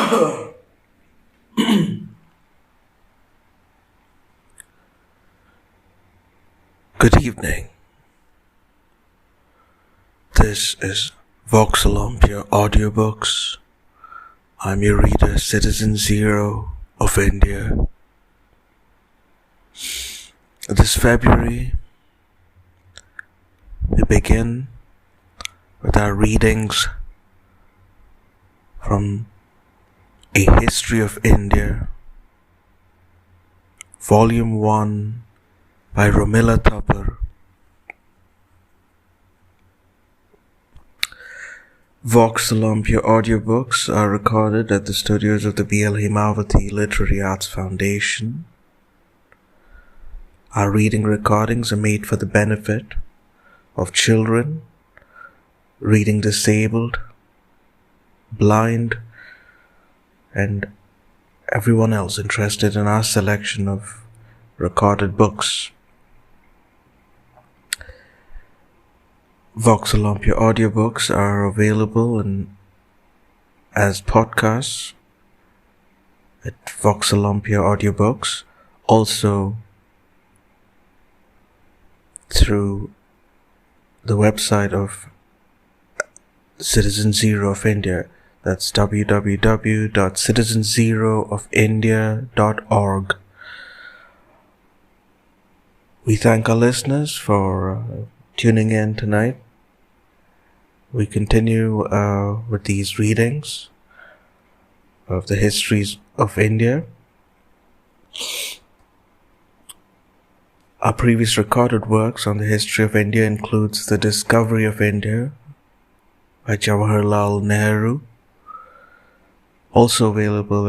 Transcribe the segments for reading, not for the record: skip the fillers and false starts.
Good evening. This is Vox Olympia Audiobooks. I'm your reader, Citizen Zero of India. This February, we begin with our readings from A History of India, Volume 1 by Romila Thapar. Vox Olympia audiobooks are recorded at the studios of the B.L. Himavati Literary Arts Foundation. Our reading recordings are made for the benefit of children, reading disabled, blind, and everyone else interested in our selection of recorded books. Vox Olympia audiobooks are available as podcasts at Vox Olympia Audiobooks, also through the website of Citizen Zero of India. That's www.citizenzeroofindia.org. We thank our listeners for tuning in tonight. We continue with these readings of the histories of India. Our previous recorded works on the history of India includes The Discovery of India by Jawaharlal Nehru, also available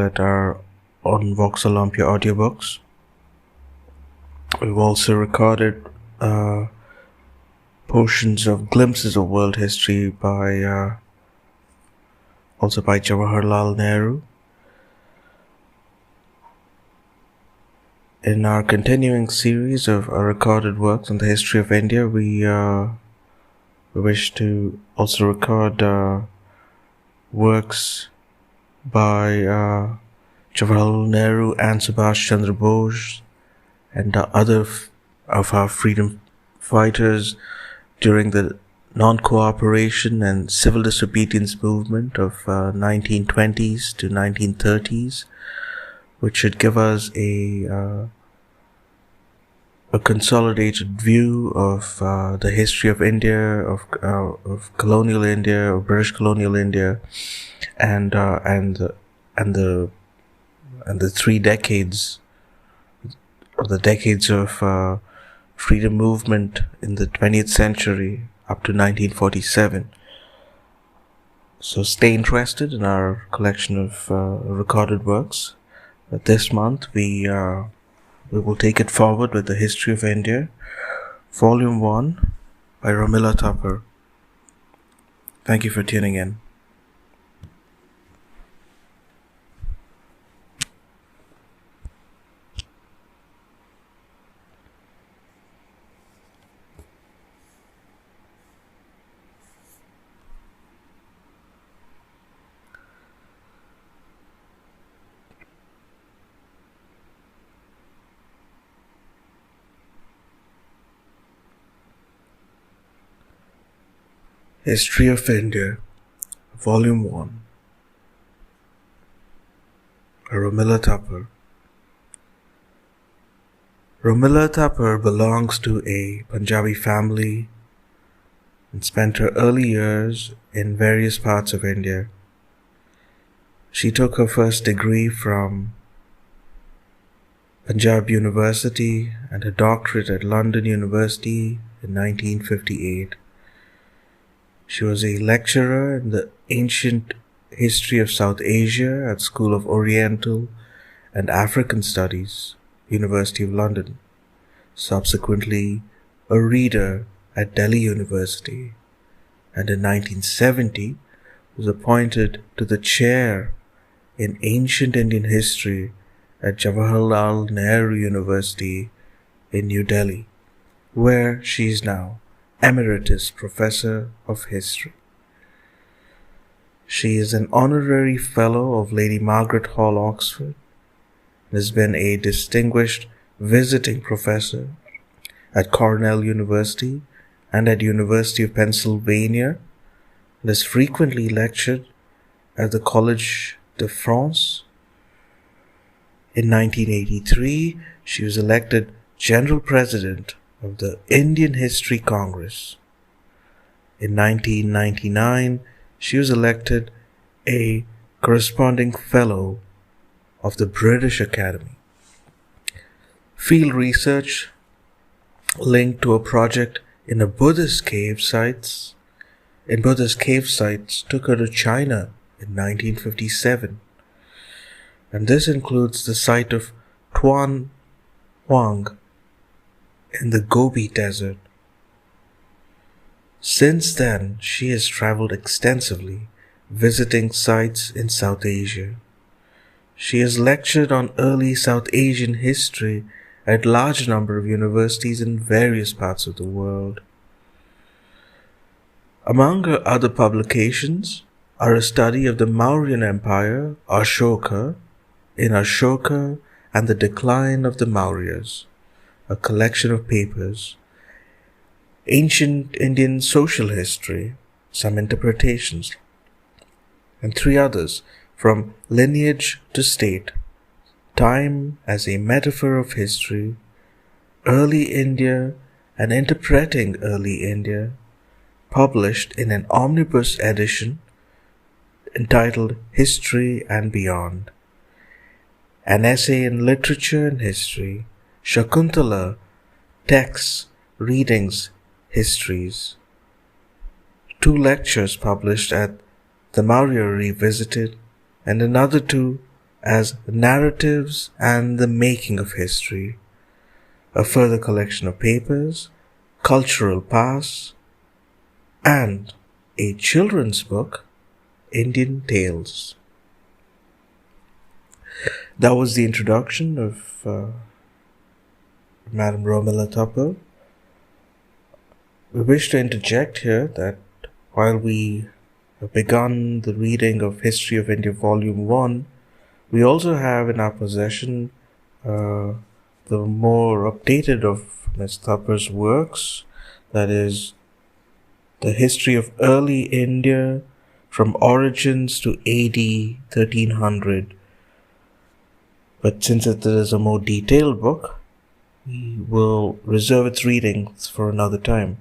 on Vox Olympia audiobooks. We've also recorded portions of Glimpses of World History by Jawaharlal Nehru. In our continuing series of recorded works on the history of India, we wish to also record works by Jawaharlal Nehru and Subhash Chandra Bose and other of our freedom fighters during the non-cooperation and civil disobedience movement of 1920s to 1930s, which should give us a consolidated view of the history of India, of colonial India, of British colonial India, and the 3 decades, or the decades of freedom movement in the 20th century up to 1947. So stay interested in our collection of recorded works. But this month we will take it forward with the History of India, Volume 1 by Romila Thapar. Thank you for tuning in. History of India, Volume 1 by Romila Thapar. Romila Thapar belongs to a Punjabi family and spent her early years in various parts of India. She took her first degree from Punjab University and her doctorate at London University in 1958. She was a lecturer in the ancient history of South Asia at School of Oriental and African Studies, University of London. Subsequently, a reader at Delhi University, and in 1970 was appointed to the chair in Ancient Indian History at Jawaharlal Nehru University in New Delhi, where she is now Emeritus Professor of History. She is an honorary fellow of Lady Margaret Hall, Oxford, and has been a distinguished visiting professor at Cornell University and at University of Pennsylvania, and has frequently lectured at the Collège de France. In 1983, she was elected General President of the Indian History Congress. In 1999, she was elected a corresponding fellow of the British Academy. Field research linked to a project in Buddhist cave sites took her to China in 1957, and this includes the site of Tuan Huang in the Gobi Desert. Since then, she has traveled extensively, visiting sites in South Asia. She has lectured on early South Asian history at a large number of universities in various parts of the world. Among her other publications are a study of the Mauryan Empire, Ashoka and the Decline of the Mauryas, a collection of papers, Ancient Indian Social History, some interpretations, and 3 others, from Lineage to State, Time as a Metaphor of History, Early India and Interpreting Early India, published in an omnibus edition entitled History and Beyond, an essay in Literature and History, Shakuntala, Texts, Readings, Histories, 2 lectures published at the Maurya Revisited, and another 2 as Narratives and the Making of History, a further collection of papers, Cultural Pass, and a children's book, Indian Tales. That was the introduction of Madam Romila Thapar. We wish to interject here that while we have begun the reading of History of India Volume 1, we also have in our possession the more updated of Ms. Thapar's works, that is, the History of Early India from Origins to AD 1300. But since it is a more detailed book, we will reserve its readings for another time.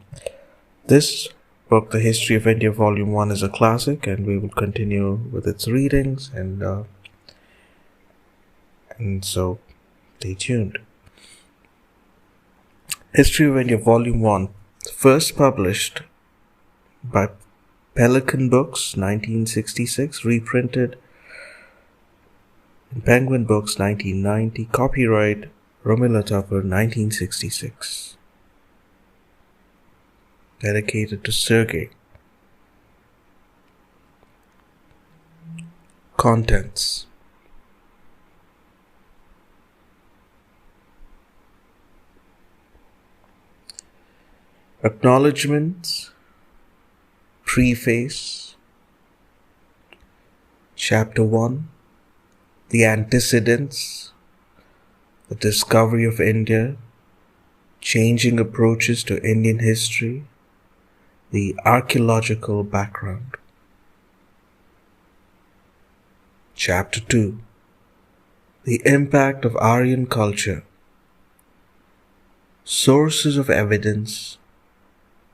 This book, The History of India Volume 1, is a classic, and we will continue with its readings, and so stay tuned. History of India Volume 1, first published by Pelican Books, 1966, reprinted in Penguin Books, 1990, copyright Romila Thapar, 1966. Dedicated to Sergei. Contents. Acknowledgements. Preface. Chapter 1. The Antecedents. The Discovery of India. Changing Approaches to Indian History. The Archaeological Background. Chapter 2. The Impact of Aryan Culture. Sources of Evidence.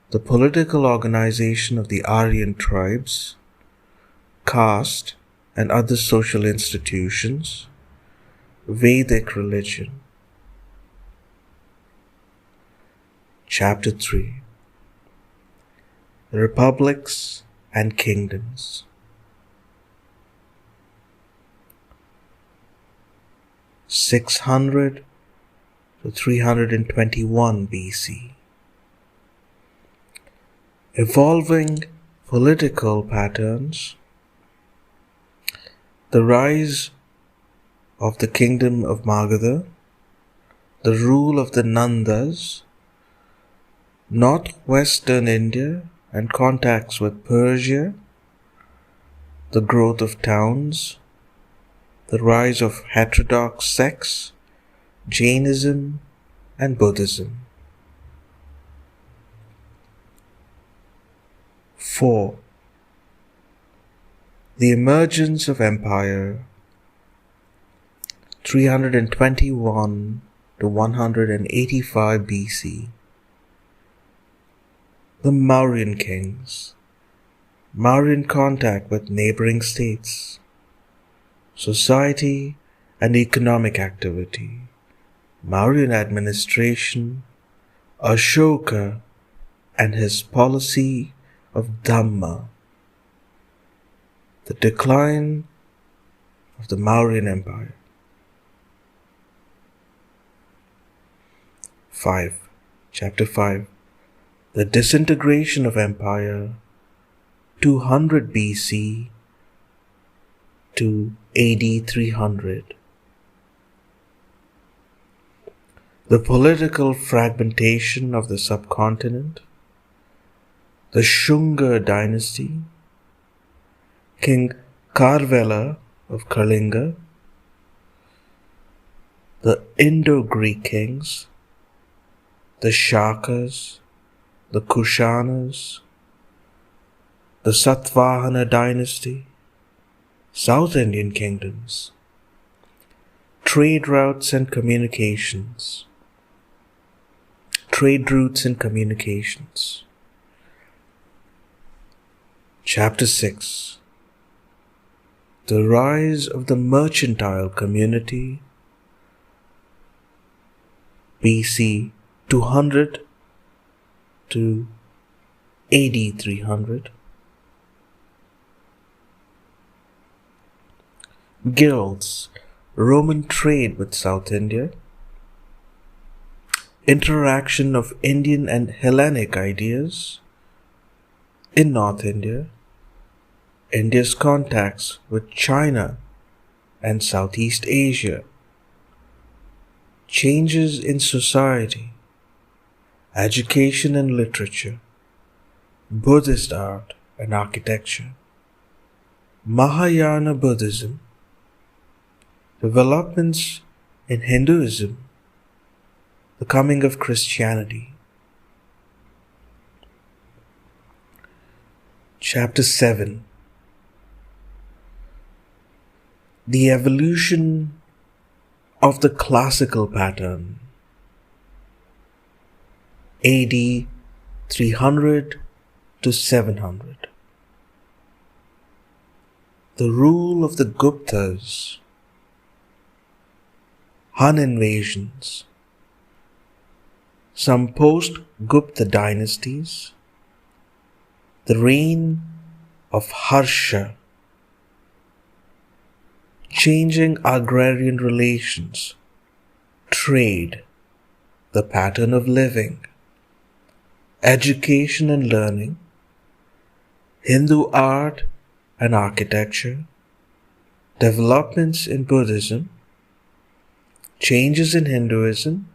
The Political Organization of the Aryan Tribes. Caste and Other Social Institutions. Vedic Religion. Chapter 3. Republics and Kingdoms. 600 to 321 BC. Evolving political patterns. The rise of the Kingdom of Magadha. The rule of the Nandas. Northwestern India and contacts with Persia. the growth of towns, the rise of heterodox sects, Jainism and Buddhism. 4. The Emergence of Empire, 321 to 185 BC. The Mauryan kings, Mauryan contact with neighboring states, society and economic activity, Mauryan administration, Ashoka and his policy of Dhamma, the decline of the Mauryan Empire. 5. Chapter 5. The Disintegration of Empire, 200 BC to AD 300. The political fragmentation of the subcontinent, the Shunga dynasty, King Kharvela of Kalinga, the Indo-Greek kings, the Shakas, the Kushanas, the Satvahana dynasty, South Indian kingdoms, trade routes and communications, Chapter 6. The rise of the Mercantile community, BC 200 to AD 300. Guilds, Roman trade with South India, interaction of Indian and Hellenic ideas in North India, India's contacts with China and Southeast Asia, changes in society, education and literature, Buddhist art and architecture, Mahayana Buddhism, developments in Hinduism, the coming of Christianity. Chapter 7. The evolution of the classical pattern, AD 300 to 700. The rule of the Guptas, Hun invasions, some post-Gupta dynasties, the reign of Harsha, changing agrarian relations, trade, the pattern of living, education and learning, Hindu art and architecture, developments in Buddhism, changes in Hinduism,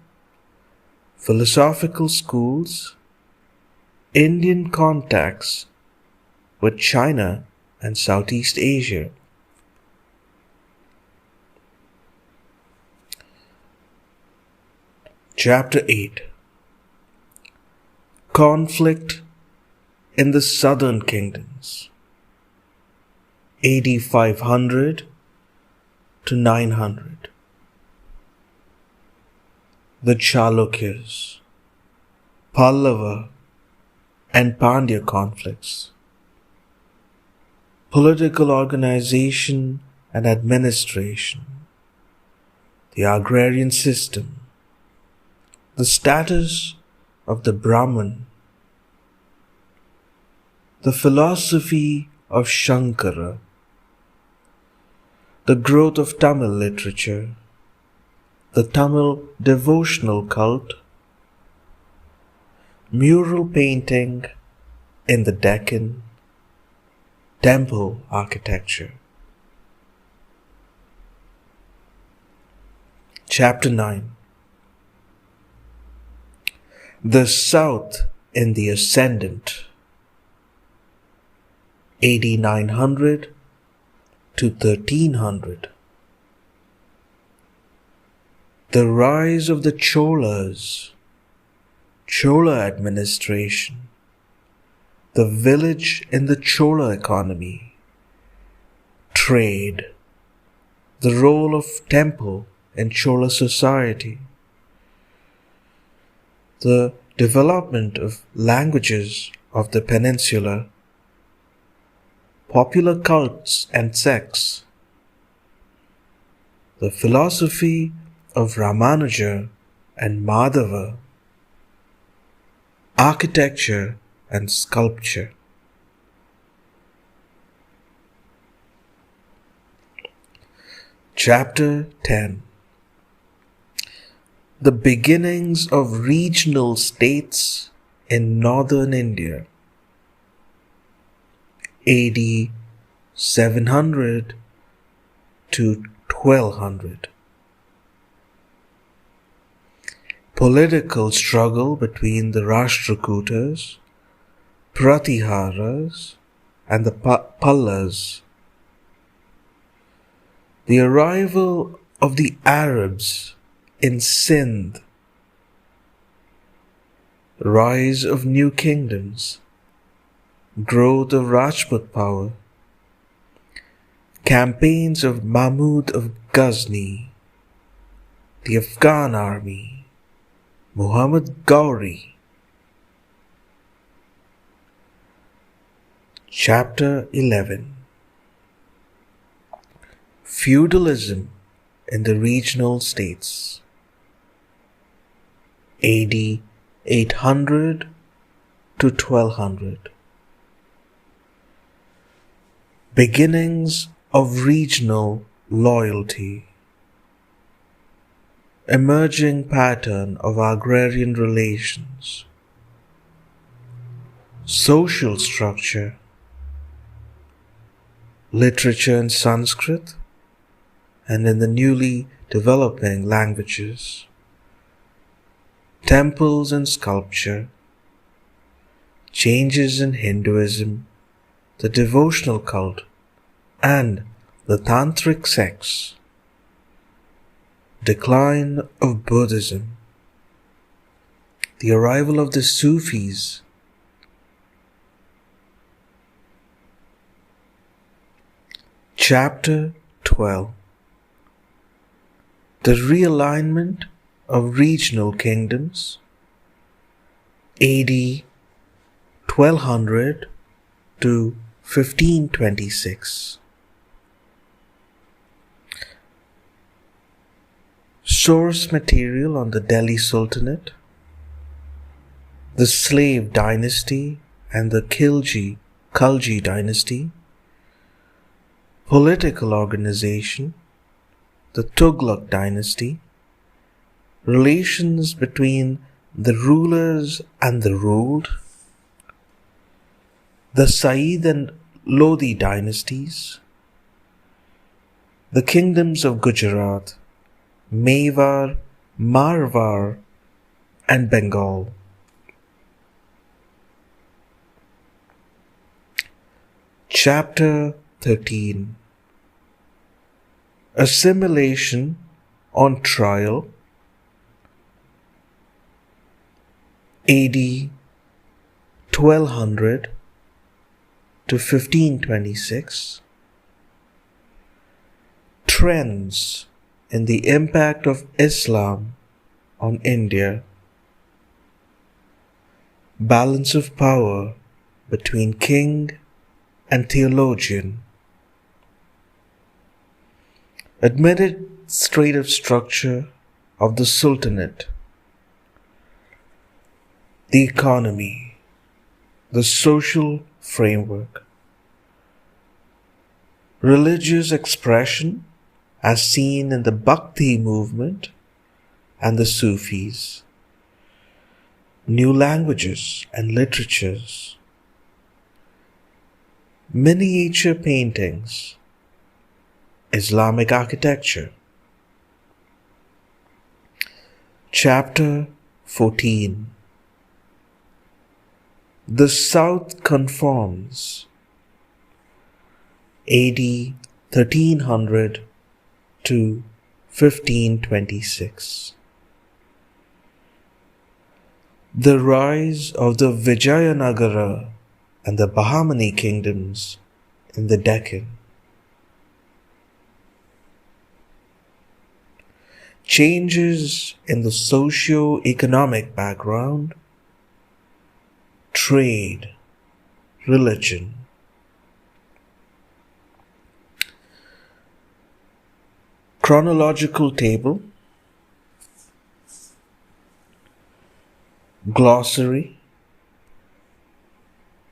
philosophical schools, Indian contacts with China and Southeast Asia. Chapter 8. Conflict in the southern kingdoms, AD 500 to 900. The Chalukyas, Pallava and Pandya conflicts, political organization and administration, the agrarian system, the status of the Brahman, the philosophy of Shankara, the growth of Tamil literature, the Tamil devotional cult, mural painting in the Deccan, temple architecture. Chapter 9. The South in the Ascendant, AD 900 to 1300. The rise of the Cholas, Chola administration, the village in the Chola economy, trade, the role of temple in Chola society, the development of languages of the peninsula, popular cults and sects, the philosophy of Ramanuja and Madhava, architecture and sculpture. Chapter 10. The beginnings of regional states in northern India, AD 700 to 1200. Political struggle between the Rashtrakutas, Pratiharas, and the Pallas. The arrival of the Arabs in Sindh. Rise of new kingdoms. Growth of Rajput power. Campaigns of Mahmud of Ghazni. The Afghan army. Muhammad Ghori. Chapter 11. Feudalism in the regional states, AD 800 to 1200. Beginnings of regional loyalty. Emerging pattern of agrarian relations. Social structure. Literature in Sanskrit and in the newly developing languages. Temples and sculpture. Changes in Hinduism, the devotional cult, and the tantric sects. Decline of Buddhism. The arrival of the Sufis. Chapter 12. The realignment of regional kingdoms, AD 1200 to 1526. Source material on the Delhi Sultanate, the Slave dynasty and the Khilji dynasty, political organization, the Tughlaq dynasty, relations between the rulers and the ruled, the Said and Lodi dynasties, the kingdoms of Gujarat, Mewar, Marwar, and Bengal. Chapter 13. Assimilation on trial, AD 1200 to 1526. Trends in the impact of Islam on India. Balance of power between king and theologian. Administrative structure of the Sultanate. The economy. The social framework. Religious expression as seen in the Bhakti movement and the Sufis. New languages and literatures. Miniature paintings. Islamic architecture. Chapter 14. The South conforms, AD 1300 to 1526. The rise of the Vijayanagara and the Bahmani kingdoms in the Deccan. Changes in the socio-economic background, trade, religion. Chronological table, glossary,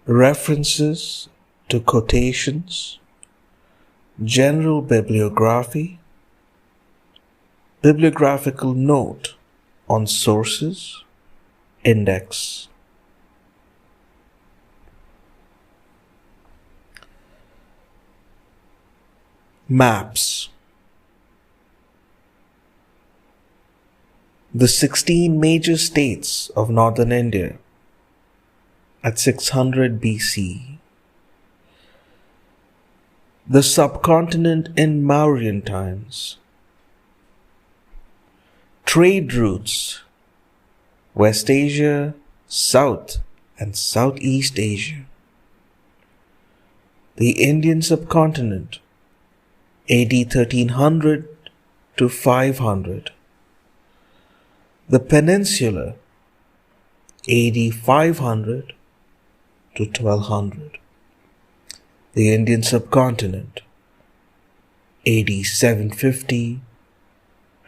references to quotations, general bibliography, bibliographical note on sources, index. Maps. The 16 major states of northern India at 600 BC. The subcontinent in Mauryan times. Trade routes, West Asia, South and Southeast Asia. The Indian subcontinent, AD 1300 to 500. The peninsula, AD 500 to 1200. The Indian subcontinent, AD 750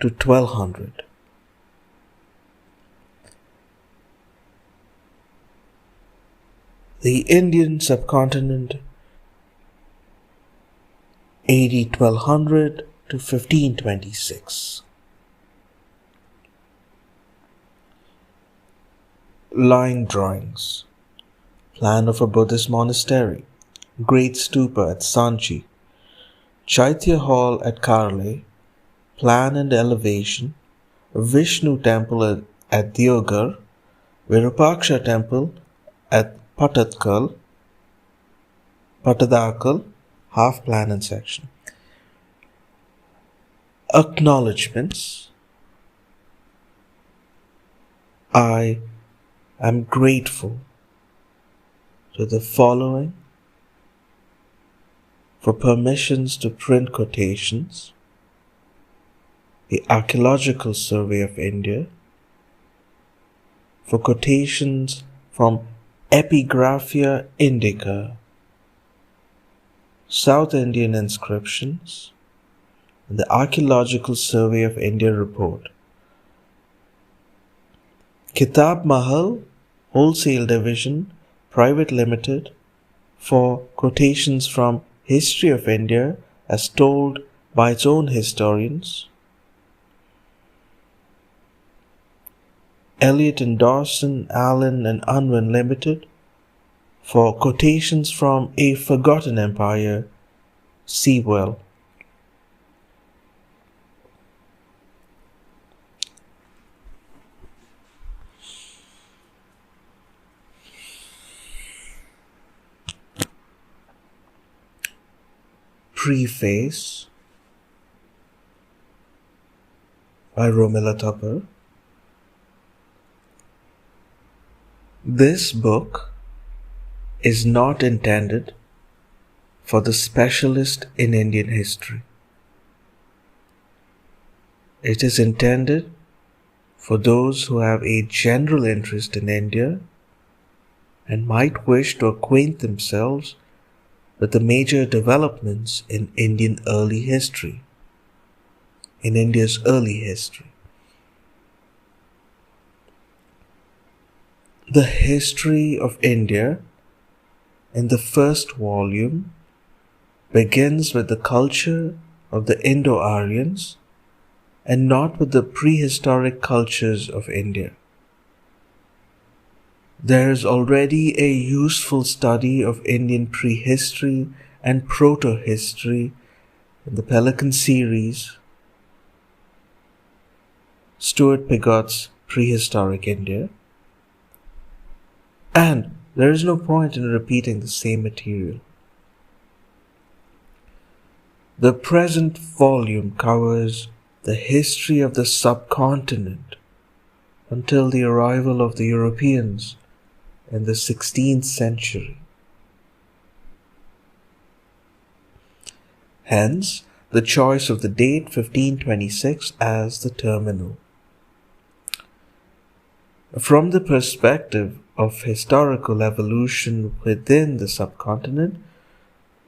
to 1200. The Indian subcontinent, AD 1200 to 1526. Line drawings. Plan of a Buddhist monastery. Great Stupa at Sanchi. Chaitya Hall at Karle. Plan and elevation. Vishnu temple at Diogar. Virupaksha temple at Patadakal, half plan and section. Acknowledgements. I am grateful to the following for permissions to print quotations: the Archaeological Survey of India, for quotations from Epigraphia Indica, South Indian inscriptions, and the Archaeological Survey of India report. Kitab Mahal Wholesale Division Private Limited for quotations from History of India as told by its own historians. Elliott and Dawson, Allen and Unwin Limited for quotations from A Forgotten Empire, Sewell. Preface by Romila Thapar. This book is not intended for the specialist in Indian history. It is intended for those who have a general interest in India and might wish to acquaint themselves with the major developments in India's early history. The history of India in the first volume begins with the culture of the Indo-Aryans and not with the prehistoric cultures of India. There is already a useful study of Indian prehistory and proto-history in the Pelican series, Stuart Pigott's Prehistoric India, and there is no point in repeating the same material. The present volume covers the history of the subcontinent until the arrival of the Europeans in the 16th century. Hence, the choice of the date 1526 as the terminal. From the perspective of historical evolution within the subcontinent,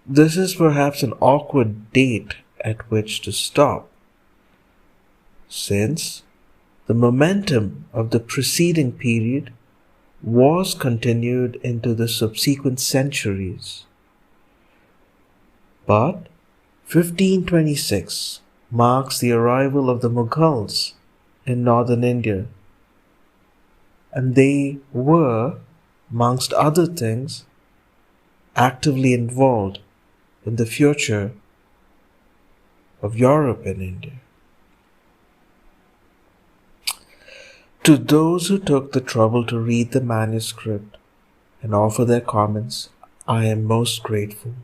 this is perhaps an awkward date at which to stop, since the momentum of the preceding period was continued into the subsequent centuries. But 1526 marks the arrival of the Mughals in northern India, and they were, amongst other things, actively involved in the future of Europe and India. To those who took the trouble to read the manuscript and offer their comments, I am most grateful.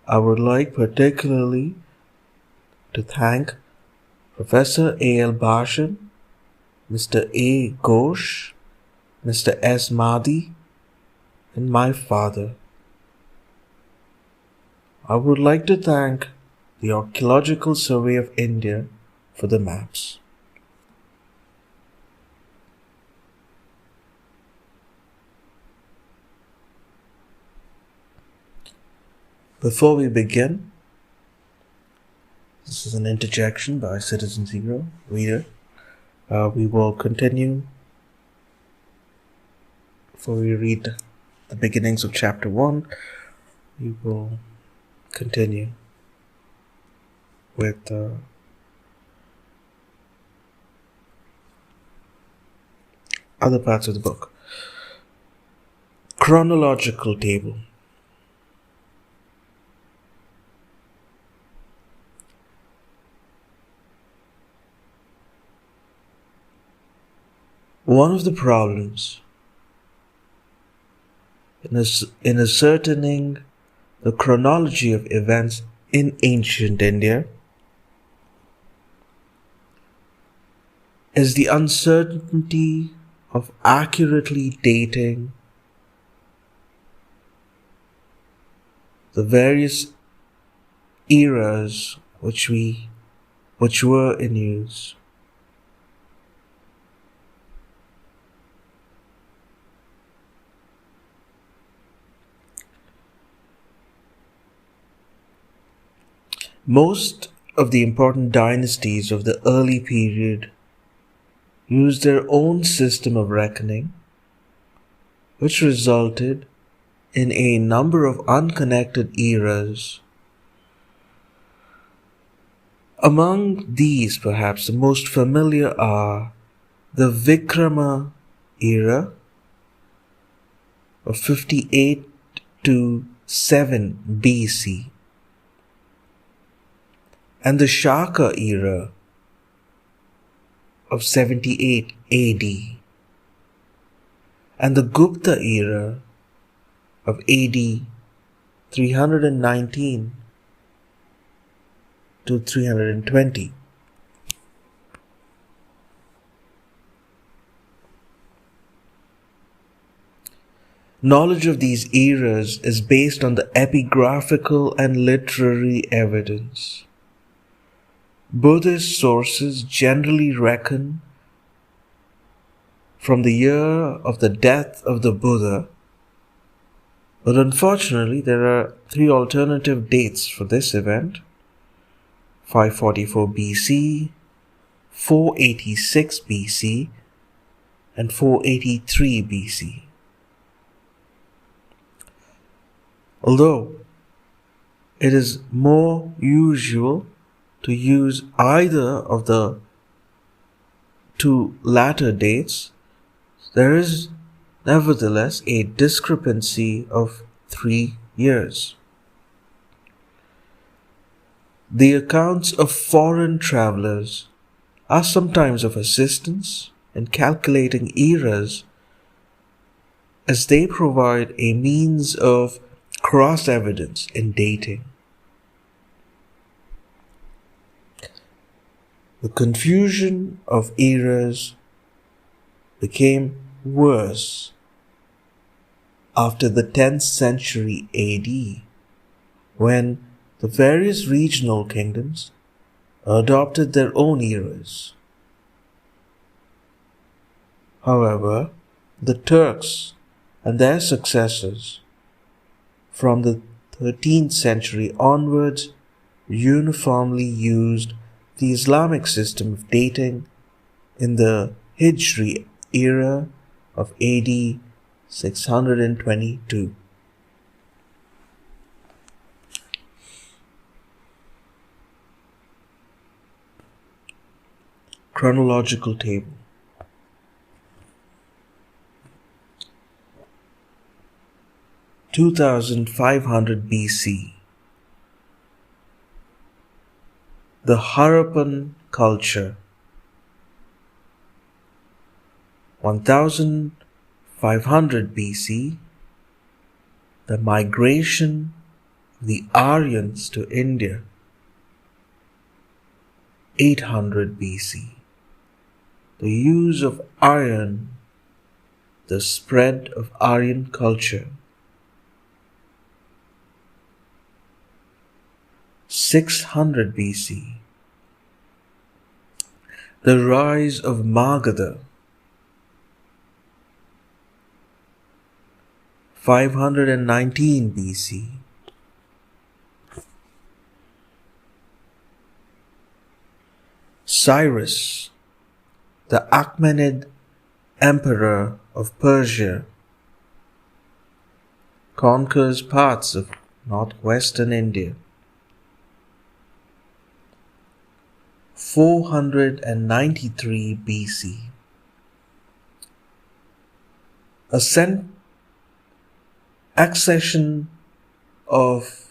I would like particularly to thank Professor A.L. Bharshan, Mr. A. Ghosh, Mr. S. Madhi, and my father. I would like to thank the Archaeological Survey of India for the maps. Before we begin, this is an interjection by Citizen Zero, reader. We will continue before we read the beginnings of chapter 1. We will continue with other parts of the book. Chronological table. One of the problems in ascertaining the chronology of events in ancient India is the uncertainty of accurately dating the various eras which were in use. Most of the important dynasties of the early period used their own system of reckoning, which resulted in a number of unconnected eras. Among these, perhaps the most familiar are the Vikrama era of 58 to 7 BC, and the Shaka era of 78 AD, and the Gupta era of AD 319 to 320. Knowledge of these eras is based on the epigraphical and literary evidence. Buddhist sources generally reckon from the year of the death of the Buddha, but unfortunately there are 3 alternative dates for this event: 544 BC, 486 BC, and 483 BC. Although it is more usual to use either of the 2 latter dates, there is nevertheless a discrepancy of 3 years. The accounts of foreign travelers are sometimes of assistance in calculating eras, as they provide a means of cross-evidence in dating. The confusion of eras became worse after the 10th century AD, when the various regional kingdoms adopted their own eras. However, the Turks and their successors from the 13th century onwards uniformly used the Islamic system of dating in the Hijri era of AD 622. Chronological table. 2500 BC. The Harappan culture. 1500 BC. The migration of the Aryans to India. 800 BC. The use of iron. The spread of Aryan culture. 600 BC. The rise of Magadha. 519 BC. Cyrus, the Achaemenid emperor of Persia, conquers parts of northwestern India. 493 BC. Accession of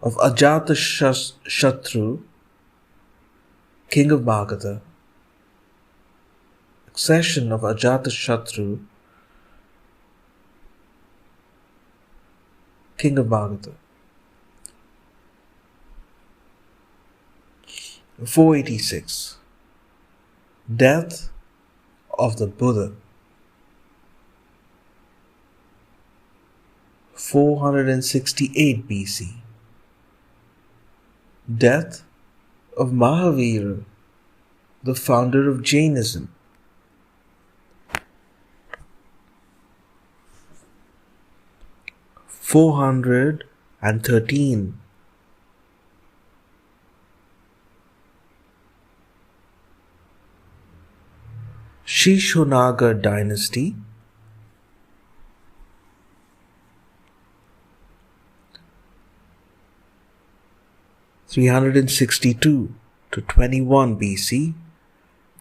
Ajatashatru, king of Magadha. Accession of Ajatashatru, king of Magadha. 486. Death of the Buddha. 468 BC. Death of Mahavira, the founder of Jainism. 413. Shishonaga dynasty. 362 to 21 BC,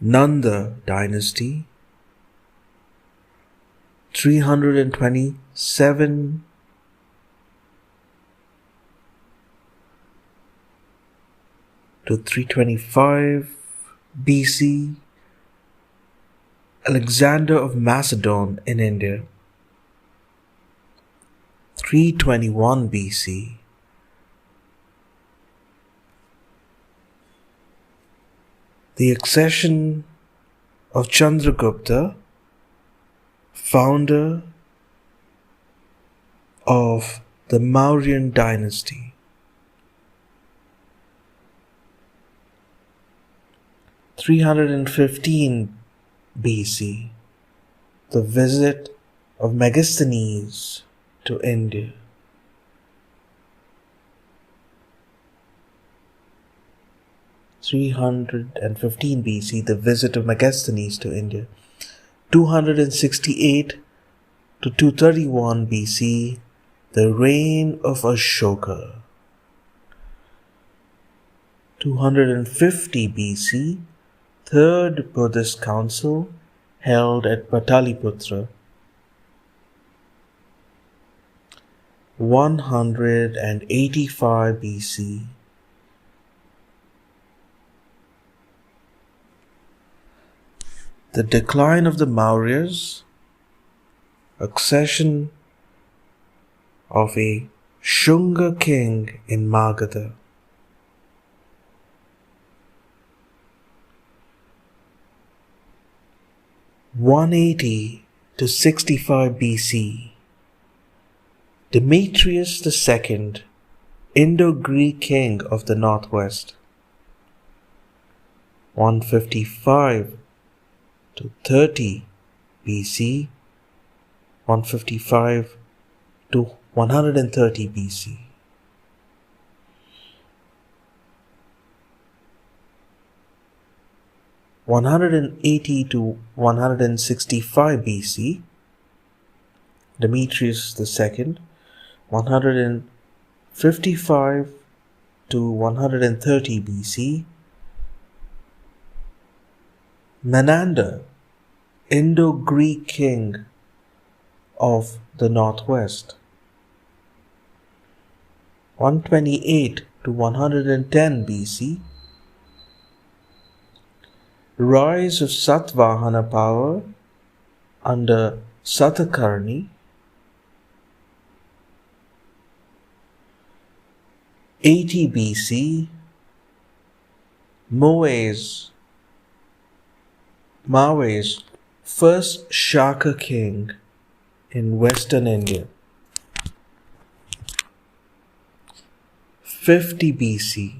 Nanda dynasty. 327 to 325 BC, Alexander of Macedon in India. 321 BC, the accession of Chandragupta, founder of the Mauryan dynasty. 315 BC, the visit of Megasthenes to India. 315 BC, the visit of Megasthenes to India. 268 to 231 BC, the reign of Ashoka. 250 BC, Third Buddhist Council held at Pataliputra. 185 BC, the decline of the Mauryas, accession of a Shunga king in Magadha. 180 to 65 BC, Demetrius II, Indo-Greek king of the northwest. 155 to 30 BC, 155 to 130 BC. 180 to 165 BC, Demetrius II. 155 to 130 BC, Menander, Indo-Greek king of the northwest. 128 to 110 BC, rise of Satvahana power under Satakarni. 80 BC, Mawes, first Shaka king in western India. 50 BC,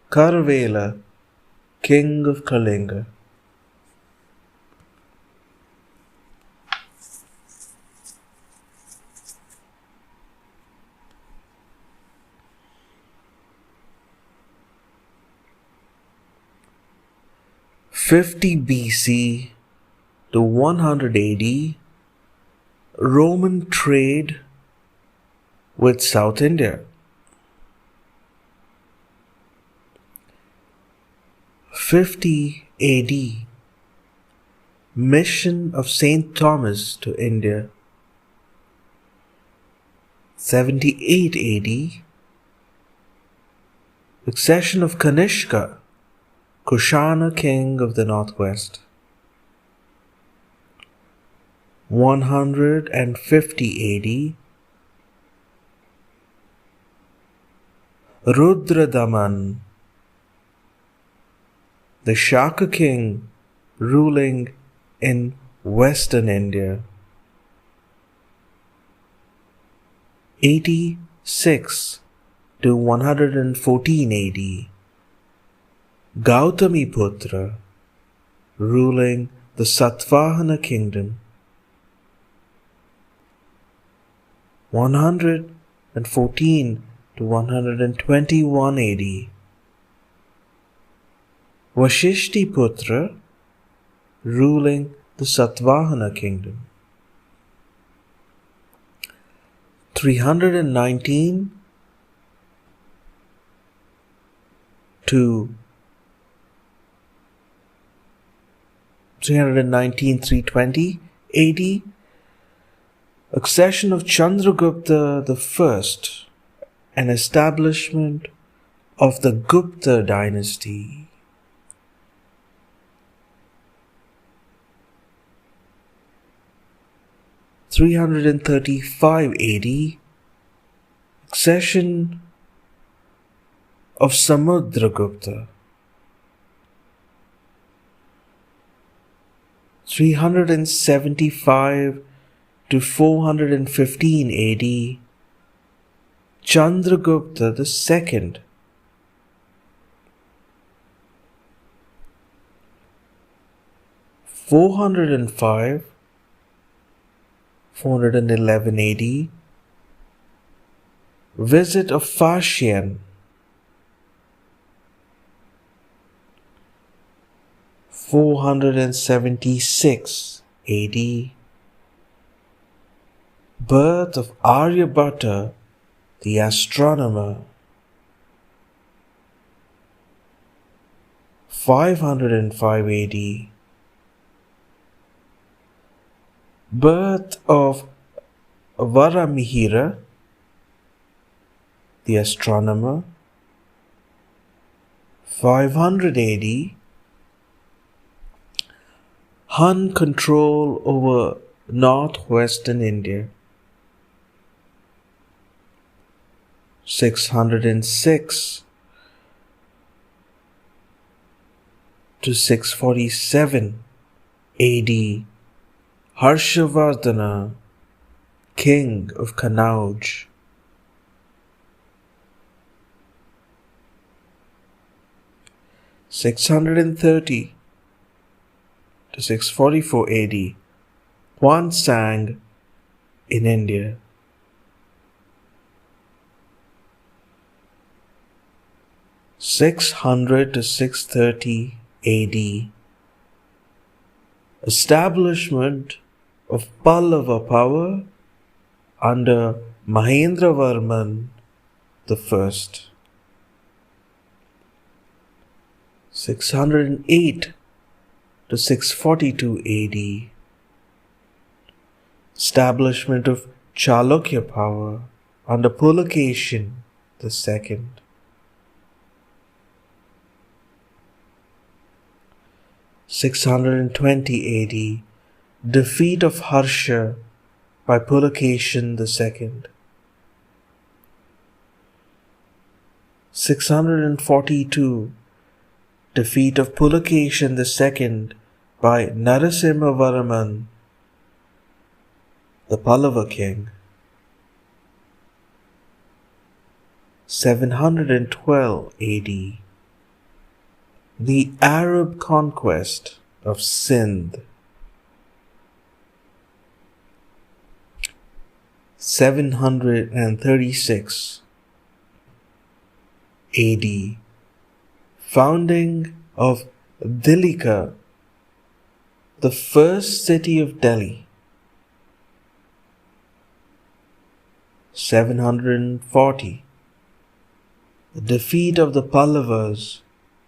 Karavela, king of Kalinga. 50 BC to 100 AD, Roman trade with South India. 50 AD, mission of Saint Thomas to India. 78 AD, accession of Kanishka, Kushana king of the northwest. 150 AD, Rudradaman, the Shaka king ruling in western India. 86 to 114 AD, Gautami Putra ruling the Satvahana kingdom. 114 to 121 AD, Vashishti Putra ruling the Satvahana kingdom. 319 to 320 AD, accession of Chandragupta I and establishment of the Gupta dynasty. 335 AD, accession of Samudragupta. 375 to 415 AD, Chandragupta II. 405 411 AD, visit of Fashian. 476 AD, birth of Aryabhatta, the astronomer. 505 AD, birth of Varamihira, the astronomer. 500 AD, Hun control over northwestern India. 606 to 647 AD Harshavardhana, king of Kanauj. 630 to 644 AD, Huan Sang in India. 600 to 630 AD, establishment of Pallava power under Mahendravarman the First. 608 to 642 AD, establishment of Chalukya power under Pulakeshin the Second. 620 AD, defeat of Harsha by Pulakeshin the Second. 642, defeat of Pulakeshin the Second by Narasimhavarman, the Pallava king. 712 AD, the Arab conquest of Sindh. 736 AD, founding of Dilika, the first city of Delhi. 740, the defeat of the Pallavas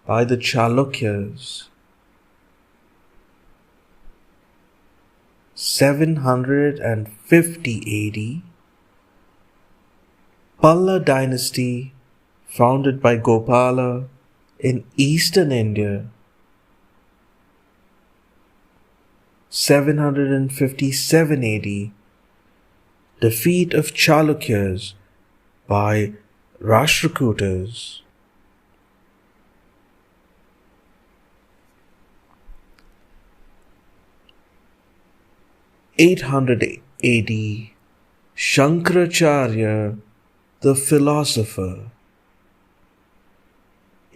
by the Chalukyas. 750 AD, Palla dynasty founded by Gopala in eastern India. 757 AD, defeat of Chalukyas by Rashtrakutas. 800 AD, Shankaracharya the philosopher.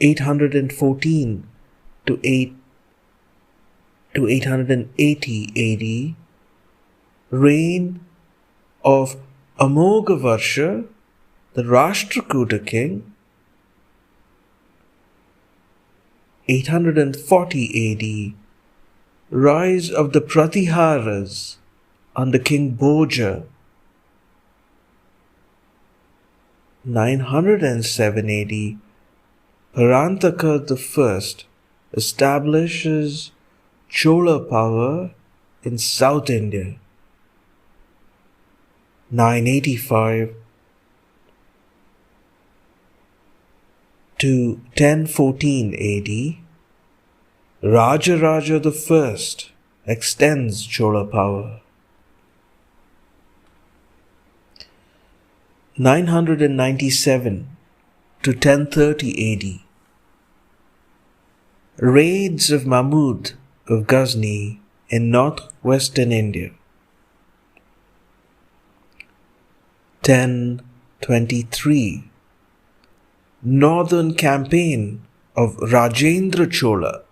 814 to 880 AD, reign of Amogavarsha, the Rashtrakuta king. 840 AD, rise of the Pratiharas under King Bhoja. 907 AD, Parantaka the First establishes Chola power in South India. 985 to 1014 AD, Rajaraja the First extends Chola power. 997 to 1030 AD, raids of Mahmud of Ghazni in northwestern India. 1023, northern campaign of Rajendra Chola.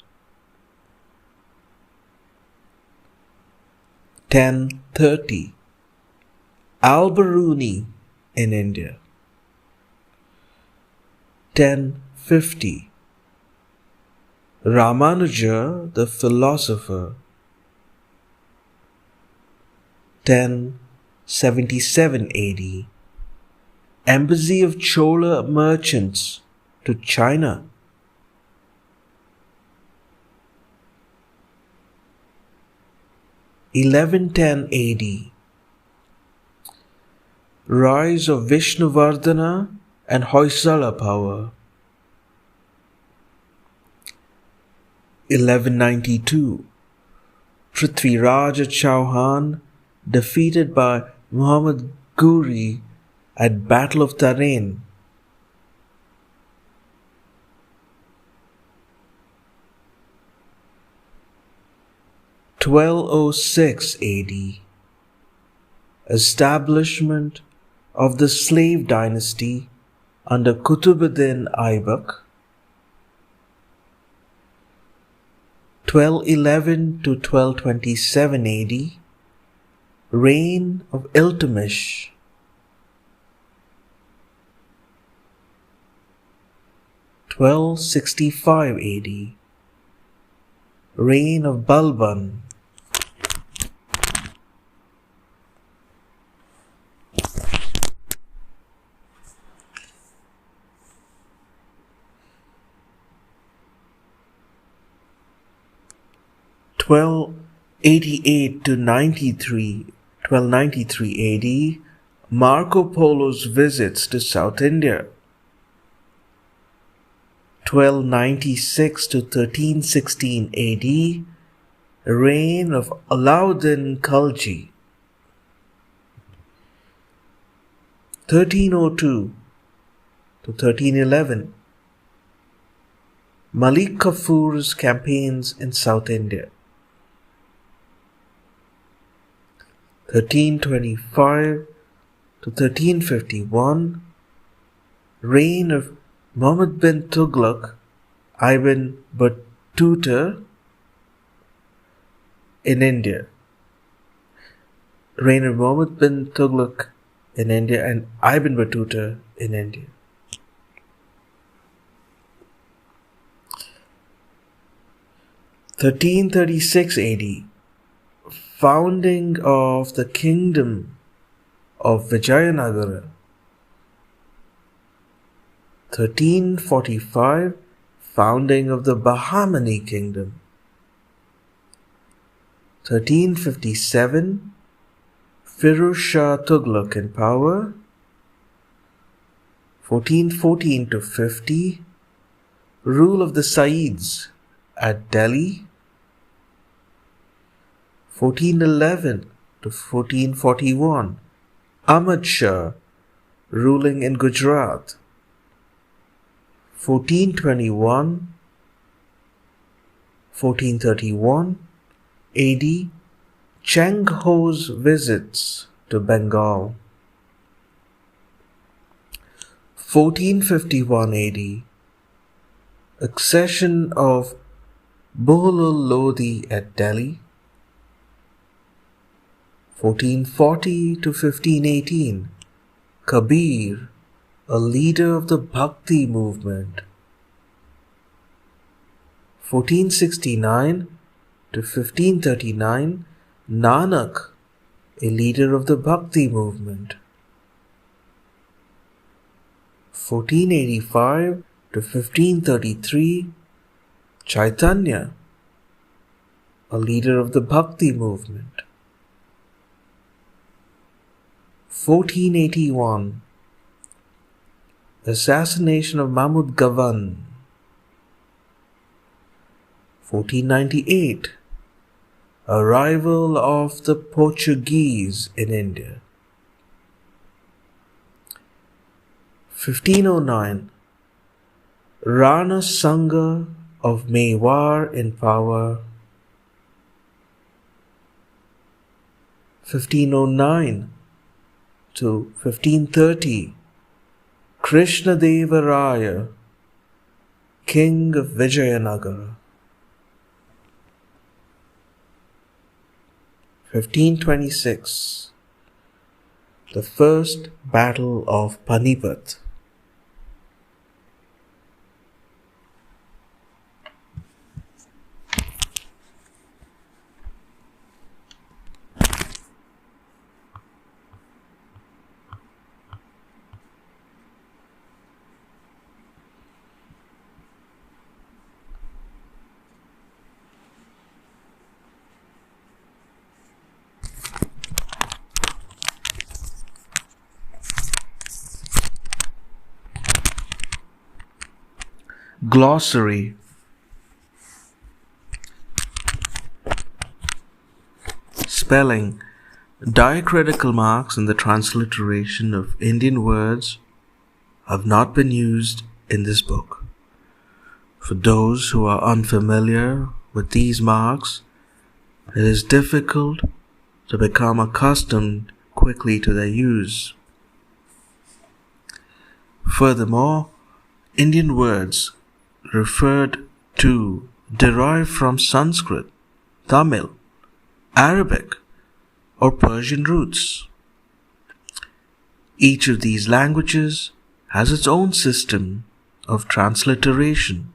1030, Alberuni in India. 1050, Ramanuja the philosopher. 1077 AD, embassy of Chola merchants to China. 1110 AD, rise of Vishnuvardhana and Hoysala power. 1192, Prithviraj Chauhan defeated by Muhammad Ghori at Battle of Tarain. 1206 AD, establishment of the slave dynasty under Kutubuddin Aibak. 1211 to 1227 AD, reign of Iltutmish. 1265 AD, reign of Balban. 1288 to 1293 AD, Marco Polo's visits to South India. 1296 to 1316 AD, reign of Alauddin Khalji. 1302 to 1311, Malik Kafur's campaigns in South India. 1325 to 1351, reign of Muhammad bin Tughlaq Ibn Battuta in India. Reign of Muhammad bin Tughlaq in India and Ibn Battuta in India. 1336 AD, founding of the kingdom of Vijayanagara. 1345, founding of the Bahmani kingdom. 1357, Firuz Shah Tughlaq in power. 1414 to 50, rule of the Saids at Delhi. 1411 to 1441, Ahmad Shah ruling in Gujarat. 1431 AD, Cheng Ho's visits to Bengal. 1451 AD, accession of Buhlul Lodi at Delhi. 1440 to 1518, Kabir, a leader of the Bhakti movement. 1469 to 1539, Nanak, a leader of the Bhakti movement. 1485 to 1533, Chaitanya, a leader of the Bhakti movement. 1481, assassination of Mahmud Gavan. 1498, arrival of the Portuguese in India. 1509, Rana Sangha of Mewar in power. 1509 to 1530, Krishna Deva Raya, king of Vijayanagara. 1526, the first battle of Panipat. Glossary. Spelling. Diacritical marks in the transliteration of Indian words have not been used in this book. For those who are unfamiliar with these marks, It is difficult to become accustomed quickly to their use. Furthermore, Indian words referred to derive from Sanskrit, Tamil, Arabic, or Persian roots. Each of these languages has its own system of transliteration,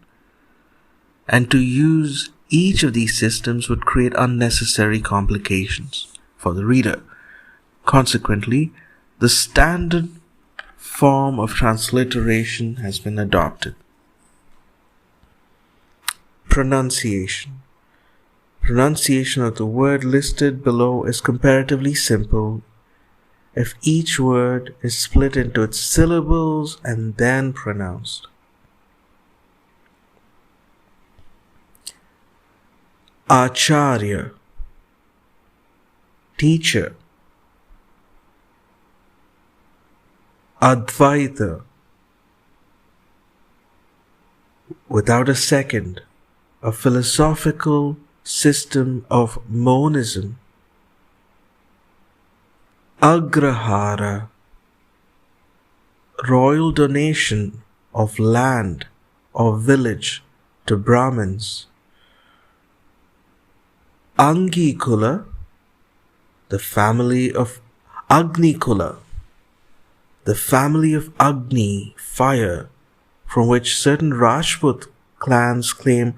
and to use each of these systems would create unnecessary complications for the reader. Consequently, the standard form of transliteration has been adopted. Pronunciation. Pronunciation of the word listed below is comparatively simple if each word is split into its syllables and then pronounced. Acharya, teacher. Advaita, without a second, a philosophical system of monism. Agrahara, royal donation of land or village to Brahmins. Angikula, the family of Agnikula, the family of Agni, fire, from which certain Rajput clans claim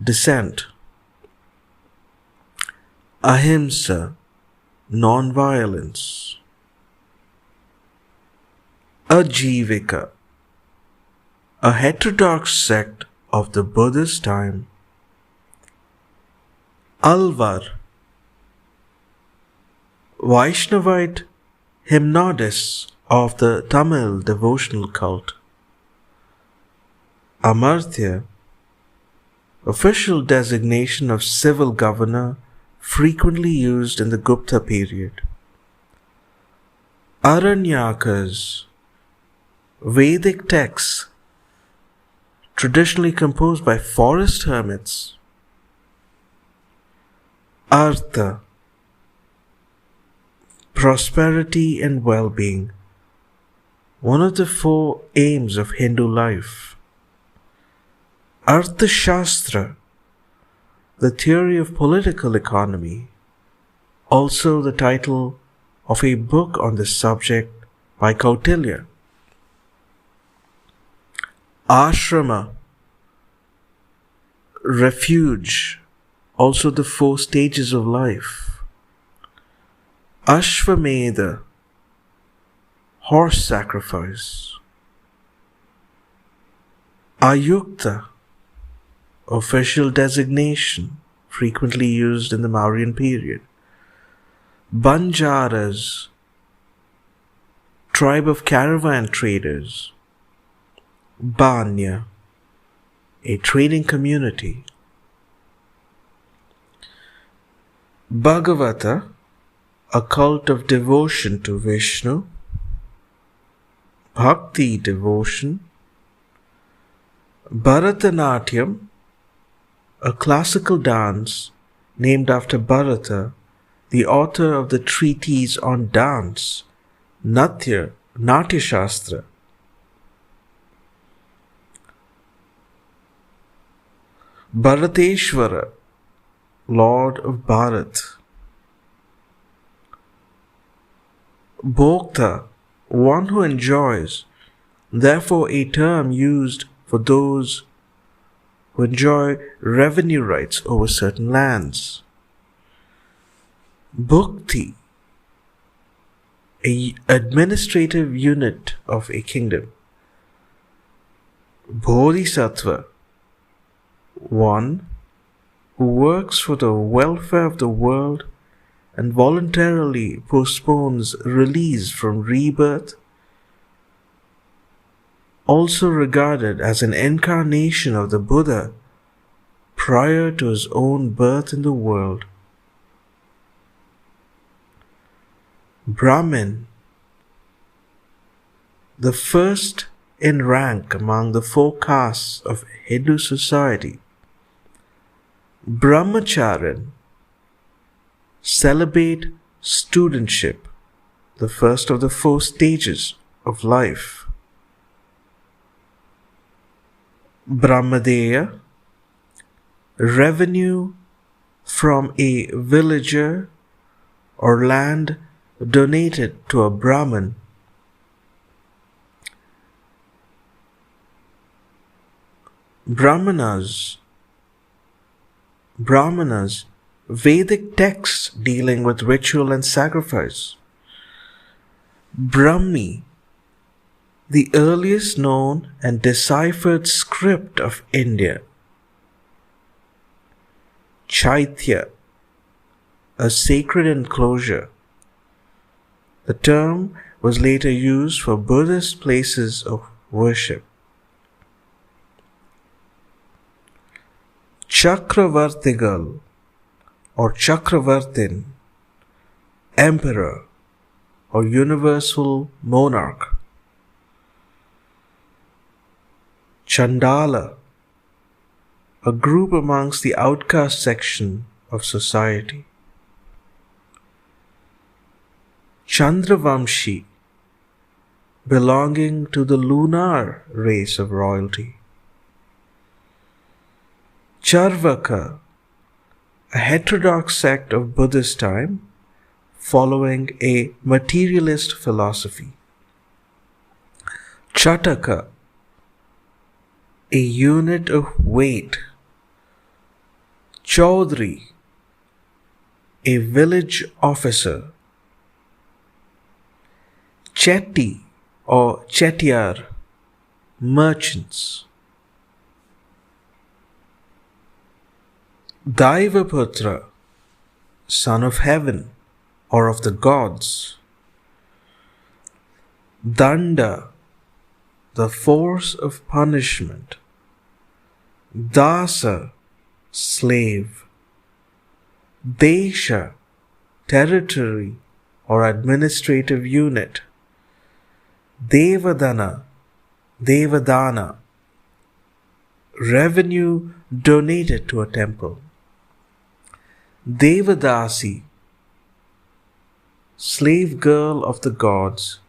descent. Ahimsa, non-violence. Ajivika, a heterodox sect of the Buddhist time. Alvar, Vaishnavite hymnodists of the Tamil devotional cult. Amartya, official designation of civil governor frequently used in the Gupta period. Aranyakas, Vedic texts traditionally composed by forest hermits. Artha, prosperity and well-being, one of the four aims of Hindu life. Arthashastra, the theory of political economy, also the title of a book on this subject by Kautilya. Ashrama, refuge, also the four stages of life. Ashvamedha, horse sacrifice. Ayukta, official designation frequently used in the Mauryan period. Banjaras, tribe of caravan traders. Banya, a trading community. Bhagavata, a cult of devotion to Vishnu. Bhakti, devotion. Bharatanatyam, a classical dance named after Bharata, the author of the treatise on dance, Natya Shastra. Bharateshvara, Lord of Bharat. Bhokta, one who enjoys, therefore a term used for those who enjoy revenue rights over certain lands. Bhukti, an administrative unit of a kingdom. Bodhisattva, one who works for the welfare of the world and voluntarily postpones release from rebirth, also regarded as an incarnation of the Buddha prior to his own birth in the world. Brahmin, the first in rank among the four castes of Hindu society. Brahmacharin, celebrate studentship, the first of the four stages of life. Brahmadeya, revenue from a villager or land donated to a Brahmin. Brahmanas, Vedic texts dealing with ritual and sacrifice. Brahmi, the earliest known and deciphered script of India. Chaitya, a sacred enclosure. The term was later used for Buddhist places of worship. Chakravartigal or Chakravartin, emperor or universal monarch. Chandala, a group amongst the outcast section of society. Chandravamshi, belonging to the lunar race of royalty. Charvaka, a heterodox sect of Buddhist time following a materialist philosophy. Chataka, a unit of weight. Chaudhry, a village officer. Chetty or Chettiar, merchants. Daivaputra, son of heaven or of the gods. Danda, the force of punishment. Dasa, slave. Desha, territory or administrative unit. Devadana, revenue donated to a temple. Devadasi, slave girl of the gods,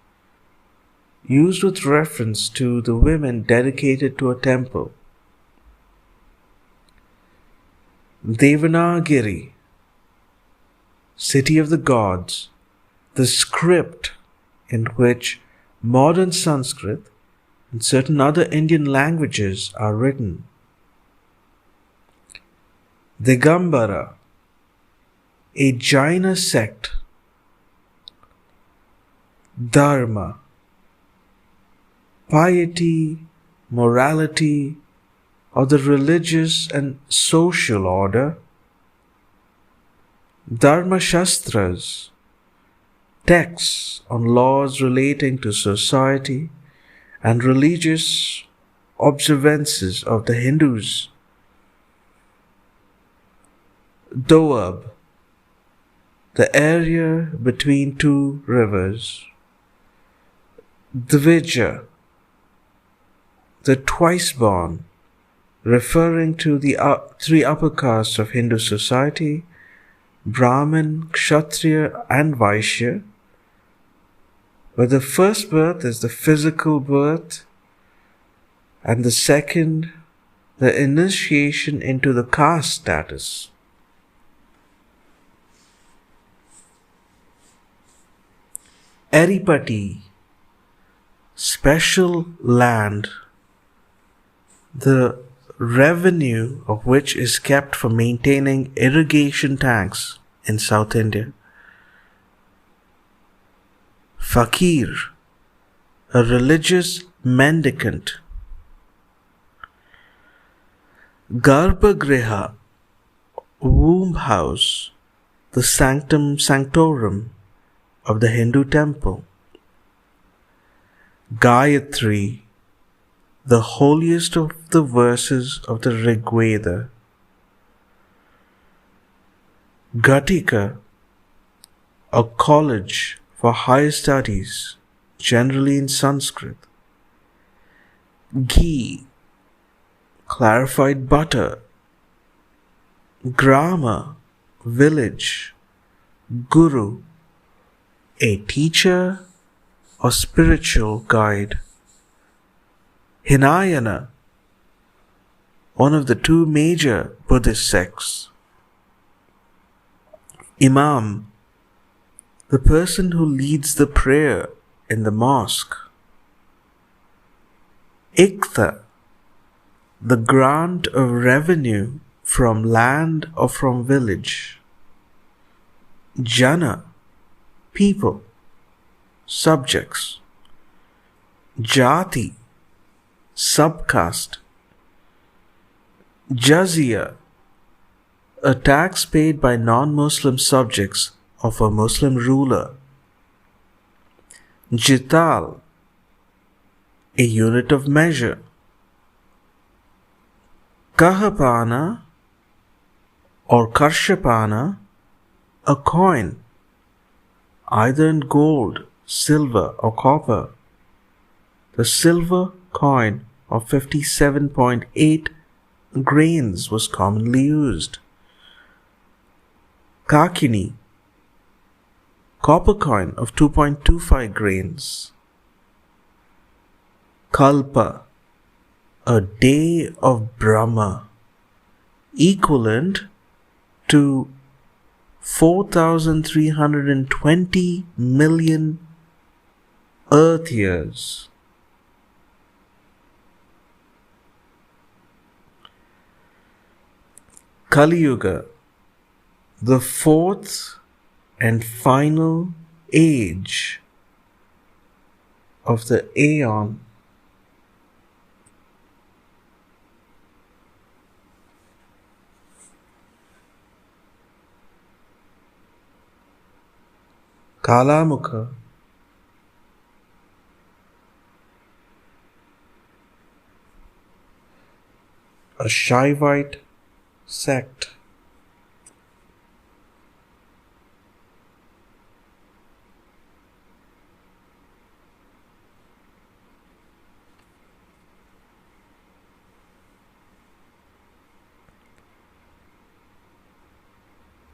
used with reference to the women dedicated to a temple. Devanagiri, city of the gods, the script in which modern Sanskrit and certain other Indian languages are written. Digambara, a Jaina sect. Dharma, piety, morality, or the religious and social order. Dharma Shastras, texts on laws relating to society and religious observances of the Hindus. Doab, the area between two rivers. Dvija, the twice born, referring to the three upper castes of Hindu society: Brahmin, Kshatriya and Vaishya, where the first birth is the physical birth and the second the initiation into the caste status. Eripati, special land, the revenue of which is kept for maintaining irrigation tanks in South India. Fakir, a religious mendicant. Garbhagriha, womb house, the sanctum sanctorum of the Hindu temple. Gayatri, the holiest of the verses of the Rig Veda. Gatika, a college for higher studies, generally in Sanskrit. Ghee, clarified butter. Grama, village, Guru, a teacher or spiritual guide. Hinayana, one of the two major Buddhist sects. Imam, the person who leads the prayer in the mosque. Iktha, the grant of revenue from land or from village. Jana, people, subjects. Jati, subcaste. Jizya, a tax paid by non-Muslim subjects of a Muslim ruler. Jital, a unit of measure. Kahapana or Karshapana, a coin, either in gold, silver or copper. The silver coin of 57.8 grains was commonly used. Kakini, copper coin of 2.25 grains. Kalpa, a day of Brahma, equivalent to 4,320 million Earth years. Kali Yuga, the fourth and final age of the Aeon. Kalamukha, a Shaivite sect.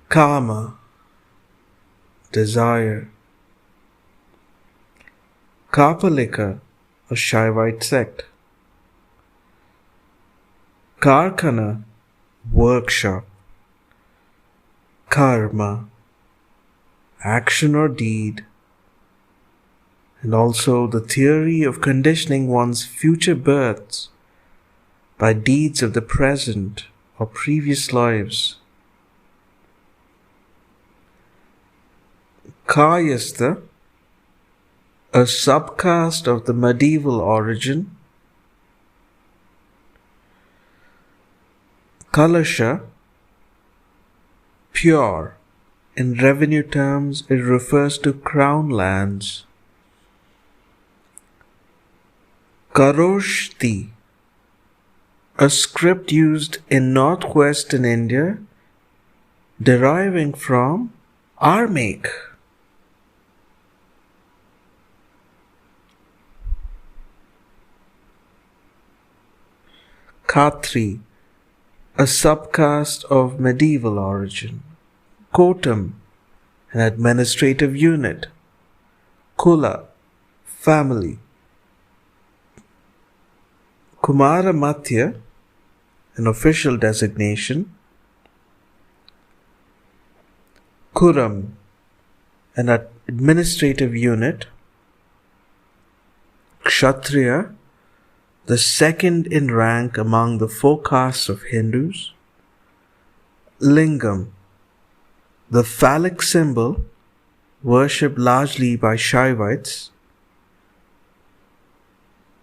Kama, desire. Kapalika, a Shaivite sect. Karkhana, workshop. Karma, action or deed, and also the theory of conditioning one's future births by deeds of the present or previous lives. Kayastha, a subcaste of the medieval origin. Kalasha, pure. In revenue terms, it refers to crown lands. Karoshti, a script used in northwestern India, deriving from Aramaic. Khatri, a subcaste of medieval origin. Kotam, an administrative unit. Kula, family. Kumara Matya, an official designation. Kuram, an administrative unit. Kshatriya, the second in rank among the four castes of Hindus. Lingam, the phallic symbol worshipped largely by Shaivites.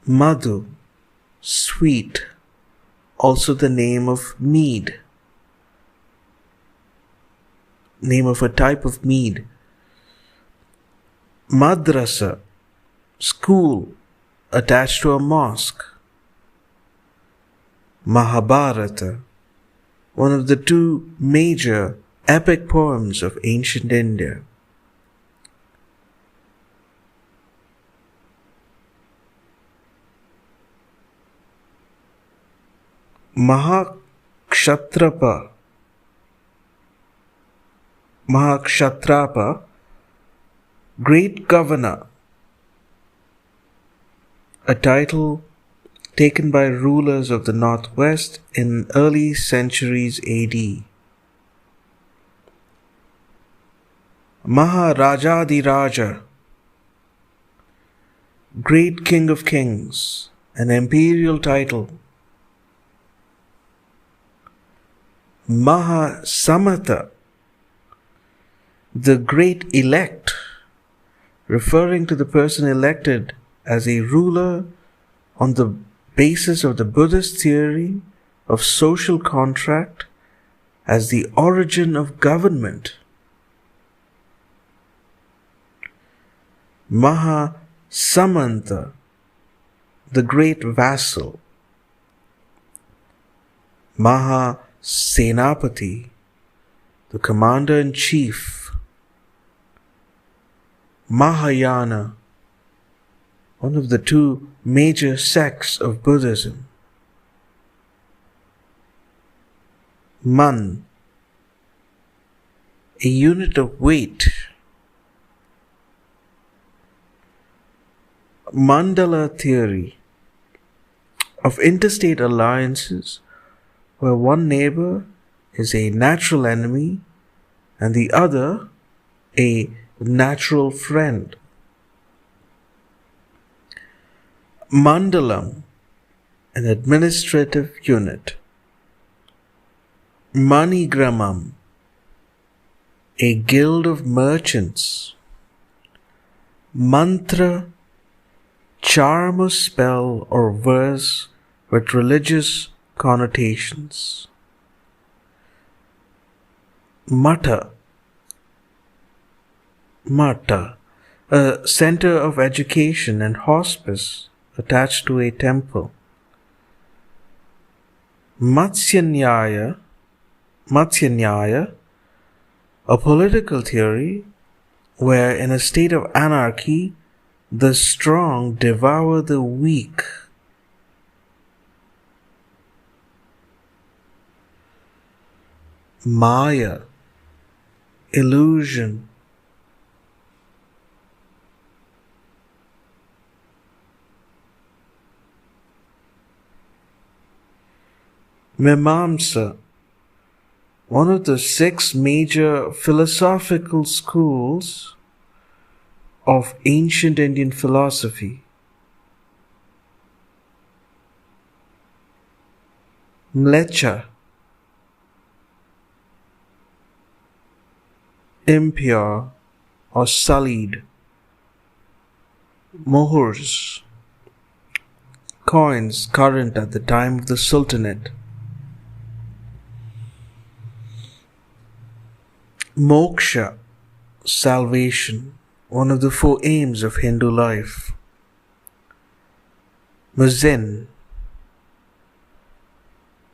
Madhu, sweet, also the name of mead, name of a type of mead. Madrasa, school attached to a mosque. Mahabharata, one of the two major epic poems of ancient India. Mahakshatrapa, Mahakshatrapa, Great Governor, a title taken by rulers of the Northwest in early centuries AD. Maharajadiraja, Great King of Kings, an imperial title. Mahasamatha, the Great Elect, referring to the person elected as a ruler on the basis of the Buddhist theory of social contract as the origin of government. Mahasamanta, the Great Vassal. Mahasenapati, the Commander-in-Chief. Mahayana, one of the two major sects of Buddhism. Man, a unit of weight. Mandala theory of interstate alliances where one neighbor is a natural enemy and the other a natural friend. Mandalam, an administrative unit. Manigramam, a guild of merchants. Mantra, charm or spell or verse with religious connotations. Mata, a center of education and hospice attached to a temple. Matsyanyaya, a political theory where in a state of anarchy the strong devour the weak. Maya, illusion. Mimamsa, one of the 6 major philosophical schools of ancient Indian philosophy. Mlecha, impure or sullied. Mohurs, coins current at the time of the Sultanate. Moksha, salvation, one of the 4 aims of Hindu life. Muezzin,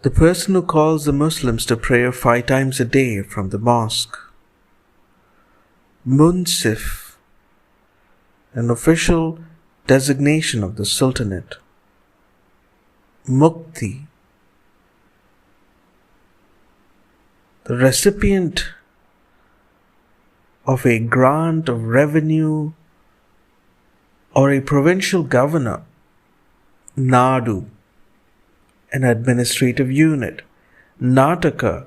the person who calls the Muslims to prayer 5 times a day from the mosque. Munsif, an official designation of the Sultanate. Mukti, the recipient of a grant of revenue or a provincial governor. Nadu, an administrative unit. Nataka,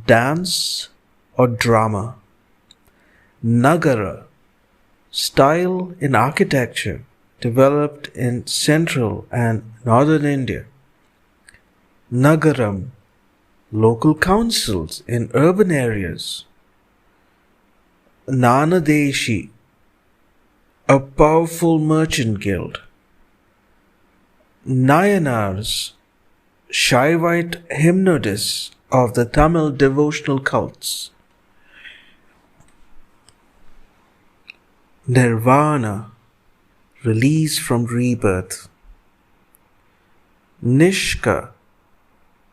dance or drama. Nagara, style in architecture developed in central and northern India. Nagaram, local councils in urban areas. Nanadeshi, a powerful merchant guild. Nayanars, Shaivite hymnodists of the Tamil devotional cults. Nirvana, release from rebirth. Nishka,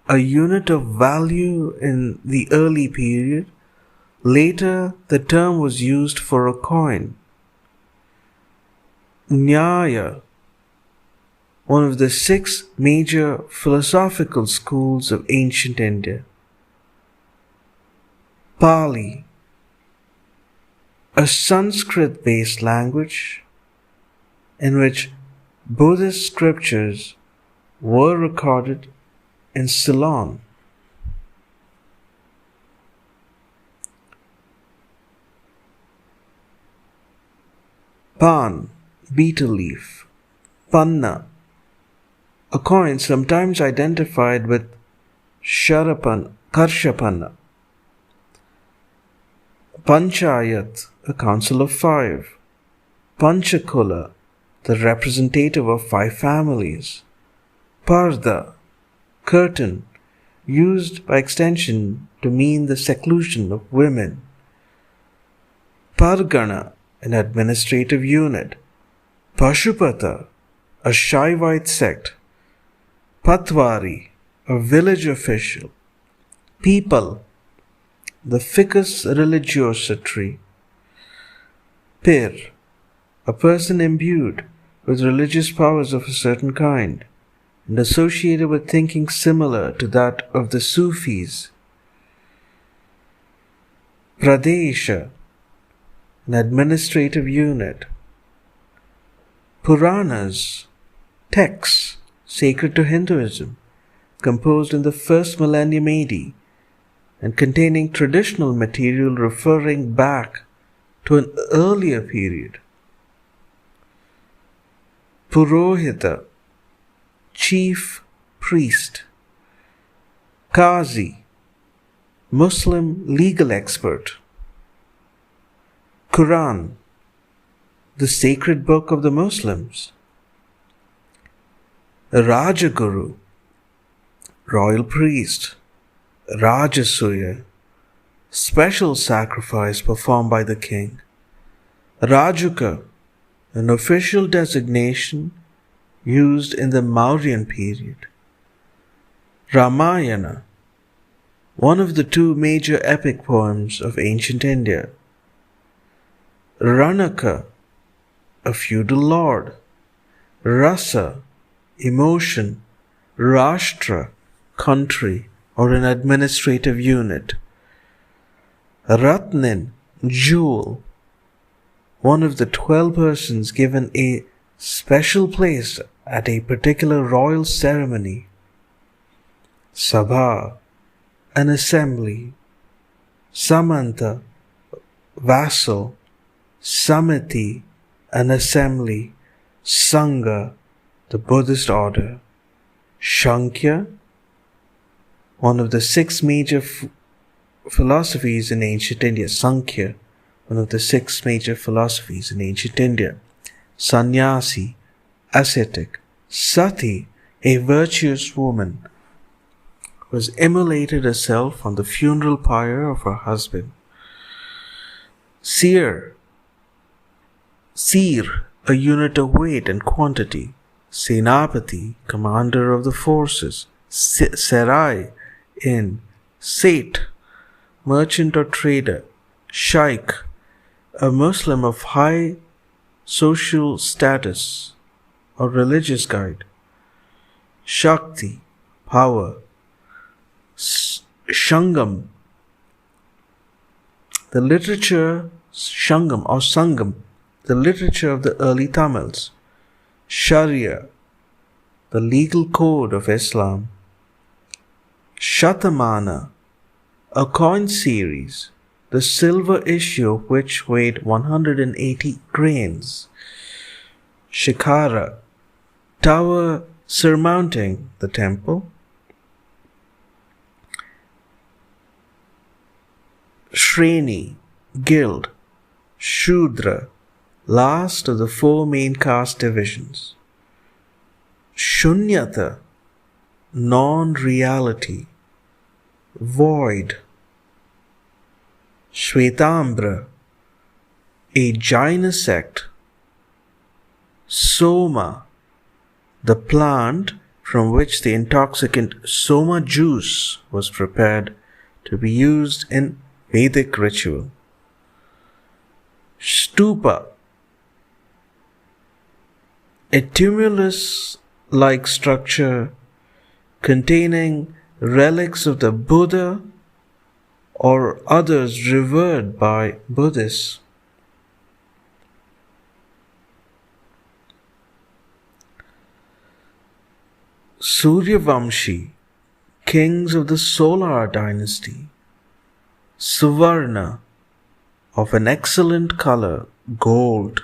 a unit of value in the early period. Later, the term was used for a coin. Nyaya, one of the 6 major philosophical schools of ancient India. Pali, a Sanskrit-based language in which Buddhist scriptures were recorded in Ceylon. Pan, betel leaf. Panna, a coin sometimes identified with Karshapanna. Panchayat, a council of 5. Panchakula, the representative of 5 families. Parda, curtain, used by extension to mean the seclusion of women. Pargana, an administrative unit. Pashupata, a Shaivite sect. Patwari, a village official. People, the ficus religiosa tree. Pir, a person imbued with religious powers of a certain kind and associated with thinking similar to that of the Sufis. Pradesha, an administrative unit. Puranas, texts sacred to Hinduism, composed in the first millennium AD and containing traditional material referring back to an earlier period. Purohita, chief priest. Qazi, Muslim legal expert. Quran, the sacred book of the Muslims. Rajaguru, royal priest. Rajasuya, special sacrifice performed by the king. Rajuka, an official designation used in the Mauryan period. Ramayana, one of the 2 major epic poems of ancient India. Ranaka, a feudal lord. Rasa, emotion. Rashtra, country or an administrative unit. Ratnin, jewel, one of the 12 persons given a special place at a particular royal ceremony. Sabha, an assembly. Samanta, vassal. Samiti, an assembly. Sangha, the Buddhist order. Shankya, one of the 6 major philosophies in ancient India. Sankhya, one of the 6 major philosophies in ancient India. Sannyasi, ascetic. Sati, a virtuous woman, was immolated herself on the funeral pyre of her husband. Seer, a unit of weight and quantity. Senapati, commander of the forces. Sarai, inn. Seth, merchant or trader. Shaikh, a Muslim of high social status or religious guide. Shakti, power. Shangam, the literature. Shangam or Sangam, the literature of the early Tamils. Sharia, the legal code of Islam. Shatamana, a coin series, the silver issue of which weighed 180 grains. Shikara, tower surmounting the temple. Shreni, guild. Shudra, last of the 4 main caste divisions. Shunyata, non-reality, void. Shvetambra, a Jaina sect. Soma, the plant from which the intoxicant soma juice was prepared to be used in Vedic ritual. Stupa, a tumulus-like structure containing relics of the Buddha or others revered by Buddhists. Suryavamshi, kings of the Solar dynasty. Suvarna, of an excellent color, gold.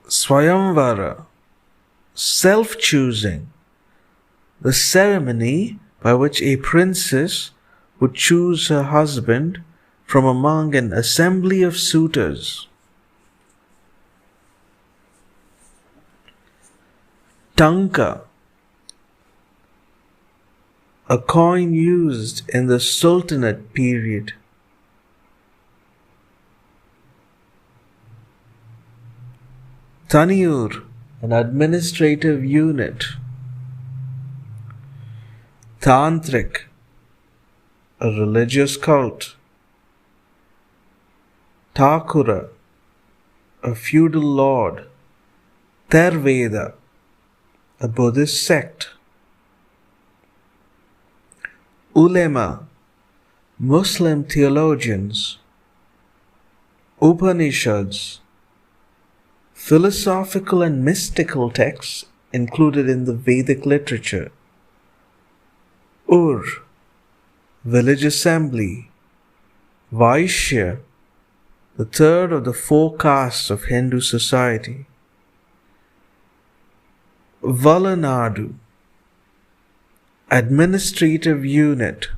Swayamvara, self-choosing, the ceremony by which a princess would choose her husband from among an assembly of suitors. Tanka, a coin used in the Sultanate period. Taniyur, an administrative unit. Tantrik, a religious cult. Thakura, a feudal lord. Therveda, a Buddhist sect. Ulema, Muslim theologians. Upanishads, philosophical and mystical texts included in the Vedic literature. Ur, village assembly. Vaishya, the third of the four castes of Hindu society. Valanadu, administrative unit.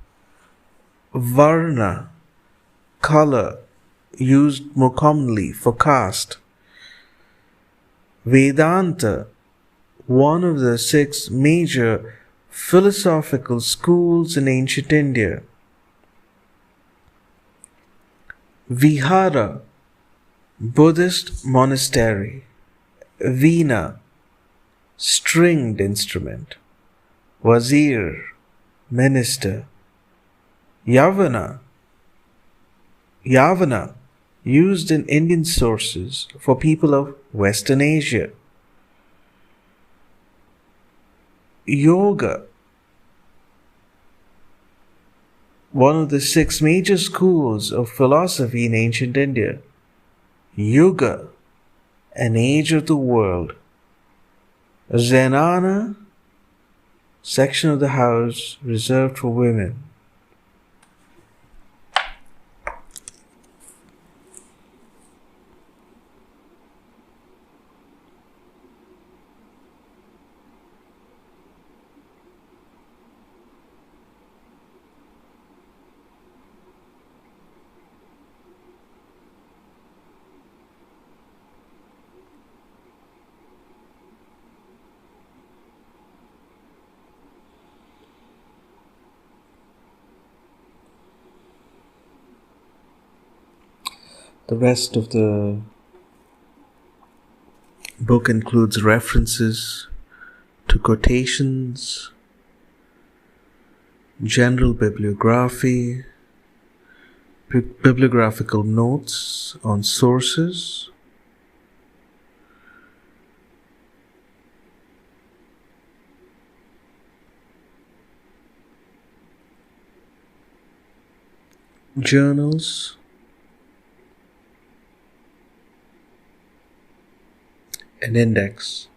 Varna, color, used more commonly for caste. Vedanta, one of the 6 major philosophical schools in ancient India. Vihara, Buddhist monastery. Veena, stringed instrument. Wazir, minister. Yavana, used in Indian sources for people of Western Asia. Yoga, one of the 6 major schools of philosophy in ancient India. Yuga, an age of the world. Zenana, section of the house reserved for women. The rest of the book includes references to quotations, general bibliography, bibliographical notes on sources, journals, an index.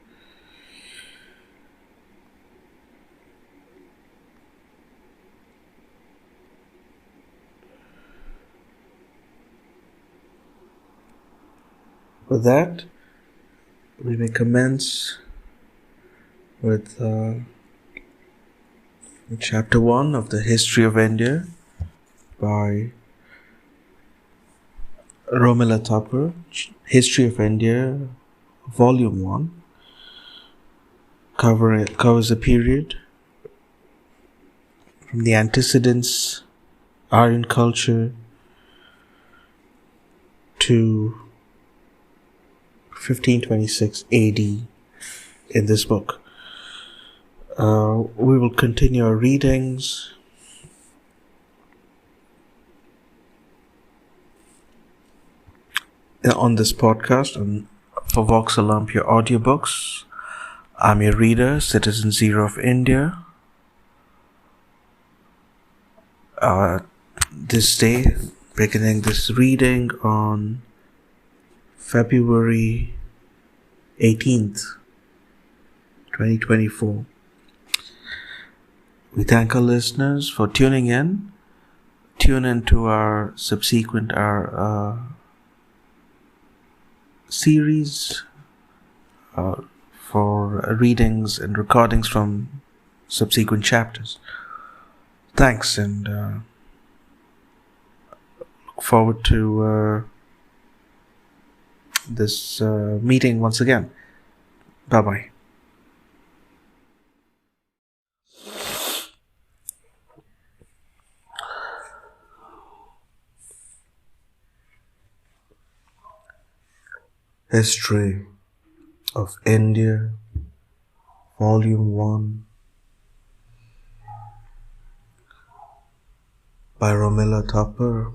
With that, we may commence with chapter 1 of the History of India by Romila Thapar, History of India, Volume 1, covers a period from the Antecedents, Aryan culture, to 1526 AD in this book. We will continue our readings on this podcast for Vox Olympia audiobooks. I'm your reader, Citizen Zero of India. This day, beginning this reading on February 18th, 2024. We thank our listeners for tuning in. Tune into our subsequent series for readings and recordings from subsequent chapters. Thanks, and look forward to this meeting once again. Bye-bye. History of India, Volume 1, by Romila Thapar,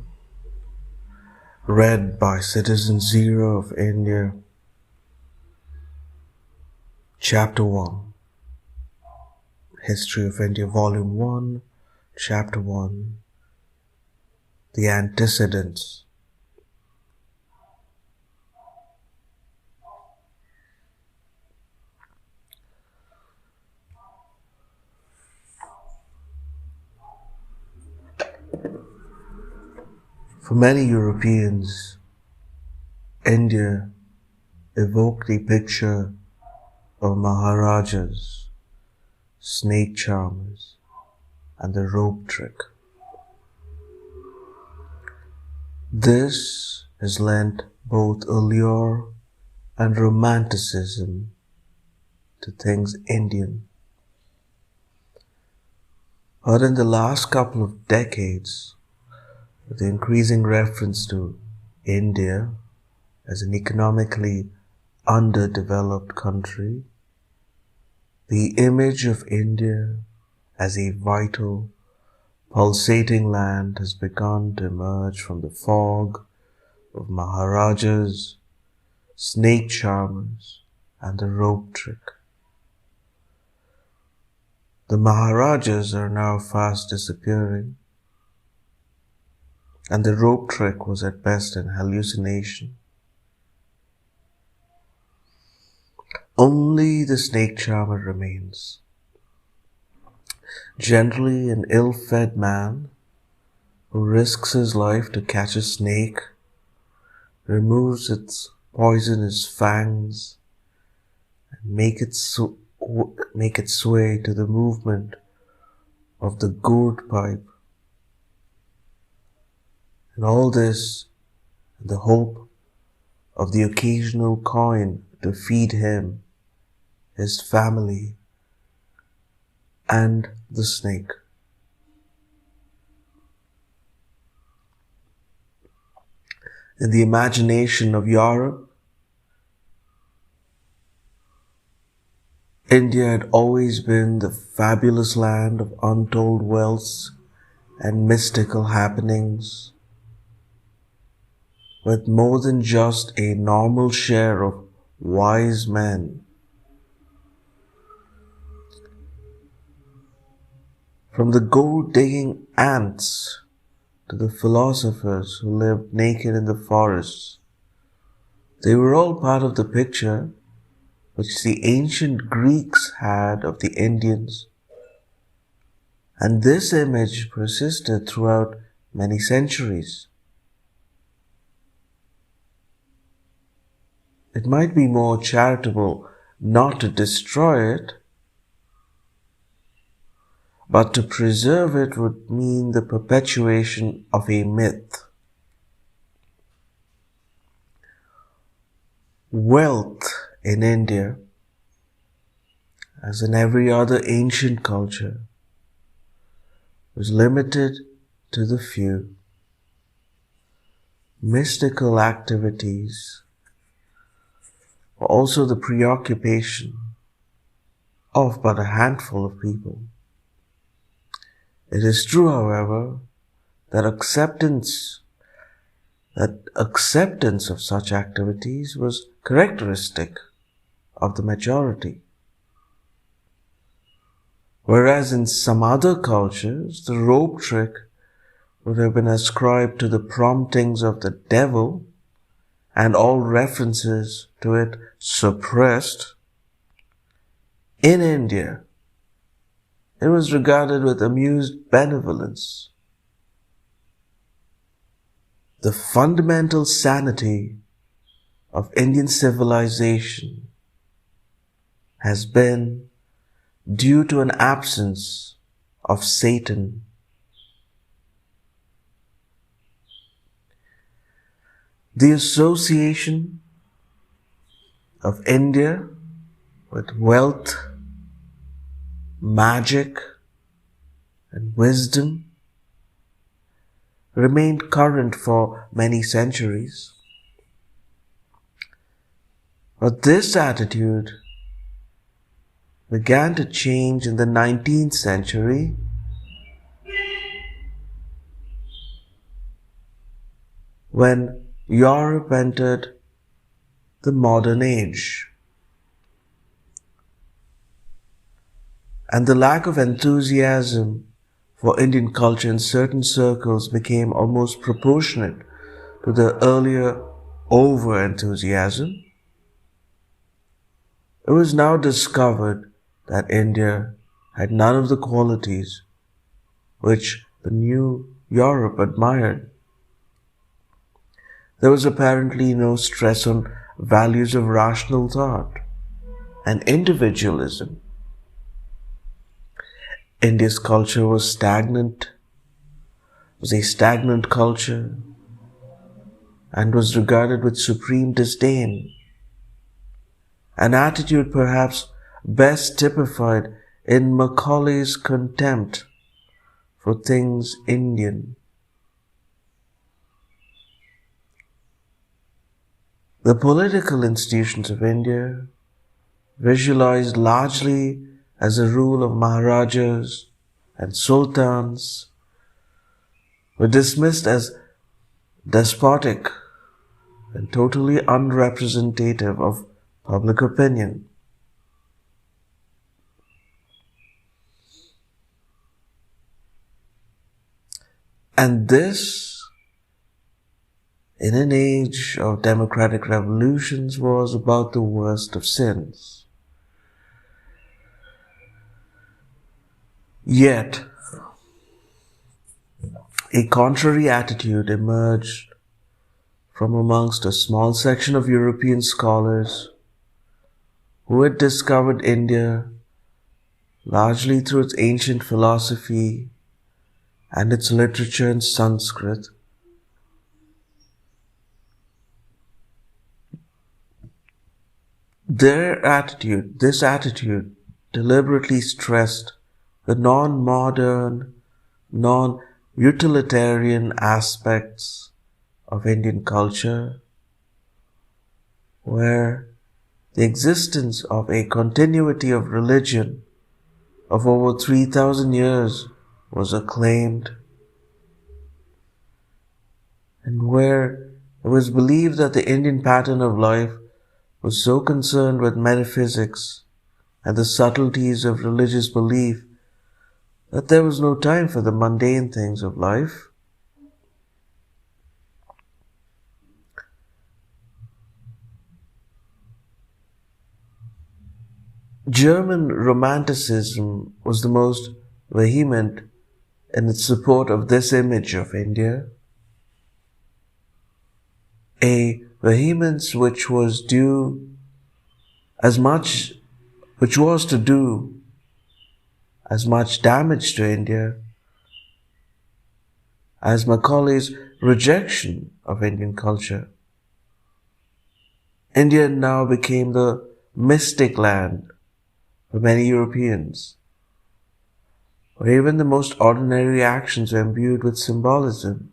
read by Citizen Zero of India. Chapter 1, History of India, Volume 1, Chapter 1, The Antecedents. For many Europeans, India evoked the picture of Maharajas, snake charmers, and the rope trick. This has lent both allure and romanticism to things Indian. But in the last couple of decades, with the increasing reference to India as an economically underdeveloped country, the image of India as a vital, pulsating land has begun to emerge from the fog of Maharajas, snake charmers, and the rope trick. The Maharajas are now fast disappearing, and the rope trick was at best an hallucination. Only the snake charmer remains. Generally an ill-fed man who risks his life to catch a snake, removes its poisonous fangs, and make it sway to the movement of the gourd pipe. And all this in the hope of the occasional coin to feed him, his family, and the snake. In the imagination of Europe, India had always been the fabulous land of untold wealths and mystical happenings, with more than just a normal share of wise men. From the gold-digging ants to the philosophers who lived naked in the forests, they were all part of the picture which the ancient Greeks had of the Indians, and this image persisted throughout many centuries. It might be more charitable not to destroy it, but to preserve it would mean the perpetuation of a myth. Wealth in India, as in every other ancient culture, was limited to the few. Mystical activities were also the preoccupation of but a handful of people. It is true, however, that acceptance of such activities was characteristic of the majority. Whereas in some other cultures, the rope trick would have been ascribed to the promptings of the devil and all references to it suppressed, in India, it was regarded with amused benevolence. The fundamental sanity of Indian civilization has been due to an absence of Satan. The association of India with wealth, magic, and wisdom remained current for many centuries. But this attitude began to change in the 19th century when Europe entered the modern age. And the lack of enthusiasm for Indian culture in certain circles became almost proportionate to the earlier over-enthusiasm. It was now discovered that India had none of the qualities which the new Europe admired. There was apparently no stress on values of rational thought and individualism. India's culture was a stagnant culture, and was regarded with supreme disdain, an attitude perhaps best typified in Macaulay's contempt for things Indian. The political institutions of India, visualized largely as a rule of Maharajas and Sultans, were dismissed as despotic and totally unrepresentative of public opinion. And this, in an age of democratic revolutions, was about the worst of sins. Yet, a contrary attitude emerged from amongst a small section of European scholars who had discovered India largely through its ancient philosophy and its literature in Sanskrit. This attitude deliberately stressed the non-modern, non-utilitarian aspects of Indian culture, where the existence of a continuity of religion of over 3,000 years was acclaimed, and where it was believed that the Indian pattern of life was so concerned with metaphysics and the subtleties of religious belief that there was no time for the mundane things of life. German Romanticism was the most vehement in its support of this image of India, a vehemence which was to do as much damage to India as Macaulay's rejection of Indian culture. India now became the mystic land for many Europeans, where even the most ordinary actions were imbued with symbolism.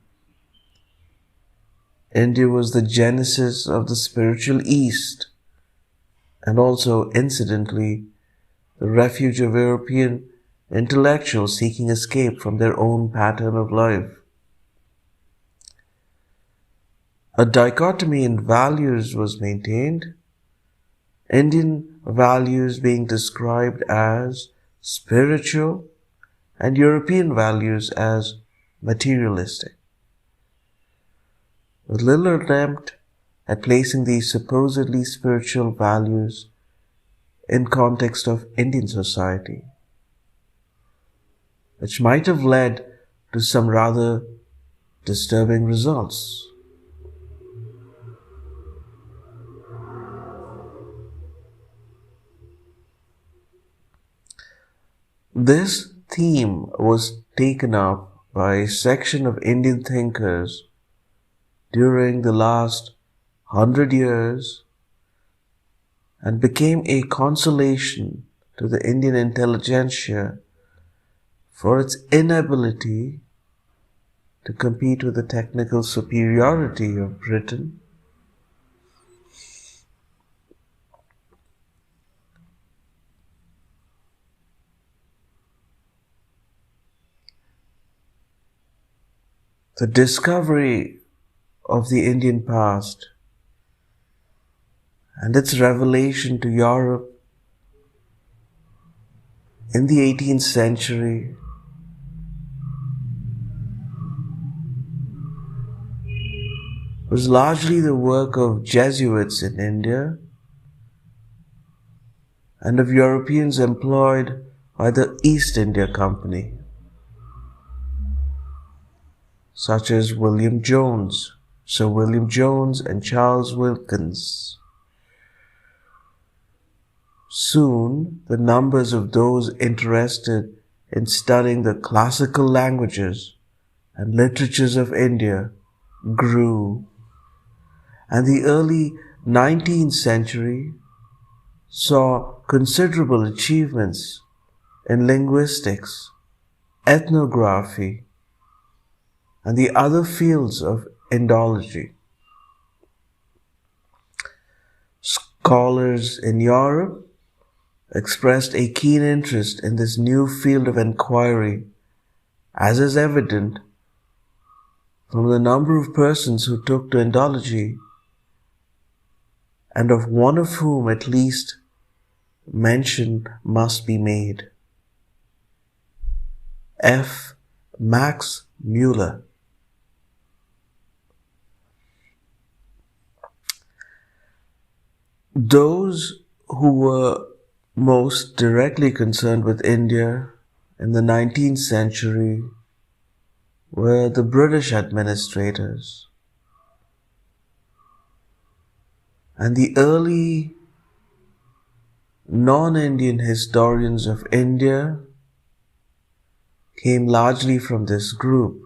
India was the genesis of the spiritual East, and also, incidentally, the refuge of European intellectuals seeking escape from their own pattern of life. A dichotomy in values was maintained, Indian values being described as spiritual and European values as materialistic, with little attempt at placing these supposedly spiritual values in context of Indian society, which might have led to some rather disturbing results. This theme was taken up by a section of Indian thinkers during the last 100 years and became a consolation to the Indian intelligentsia for its inability to compete with the technical superiority of Britain. The discovery of the Indian past and its revelation to Europe in the 18th century was largely the work of Jesuits in India and of Europeans employed by the East India Company, such as Sir William Jones and Charles Wilkins. Soon, the numbers of those interested in studying the classical languages and literatures of India grew, and the early 19th century saw considerable achievements in linguistics, ethnography, and the other fields of Indology. Scholars in Europe expressed a keen interest in this new field of inquiry, as is evident from the number of persons who took to Indology, and of one of whom at least mention must be made. F. Max Muller. Those who were most directly concerned with India in the 19th century were the British administrators, and the early non-Indian historians of India came largely from this group.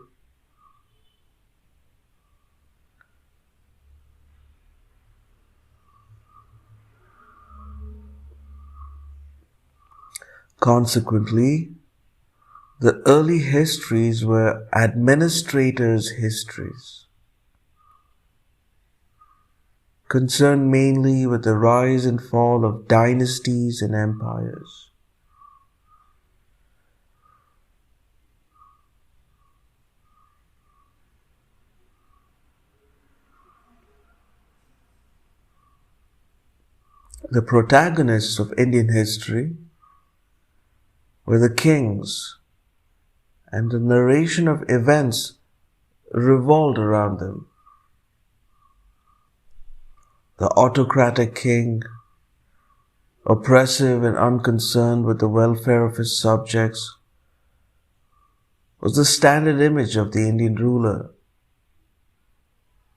Consequently, the early histories were administrators' histories, concerned mainly with the rise and fall of dynasties and empires. The protagonists of Indian history were the kings, and the narration of events revolved around them. The autocratic king, oppressive and unconcerned with the welfare of his subjects, was the standard image of the Indian ruler,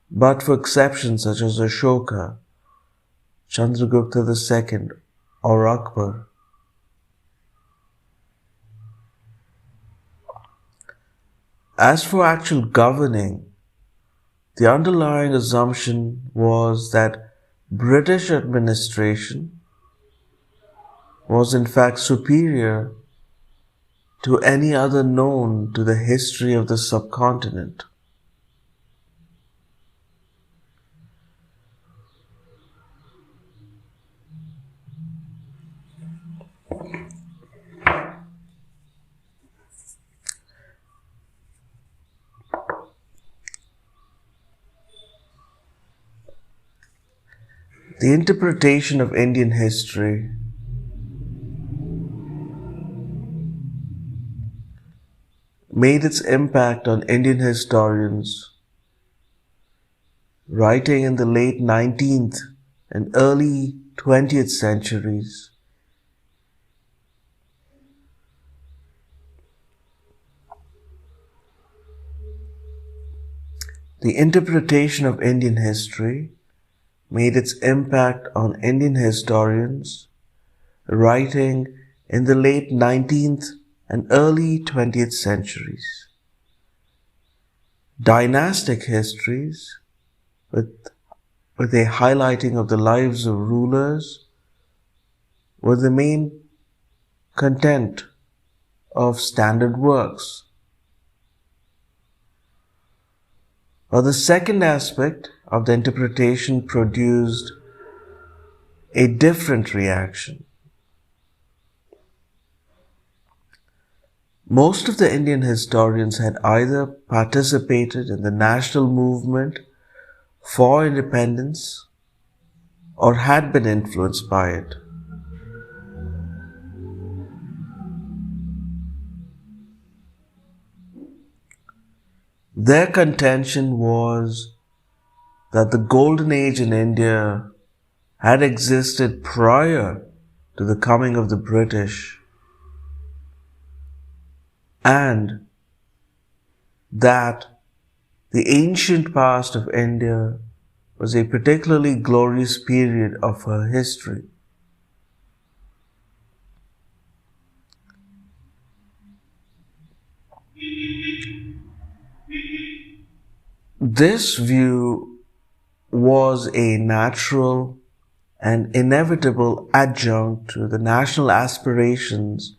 but for exceptions such as Ashoka, Chandragupta II, or Akbar. As for actual governing, the underlying assumption was that British administration was in fact superior to any other known to the history of the subcontinent. The interpretation of Indian history made its impact on Indian historians writing in the late 19th and early 20th centuries. The interpretation of Indian history made its impact on Indian historians writing in the late 19th and early 20th centuries. Dynastic histories, with a highlighting of the lives of rulers, were the main content of standard works. While the second aspect of the interpretation produced a different reaction. Most of the Indian historians had either participated in the national movement for independence or had been influenced by it. Their contention was that the Golden Age in India had existed prior to the coming of the British, and that the ancient past of India was a particularly glorious period of her history. This view was a natural and inevitable adjunct to the national aspirations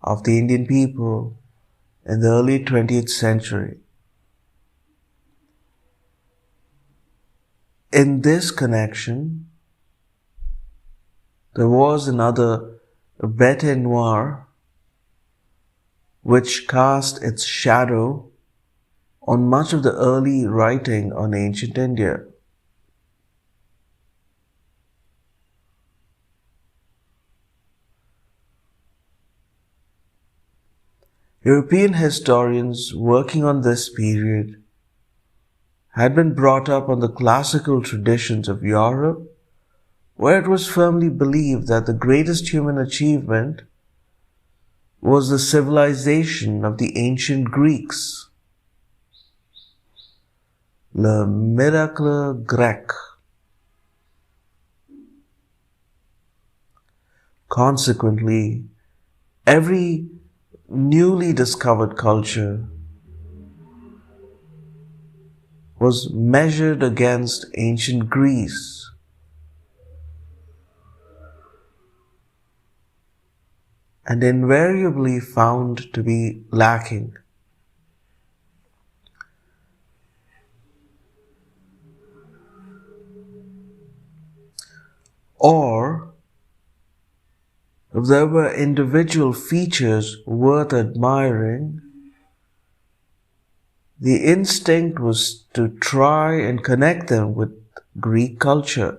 of the Indian people in the early 20th century. In this connection, there was another bête noire which cast its shadow on much of the early writing on ancient India. European historians working on this period had been brought up on the classical traditions of Europe, where it was firmly believed that the greatest human achievement was the civilization of the ancient Greeks. Le miracle grec. Consequently, every newly discovered culture was measured against ancient Greece. And invariably found to be lacking. Or, if there were individual features worth admiring, the instinct was to try and connect them with Greek culture.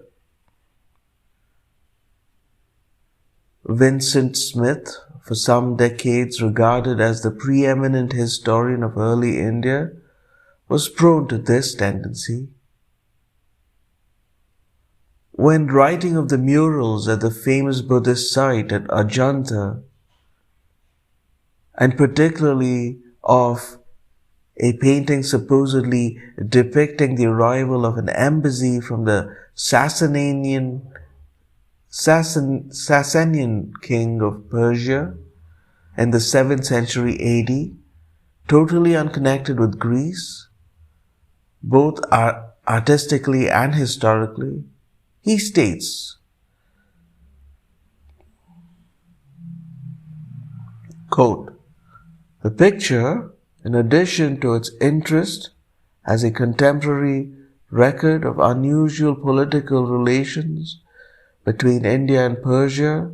Vincent Smith, for some decades regarded as the preeminent historian of early India, was prone to this tendency. When writing of the murals at the famous Buddhist site at Ajanta, and particularly of a painting supposedly depicting the arrival of an embassy from the Sasanian king of Persia in the 7th century AD, totally unconnected with Greece, both artistically and historically, he states, quote, "The picture, in addition to its interest as a contemporary record of unusual political relations between India and Persia,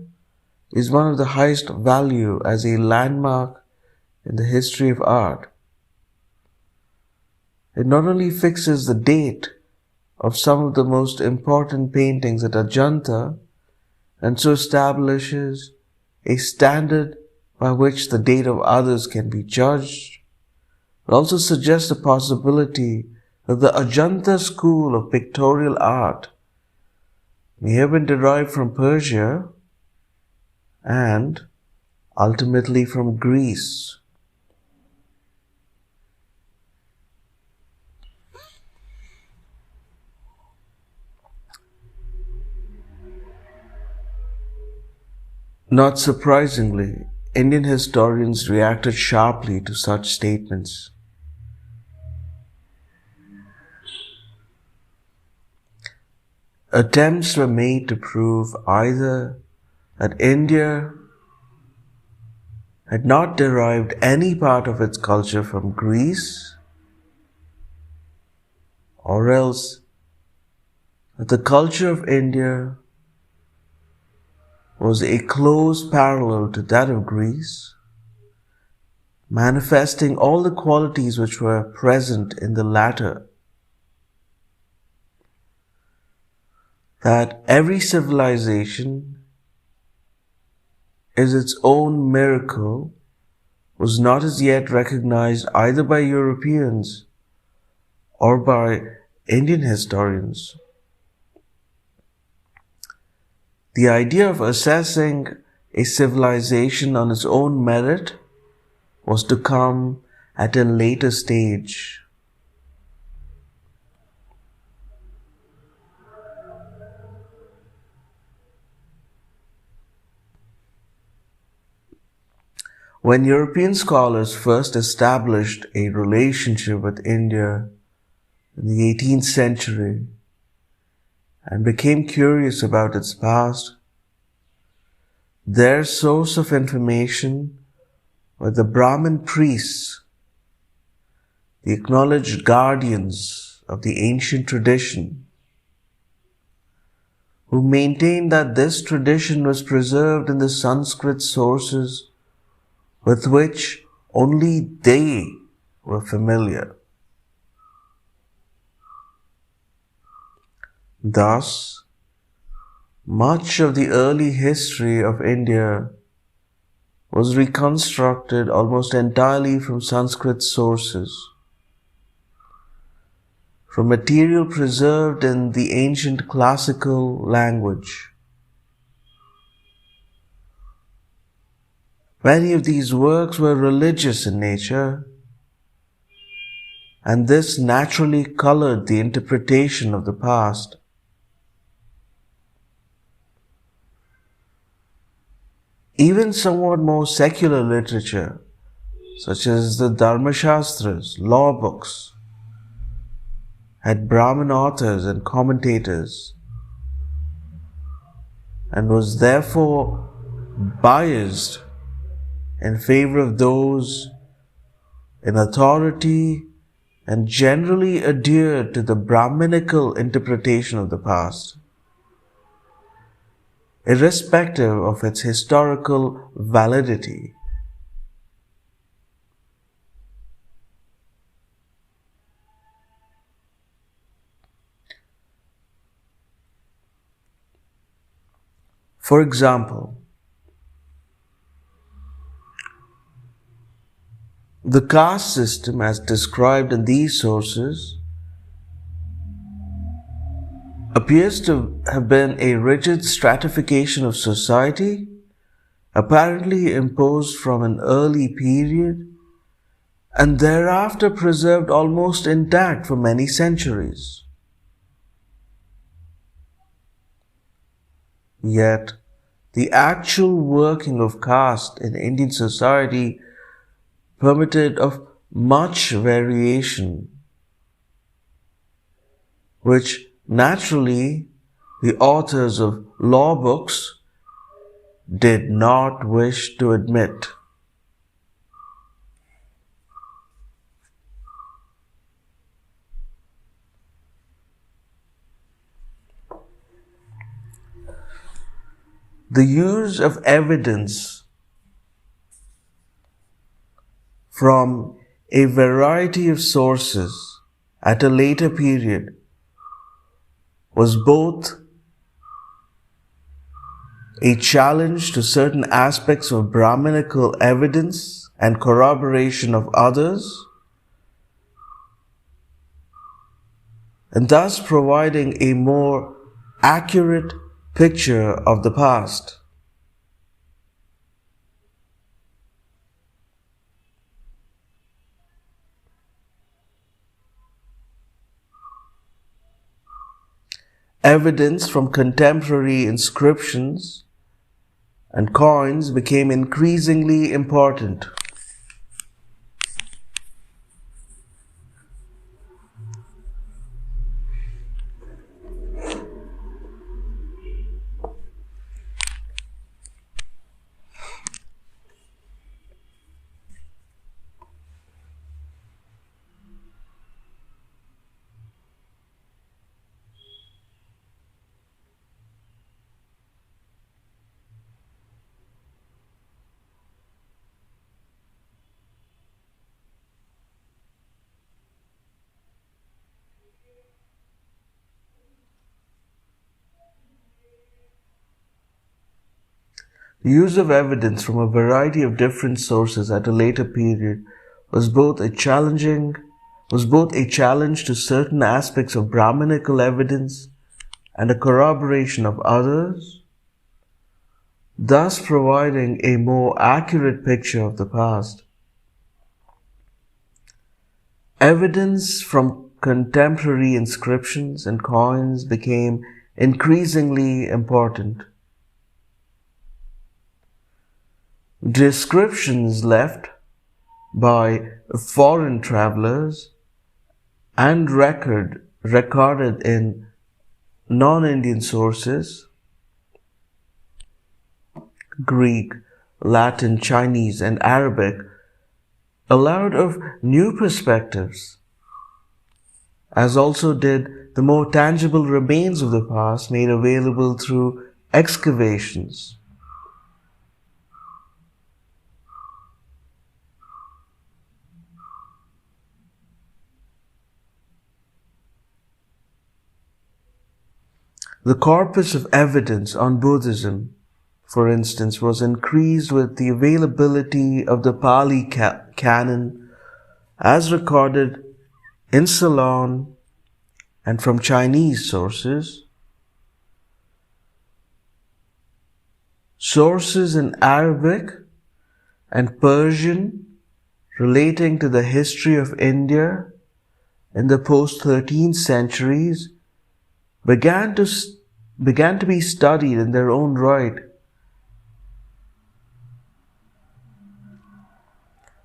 is one of the highest value as a landmark in the history of art. It not only fixes the date of some of the most important paintings at Ajanta, and so establishes a standard by which the date of others can be judged, but also suggests the possibility that the Ajanta school of pictorial art may have been derived from Persia and ultimately from Greece. Not surprisingly, Indian historians reacted sharply to such statements. Attempts were made to prove either that India had not derived any part of its culture from Greece, or else that the culture of India was a close parallel to that of Greece, manifesting all the qualities which were present in the latter. That every civilization is its own miracle was not as yet recognized either by Europeans or by Indian historians. The idea of assessing a civilization on its own merit was to come at a later stage. When European scholars first established a relationship with India in the 18th century and became curious about its past, their source of information were the Brahmin priests, the acknowledged guardians of the ancient tradition, who maintained that this tradition was preserved in the Sanskrit sources with which only they were familiar. Thus, much of the early history of India was reconstructed almost entirely from Sanskrit sources, from material preserved in the ancient classical language. Many of these works were religious in nature, and this naturally colored the interpretation of the past. Even somewhat more secular literature, such as the Dharmashastras, law books, had Brahmin authors and commentators, and was therefore biased in favor of those in authority and generally adhered to the Brahminical interpretation of the past, irrespective of its historical validity. For example, the caste system as described in these sources appears to have been a rigid stratification of society, apparently imposed from an early period and thereafter preserved almost intact for many centuries. Yet, the actual working of caste in Indian society permitted of much variation, which naturally the authors of law books did not wish to admit. The use of evidence from a variety of sources at a later period was both a challenge to certain aspects of Brahminical evidence and corroboration of others, and thus providing a more accurate picture of the past. Evidence from contemporary inscriptions and coins became increasingly important. The use of evidence from a variety of different sources at a later period was both a challenge to certain aspects of Brahminical evidence and a corroboration of others, thus providing a more accurate picture of the past. Evidence from contemporary inscriptions and coins became increasingly important. Descriptions left by foreign travelers and recorded in non-Indian sources, Greek, Latin, Chinese, and Arabic, allowed of new perspectives, as also did the more tangible remains of the past made available through excavations. The corpus of evidence on Buddhism, for instance, was increased with the availability of the Pali canon as recorded in Ceylon and from Chinese sources. Sources in Arabic and Persian relating to the history of India in the post-13th centuries began to be studied in their own right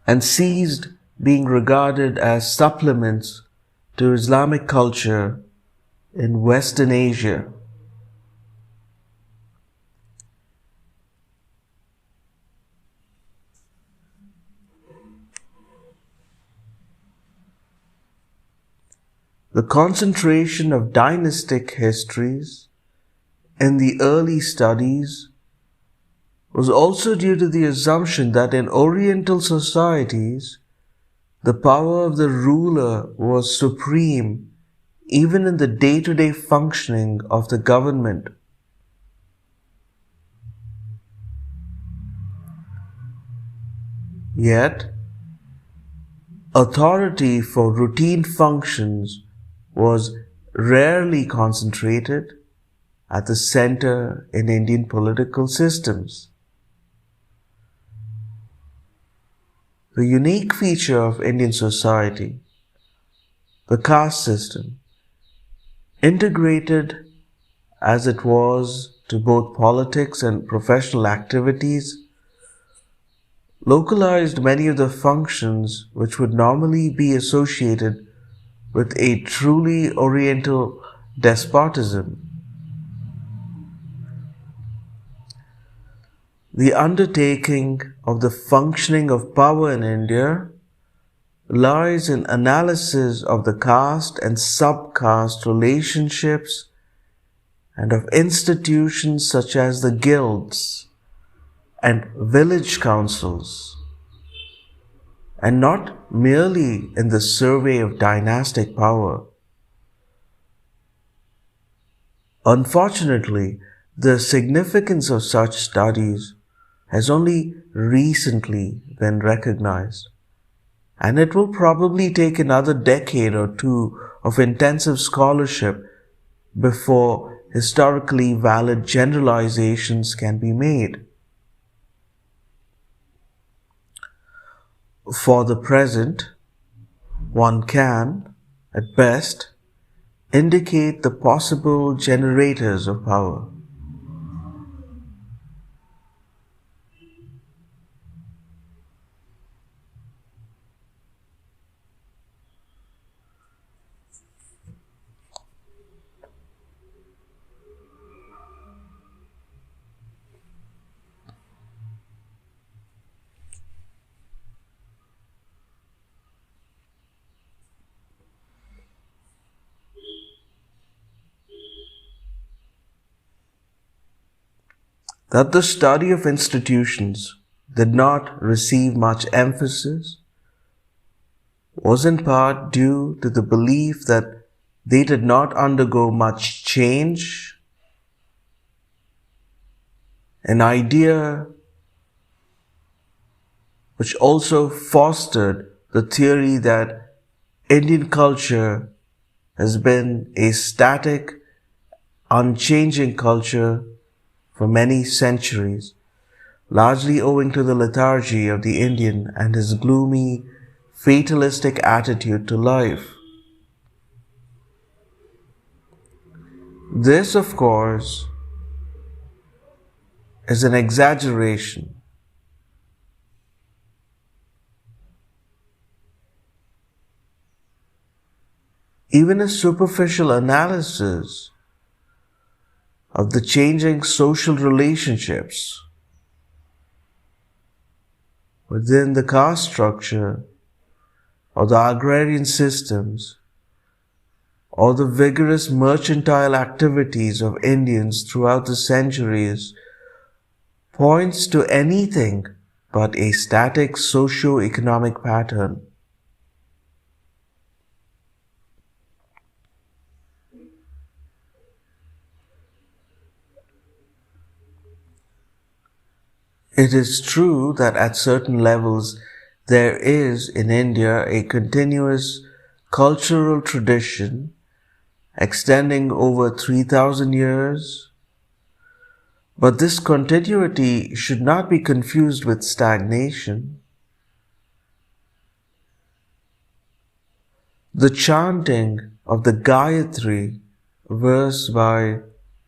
and ceased being regarded as supplements to Islamic culture in Western Asia. The concentration of dynastic histories in the early studies was also due to the assumption that in Oriental societies, the power of the ruler was supreme even in the day-to-day functioning of the government. Yet, authority for routine functions was rarely concentrated at the center in Indian political systems. The unique feature of Indian society, the caste system, integrated as it was to both politics and professional activities, localized many of the functions which would normally be associated with a truly Oriental despotism. The undertaking of the functioning of power in India lies in analysis of the caste and sub-caste relationships and of institutions such as the guilds and village councils, and not merely in the survey of dynastic power. Unfortunately, the significance of such studies has only recently been recognized, and it will probably take another decade or two of intensive scholarship before historically valid generalizations can be made. For the present, one can, at best, indicate the possible generators of power. That the study of institutions did not receive much emphasis was in part due to the belief that they did not undergo much change, an idea which also fostered the theory that Indian culture has been a static, unchanging culture for many centuries, largely owing to the lethargy of the Indian and his gloomy, fatalistic attitude to life. This, of course, is an exaggeration. Even a superficial analysis of the changing social relationships within the caste structure or the agrarian systems or the vigorous mercantile activities of Indians throughout the centuries points to anything but a static socio-economic pattern. It is true that at certain levels there is in India a continuous cultural tradition extending over 3,000 years, but this continuity should not be confused with stagnation. The chanting of the Gayatri verse by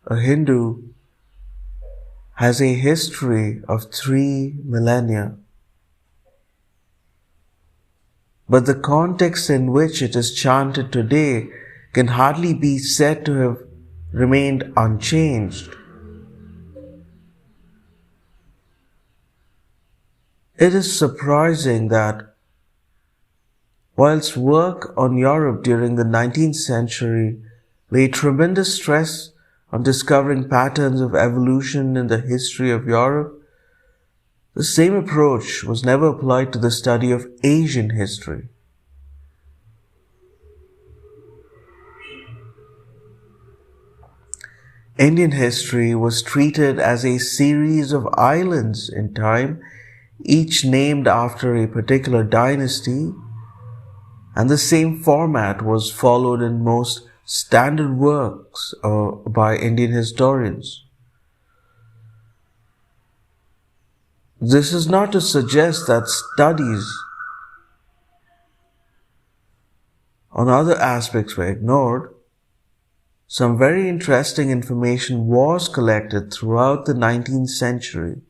a Hindu has a history of 3 millennia. But the context in which it is chanted today can hardly be said to have remained unchanged. It is surprising that whilst work on Europe during the 19th century laid tremendous stress on discovering patterns of evolution in the history of Europe, the same approach was never applied to the study of Asian history. Indian history was treated as a series of islands in time, each named after a particular dynasty, and the same format was followed in most standard works by Indian historians. This is not to suggest that studies on other aspects were ignored. Some very interesting information was collected throughout the 19th century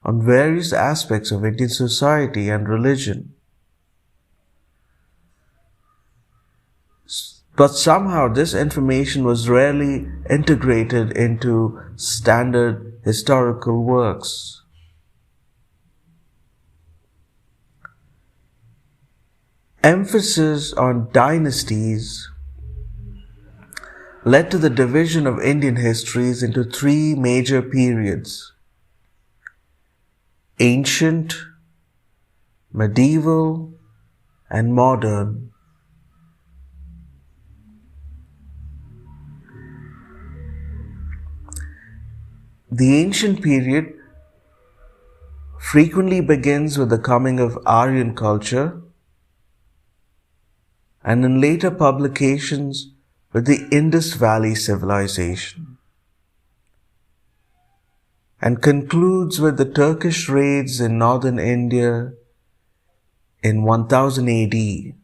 on various aspects of Indian society and religion. But somehow this information was rarely integrated into standard historical works. Emphasis on dynasties led to the division of Indian histories into 3 major periods: ancient, medieval, and modern. The ancient period frequently begins with the coming of Aryan culture and in later publications with the Indus Valley Civilization, and concludes with the Turkish raids in northern India in 1000 AD,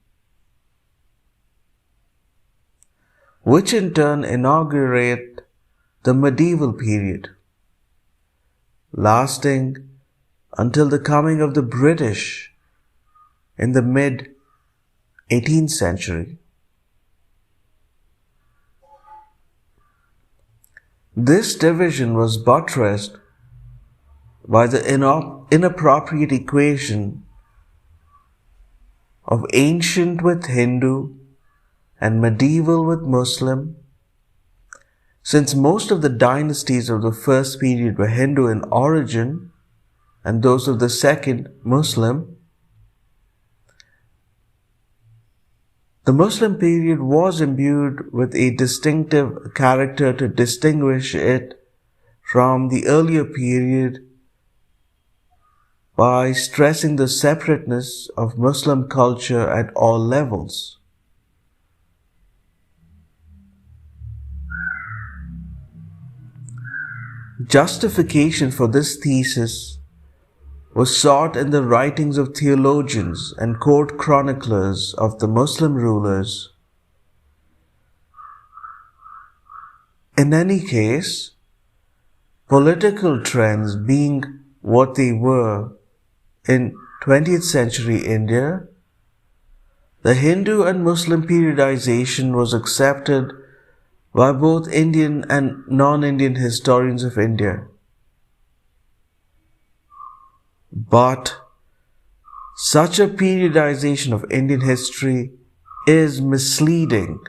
which in turn inaugurate the medieval period, lasting until the coming of the British in the mid-18th century. This division was buttressed by the inappropriate equation of ancient with Hindu and medieval with Muslim, since most of the dynasties of the first period were Hindu in origin and those of the second Muslim. The Muslim period was imbued with a distinctive character to distinguish it from the earlier period by stressing the separateness of Muslim culture at all levels. Justification for this thesis was sought in the writings of theologians and court chroniclers of the Muslim rulers. In any case, political trends being what they were in 20th century India, the Hindu and Muslim periodization was accepted by both Indian and non-Indian historians of India. But such a periodization of Indian history is misleading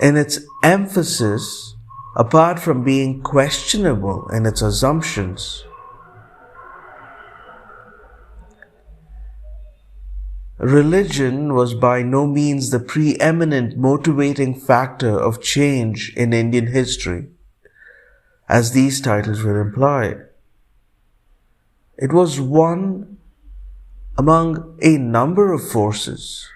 in its emphasis, apart from being questionable in its assumptions. Religion was by no means the preeminent motivating factor of change in Indian history, as these titles would imply. It was one among a number of forces.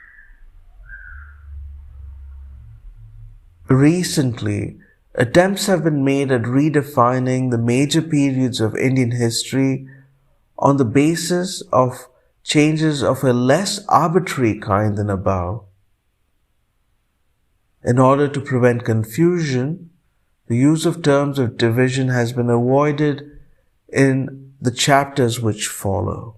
Recently, attempts have been made at redefining the major periods of Indian history on the basis of changes of a less arbitrary kind than above. In order to prevent confusion, the use of terms of division has been avoided in the chapters which follow.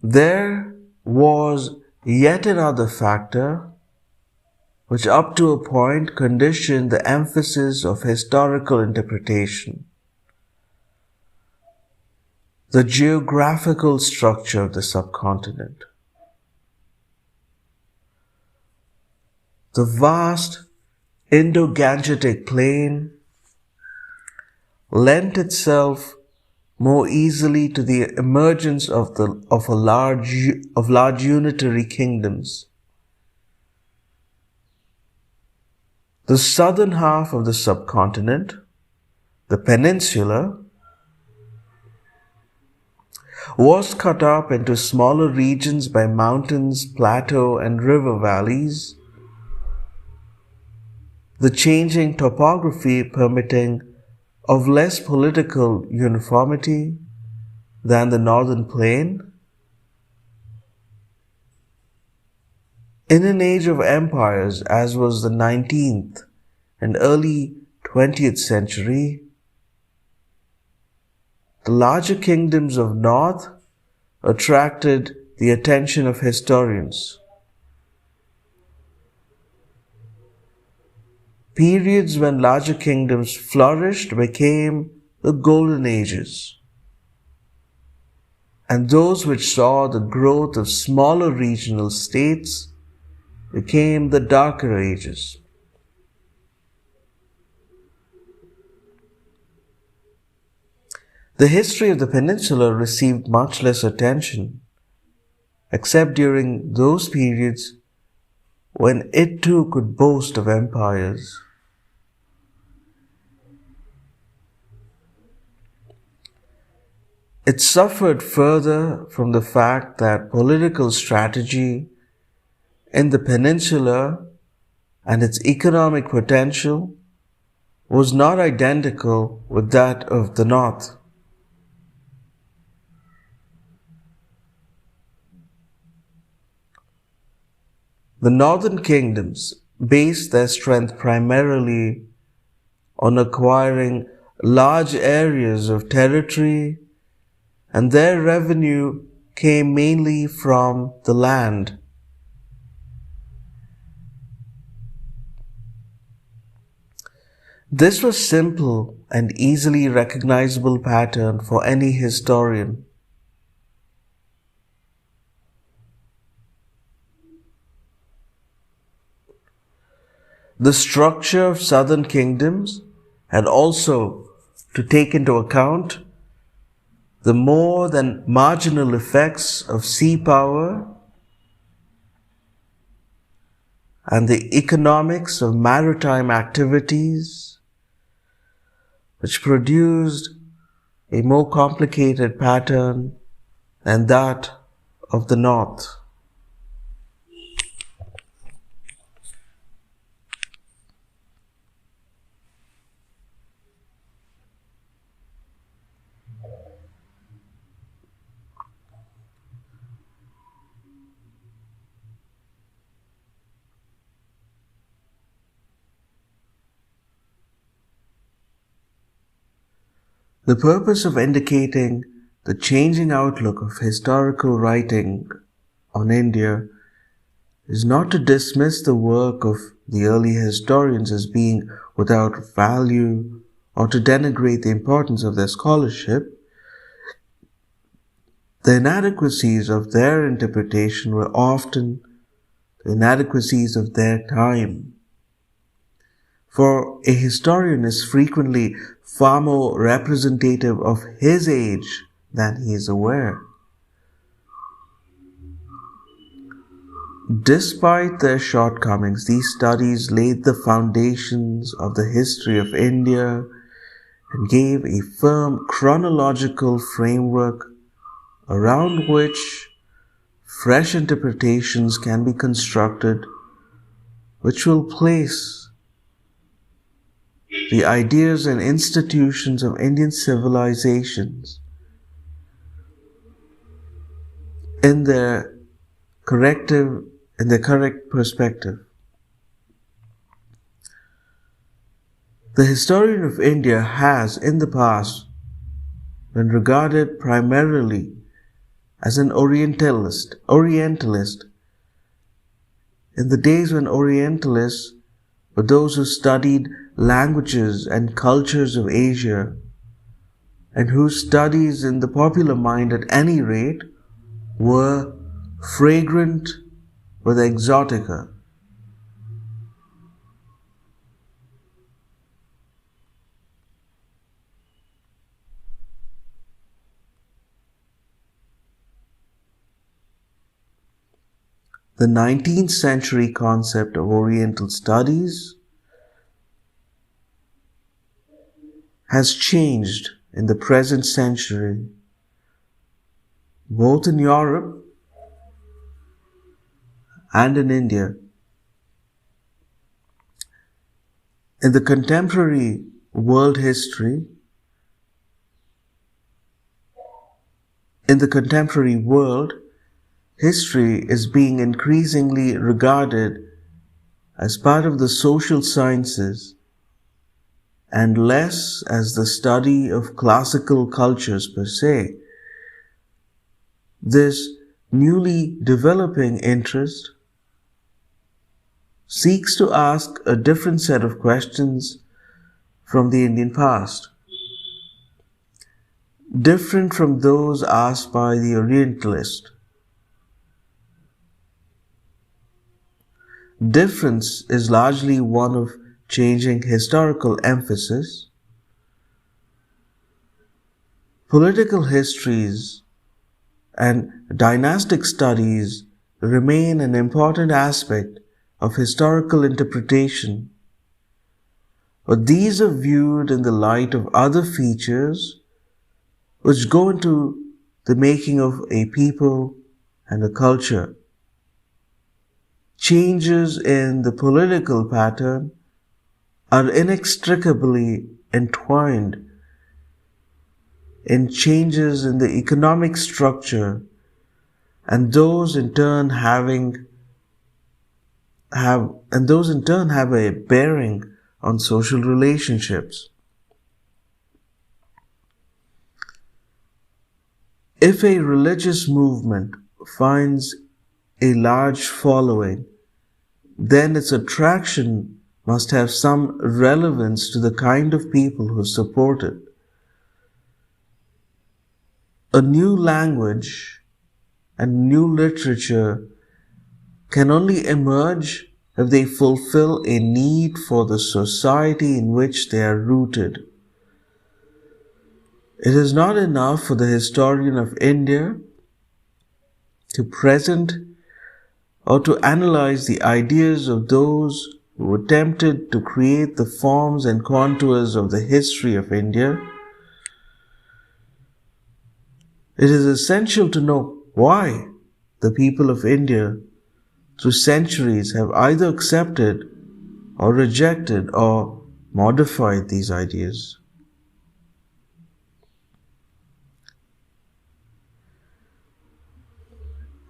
There was yet another factor which up to a point conditioned the emphasis of historical interpretation: the geographical structure of the subcontinent. The vast Indo-Gangetic plain lent itself more easily to the emergence of large unitary kingdoms. The southern half of the subcontinent, the peninsula, was cut up into smaller regions by mountains, plateau, and river valleys, the changing topography permitting of less political uniformity than the northern plain. In an age of empires, as was the 19th and early 20th century, the larger kingdoms of North attracted the attention of historians. Periods when larger kingdoms flourished became the Golden Ages, and those which saw the growth of smaller regional states became the Darker Ages. The history of the peninsula received much less attention, except during those periods when it too could boast of empires. It suffered further from the fact that political strategy in the peninsula and its economic potential was not identical with that of the north. The northern kingdoms based their strength primarily on acquiring large areas of territory, and their revenue came mainly from the land. This was simple and easily recognizable pattern for any historian. The structure of southern kingdoms had also to take into account the more than marginal effects of sea power and the economics of maritime activities, which produced a more complicated pattern than that of the north. The purpose of indicating the changing outlook of historical writing on India is not to dismiss the work of the early historians as being without value or to denigrate the importance of their scholarship. The inadequacies of their interpretation were often the inadequacies of their time. For a historian is frequently far more representative of his age than he is aware. Despite their shortcomings, these studies laid the foundations of the history of India and gave a firm chronological framework around which fresh interpretations can be constructed, which will place the ideas and institutions of Indian civilizations in their correct perspective. The historian of India has, in the past, been regarded primarily as an Orientalist. In the days when Orientalists were those who studied languages and cultures of Asia, and whose studies in the popular mind at any rate were fragrant with exotica. The 19th century concept of Oriental studies has changed in the present century, both in Europe and in India. In the contemporary world history, history is being increasingly regarded as part of the social sciences and less as the study of classical cultures per se. This newly developing interest seeks to ask a different set of questions from the Indian past, different from those asked by the Orientalist. Difference is largely one of changing historical emphasis. Political histories and dynastic studies remain an important aspect of historical interpretation, but these are viewed in the light of other features which go into the making of a people and a culture. Changes in the political pattern are inextricably entwined in changes in the economic structure, and those in turn have a bearing on social relationships. If a religious movement finds a large following, then its attraction must have some relevance to the kind of people who support it. A new language and new literature can only emerge if they fulfill a need for the society in which they are rooted. It is not enough for the historian of India to present or to analyze the ideas of those who attempted to create the forms and contours of the history of India. It is essential to know why the people of India through centuries have either accepted or rejected or modified these ideas.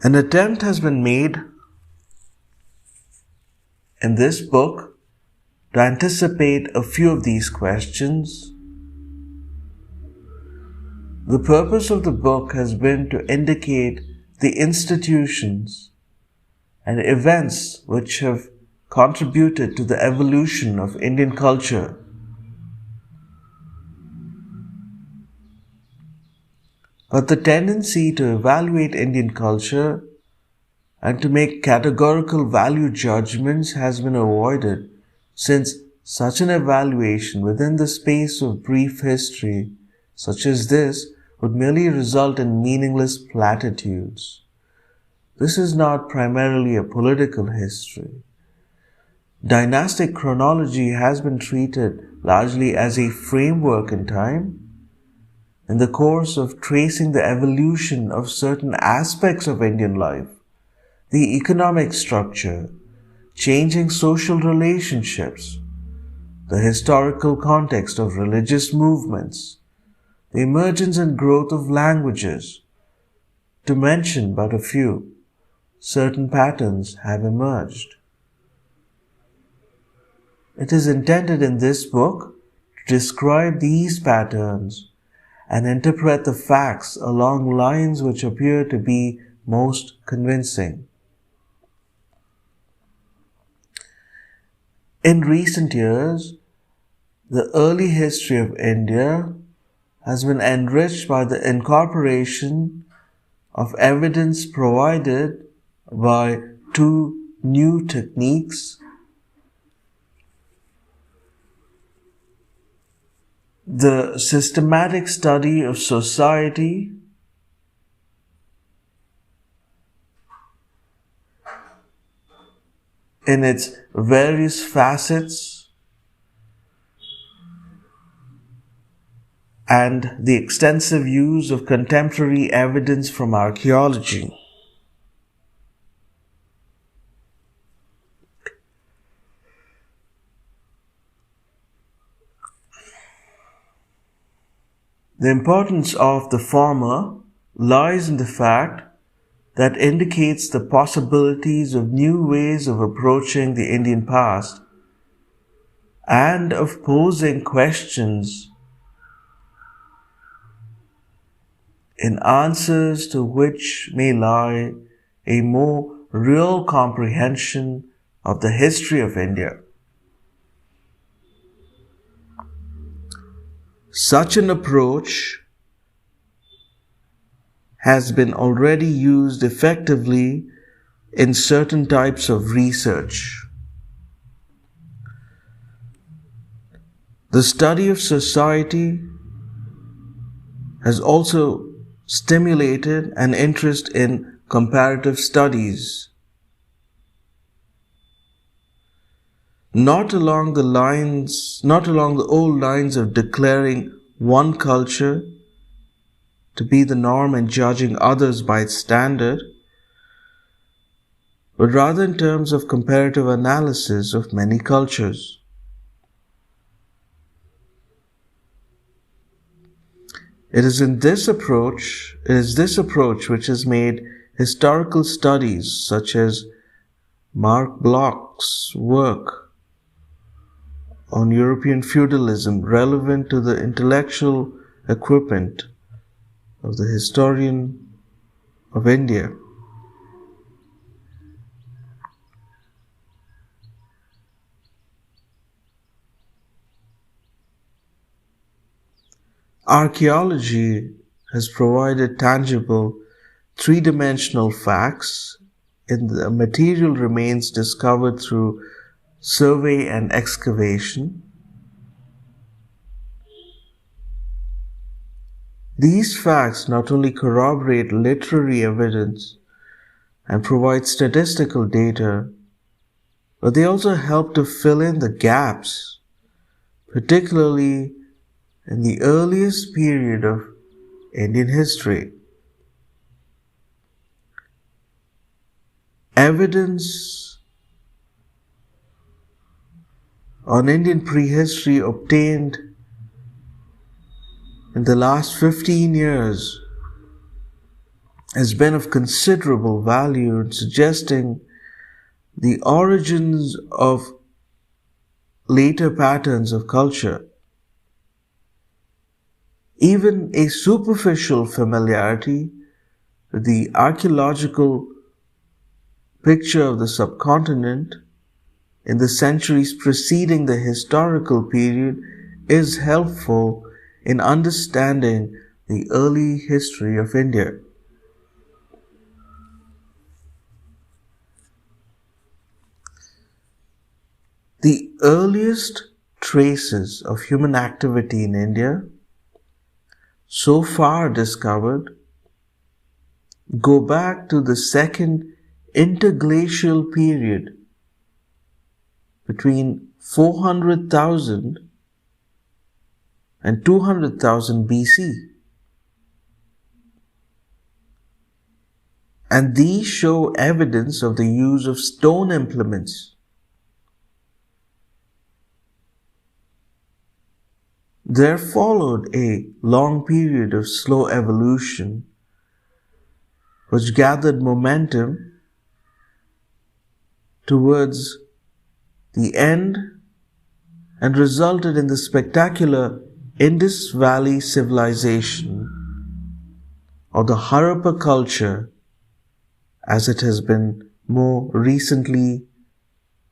An attempt has been made in this book to anticipate a few of these questions. The purpose of the book has been to indicate the institutions and events which have contributed to the evolution of Indian culture. But the tendency to evaluate Indian culture and to make categorical value judgments has been avoided, since such an evaluation within the space of brief history such as this would merely result in meaningless platitudes. This is not primarily a political history. Dynastic chronology has been treated largely as a framework in time. In the course of tracing the evolution of certain aspects of Indian life, the economic structure, changing social relationships, the historical context of religious movements, the emergence and growth of languages, to mention but a few, certain patterns have emerged. It is intended in this book to describe these patterns and interpret the facts along lines which appear to be most convincing. In recent years, the early history of India has been enriched by the incorporation of evidence provided by two new techniques: the systematic study of society in its various facets and the extensive use of contemporary evidence from archaeology. The importance of the former lies in the fact that indicates the possibilities of new ways of approaching the Indian past and of posing questions in answers to which may lie a more real comprehension of the history of India. Such an approach has been already used effectively in certain types of research. The study of society has also stimulated an interest in comparative studies, not along the old lines of declaring one culture to be the norm and judging others by its standard, but rather in terms of comparative analysis of many cultures. It is this approach which has made historical studies such as Mark Bloch's work on European feudalism relevant to the intellectual equipment of the historian of India. Archaeology has provided tangible, three-dimensional facts in the material remains discovered through survey and excavation. These facts not only corroborate literary evidence and provide statistical data, but they also help to fill in the gaps, particularly in the earliest period of Indian history. Evidence on Indian prehistory obtained in the last 15 years has been of considerable value in suggesting the origins of later patterns of culture. Even a superficial familiarity with the archaeological picture of the subcontinent in the centuries preceding the historical period is helpful in understanding the early history of India. The earliest traces of human activity in India so far discovered go back to the second interglacial period between 400,000 and 200,000 BC. And these show evidence of the use of stone implements. There followed a long period of slow evolution which gathered momentum towards the end and resulted in the spectacular Indus Valley civilization, or the Harappa culture as it has been more recently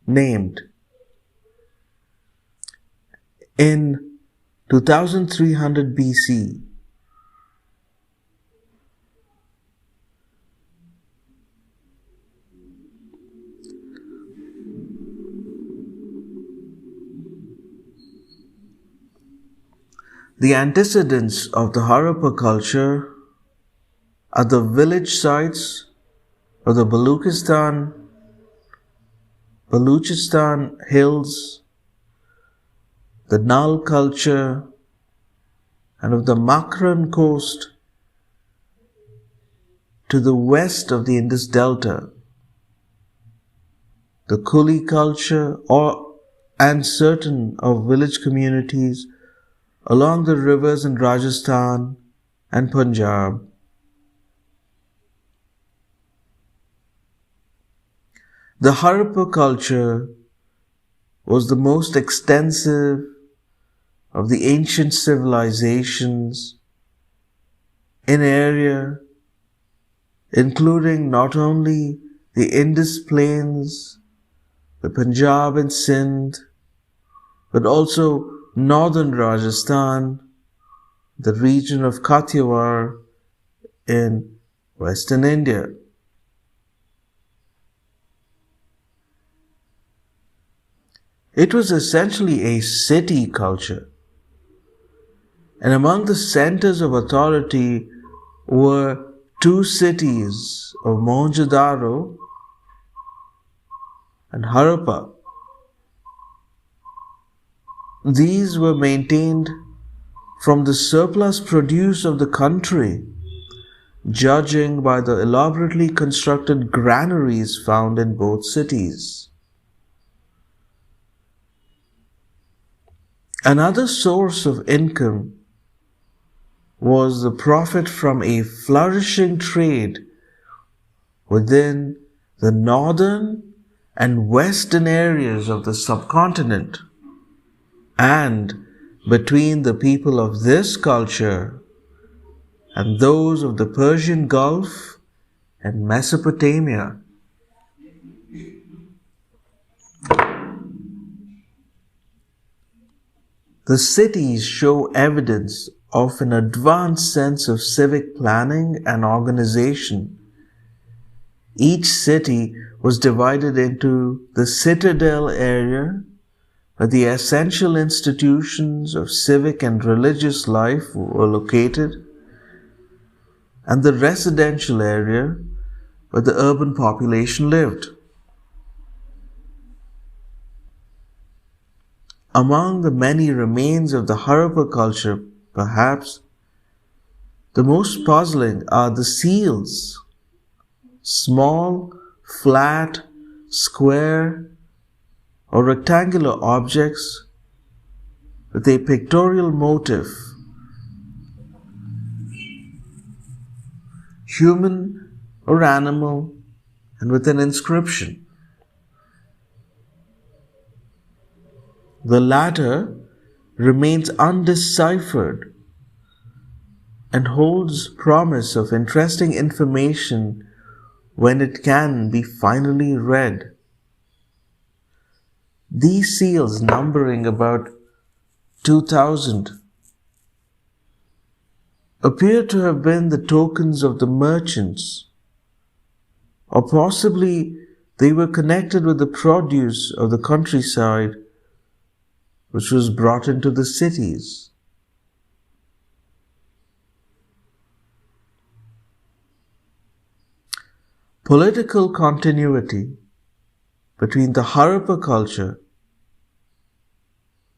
named. In 2300 BC, the antecedents of the Harappa culture are the village sites of the Baluchistan hills, the Nal culture, and of the Makran coast to the west of the Indus Delta, the Kuli culture and certain of village communities along the rivers in Rajasthan and Punjab. The Harappa culture was the most extensive of the ancient civilizations in area, including not only the Indus plains, the Punjab and Sindh, but also northern Rajasthan, the region of Kathiawar in western India. It was essentially a city culture, and among the centers of authority were two cities of Mohenjo-daro and Harappa. These were maintained from the surplus produce of the country judging by the elaborately constructed granaries found in both cities. Another source of income was the profit from a flourishing trade within the northern and western areas of the subcontinent, and between the people of this culture and those of the Persian Gulf and Mesopotamia. The cities show evidence of an advanced sense of civic planning and organization. Each city was divided into the citadel area, where the essential institutions of civic and religious life were located, and the residential area, where the urban population lived. Among the many remains of the Harappa culture, perhaps the most puzzling are the seals, small, flat, square, or rectangular objects with a pictorial motif, human or animal, and with an inscription. The latter remains undeciphered and holds promise of interesting information when it can be finally read. These seals, numbering about 2,000, appear to have been the tokens of the merchants, or possibly they were connected with the produce of the countryside which was brought into the cities. Political continuity between the Harappa culture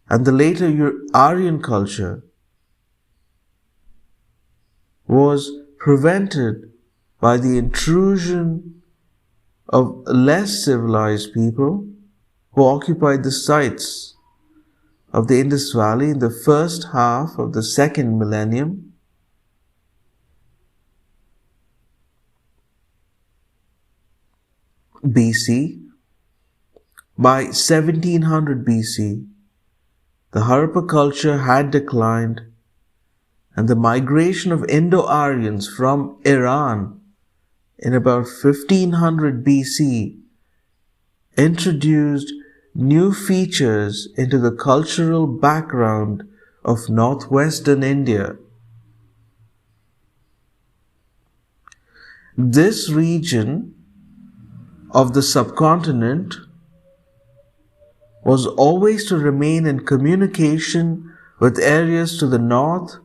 and the later Aryan culture was prevented by the intrusion of less civilized people who occupied the sites of the Indus Valley in the first half of the second millennium. BC. By 1700 BC, the Harappa culture had declined, and the migration of Indo-Aryans from Iran in about 1500 BC introduced new features into the cultural background of northwestern India. This region of the subcontinent was always to remain in communication with areas to the north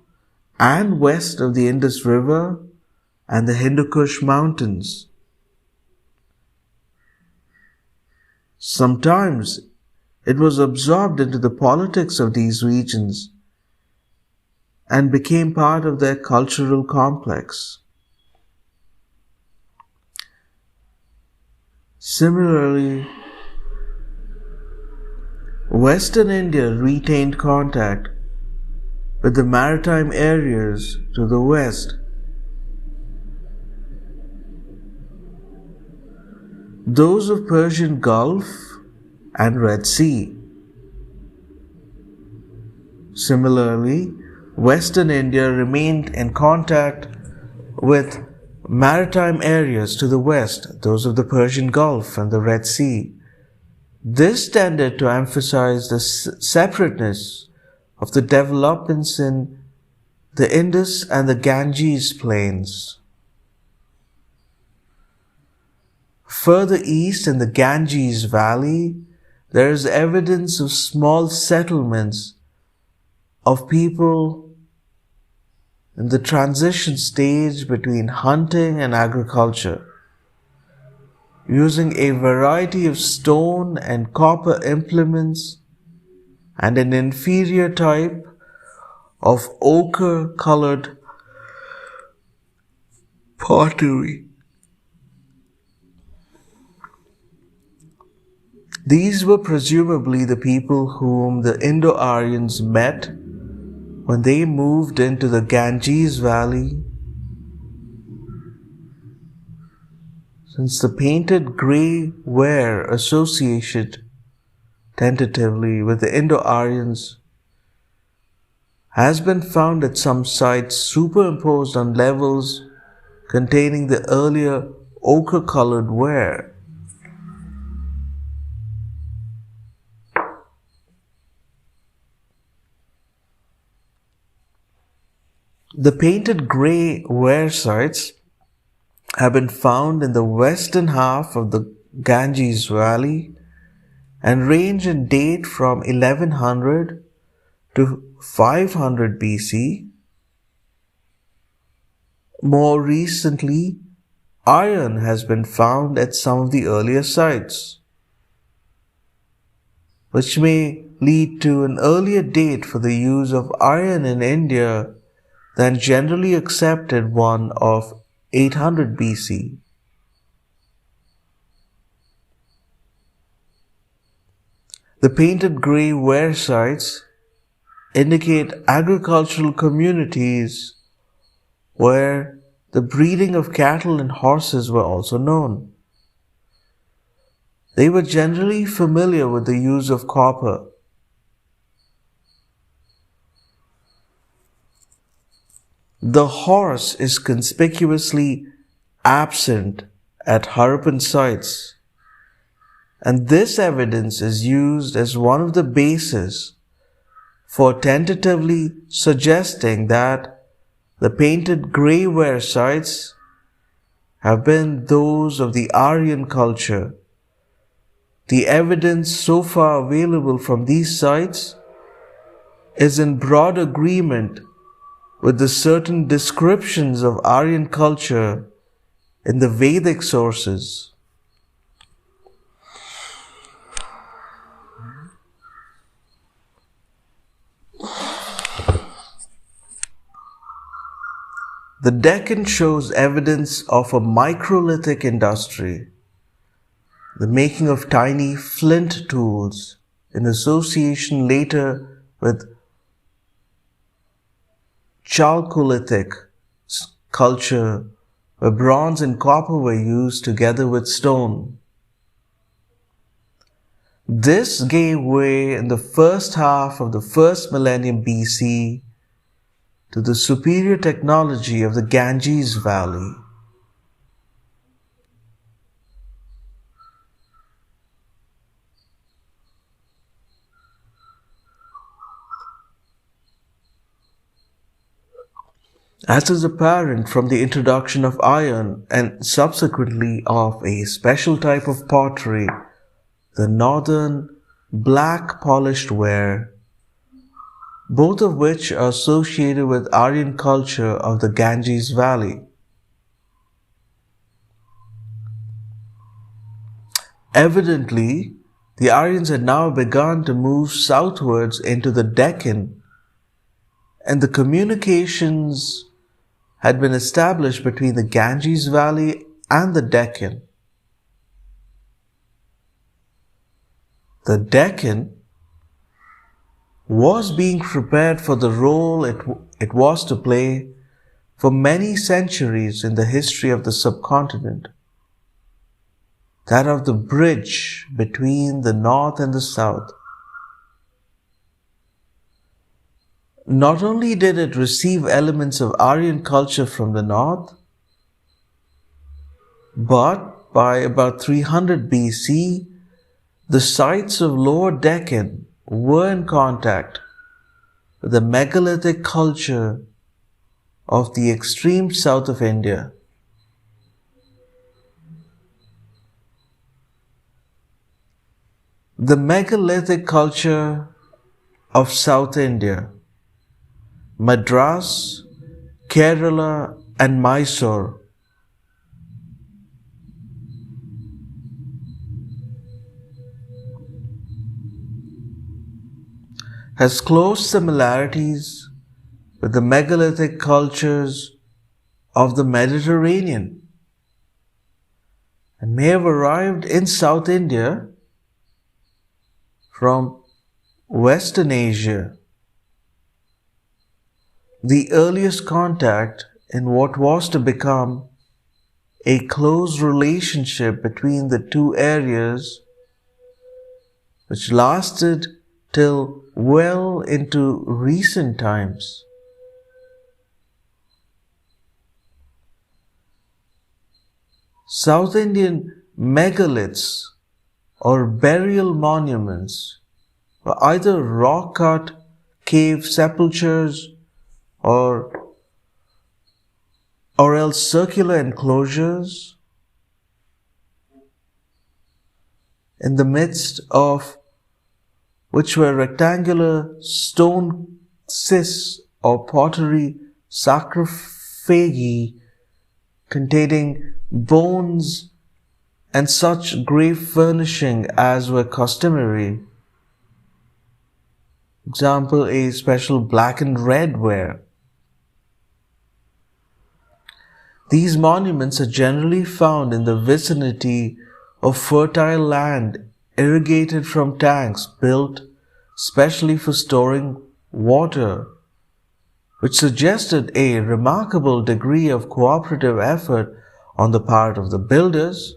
and west of the Indus River and the Hindu Kush Mountains. Sometimes it was absorbed into the politics of these regions and became part of their cultural complex. Similarly, Western India retained contact with the maritime areas to the west. Those of Persian Gulf and Red Sea. Similarly, Western India remained in contact with maritime areas to the west, those of the Persian Gulf and the Red Sea. This tended to emphasize the separateness of the developments in the Indus and the Ganges plains. Further east in the Ganges Valley, there is evidence of small settlements of people in the transition stage between hunting and agriculture, using a variety of stone and copper implements and an inferior type of ochre-colored pottery. These were presumably the people whom the Indo-Aryans met when they moved into the Ganges Valley, since the painted grey ware associated tentatively with the Indo-Aryans has been found at some sites superimposed on levels containing the earlier ochre-colored ware. The painted grey ware sites have been found in the western half of the Ganges Valley and range in date from 1100 to 500 BC. More recently, iron has been found at some of the earlier sites, which may lead to an earlier date for the use of iron in India than generally accepted one of 800 BC. The painted grey ware sites indicate agricultural communities where the breeding of cattle and horses were also known. They were generally familiar with the use of copper. The horse is conspicuously absent at Harappan sites, and this evidence is used as one of the bases for tentatively suggesting that the painted grey ware sites have been those of the Aryan culture. The evidence so far available from these sites is in broad agreement with the certain descriptions of Aryan culture in the Vedic sources. The Deccan shows evidence of a microlithic industry, the making of tiny flint tools in association later with Chalcolithic culture, where bronze and copper were used together with stone. This gave way in the first half of the first millennium BC to the superior technology of the Ganges Valley. As is apparent from the introduction of iron and subsequently of a special type of pottery, the northern black polished ware, both of which are associated with Aryan culture of the Ganges Valley. Evidently, the Aryans had now begun to move southwards into the Deccan, and the communications had been established between the Ganges Valley and the Deccan. The Deccan was being prepared for the role it was to play for many centuries in the history of the subcontinent, that of the bridge between the north and the south. Not only did it receive elements of Aryan culture from the north, but by about 300 BC, the sites of Lower Deccan were in contact with the megalithic culture of the extreme south of India. The megalithic culture of South India, Madras, Kerala, and Mysore, has close similarities with the megalithic cultures of the Mediterranean and may have arrived in South India from Western Asia. The earliest contact in what was to become a close relationship between the two areas, which lasted till well into recent times. South Indian megaliths or burial monuments were either rock-cut cave sepulchres or else circular enclosures in the midst of which were rectangular stone cysts or pottery sarcophagi containing bones and such grave furnishing as were customary. Example, a special black and red ware. These monuments are generally found in the vicinity of fertile land irrigated from tanks built specially for storing water, which suggested a remarkable degree of cooperative effort on the part of the builders.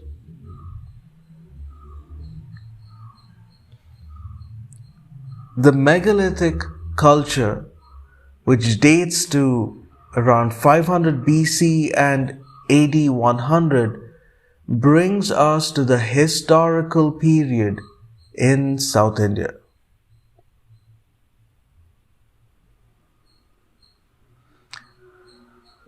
The megalithic culture, which dates to around 500 BC and AD 100, brings us to the historical period in South India.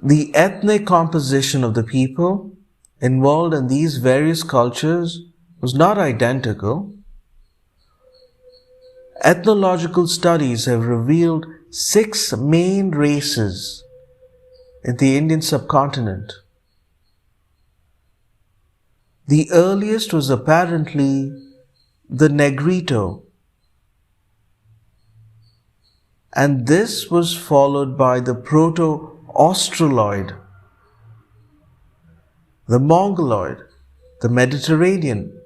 The ethnic composition of the people involved in these various cultures was not identical. Ethnological studies have revealed 6 main races in the Indian subcontinent. The earliest was apparently the Negrito, and this was followed by the Proto-Australoid, the Mongoloid, the Mediterranean,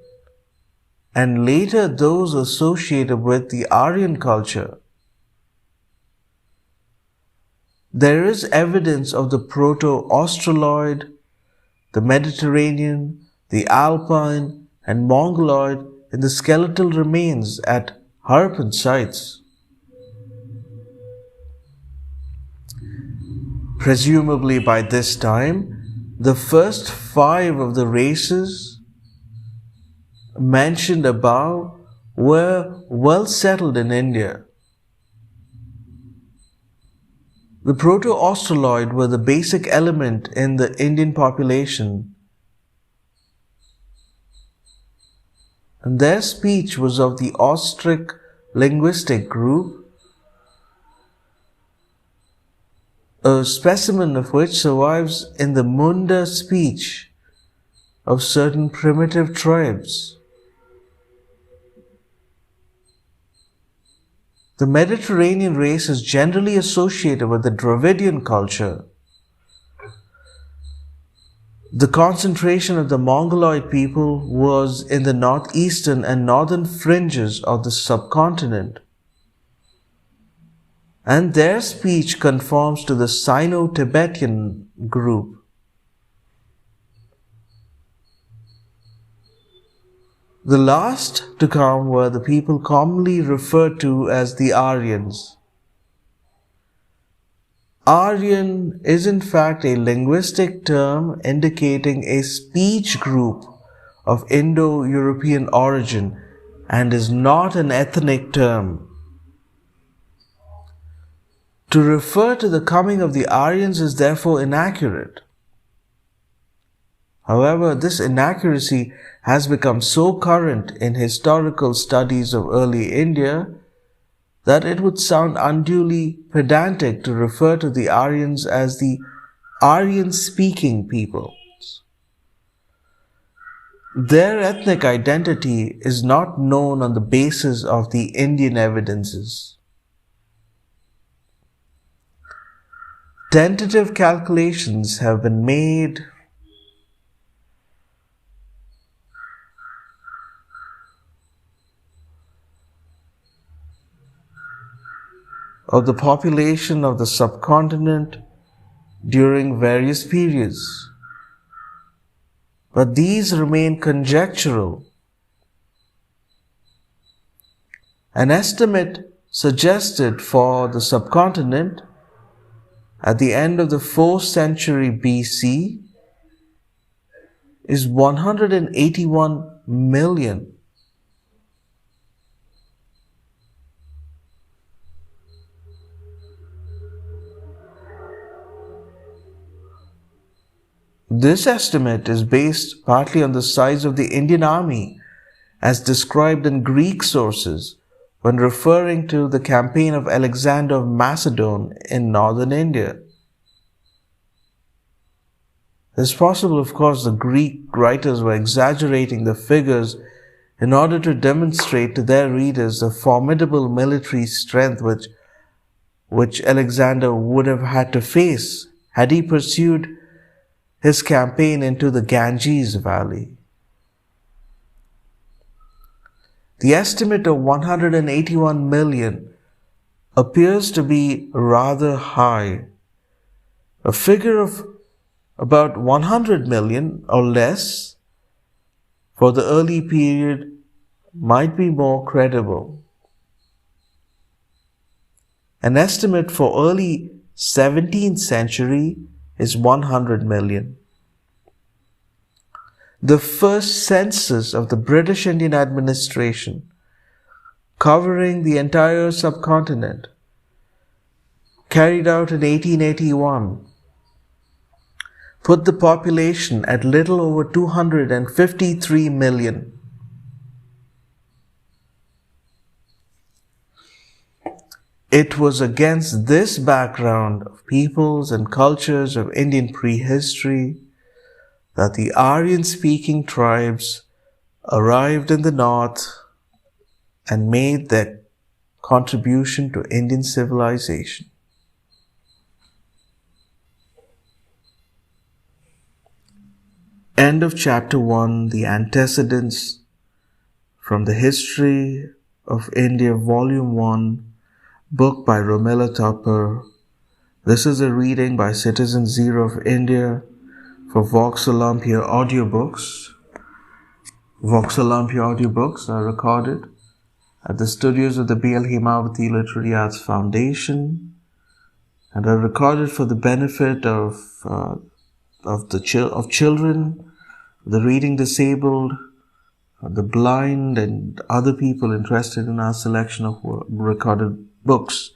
and later those associated with the Aryan culture. There is evidence of the Proto-Australoid, the Mediterranean, the Alpine, and Mongoloid in the skeletal remains at Harappan sites. Presumably by this time, the first 5 of the races mentioned above were well settled in India. The Proto-Australoid were the basic element in the Indian population, and their speech was of the Austric linguistic group, a specimen of which survives in the Munda speech of certain primitive tribes. The Mediterranean race is generally associated with the Dravidian culture. The concentration of the Mongoloid people was in the northeastern and northern fringes of the subcontinent, and their speech conforms to the Sino-Tibetan group. The last to come were the people commonly referred to as the Aryans. Aryan is in fact a linguistic term indicating a speech group of Indo-European origin and is not an ethnic term. To refer to the coming of the Aryans is therefore inaccurate. However, this inaccuracy has become so current in historical studies of early India that it would sound unduly pedantic to refer to the Aryans as the Aryan-speaking peoples. Their ethnic identity is not known on the basis of the Indian evidences. tentative calculations have been made of the population of the subcontinent during various periods, but these remain conjectural. An estimate suggested for the subcontinent at the end of the 4th century BC is 181 million. This estimate is based partly on the size of the Indian army as described in Greek sources when referring to the campaign of Alexander of Macedon in northern India. It's possible, of course, the Greek writers were exaggerating the figures in order to demonstrate to their readers the formidable military strength which Alexander would have had to face had he pursued his campaign into the Ganges Valley. The estimate of 181 million appears to be rather high. A figure of about 100 million or less for the early period might be more credible. An estimate for early 17th century is 100 million. The first census of the British Indian administration, covering the entire subcontinent, carried out in 1881, put the population at little over 253 million. It was against this background of peoples and cultures of Indian prehistory that the Aryan-speaking tribes arrived in the north and made their contribution to Indian civilization. End of Chapter 1, The Antecedents, from the History of India, Volume 1, book by Romila Thapar. This is a reading by Citizen Zero of India for Vox Olympia audiobooks. Vox Olympia audiobooks are recorded at the studios of the B.L. Himavati Literary Arts Foundation and are recorded for the benefit of children, the reading disabled, the blind, and other people interested in our selection of recorded books.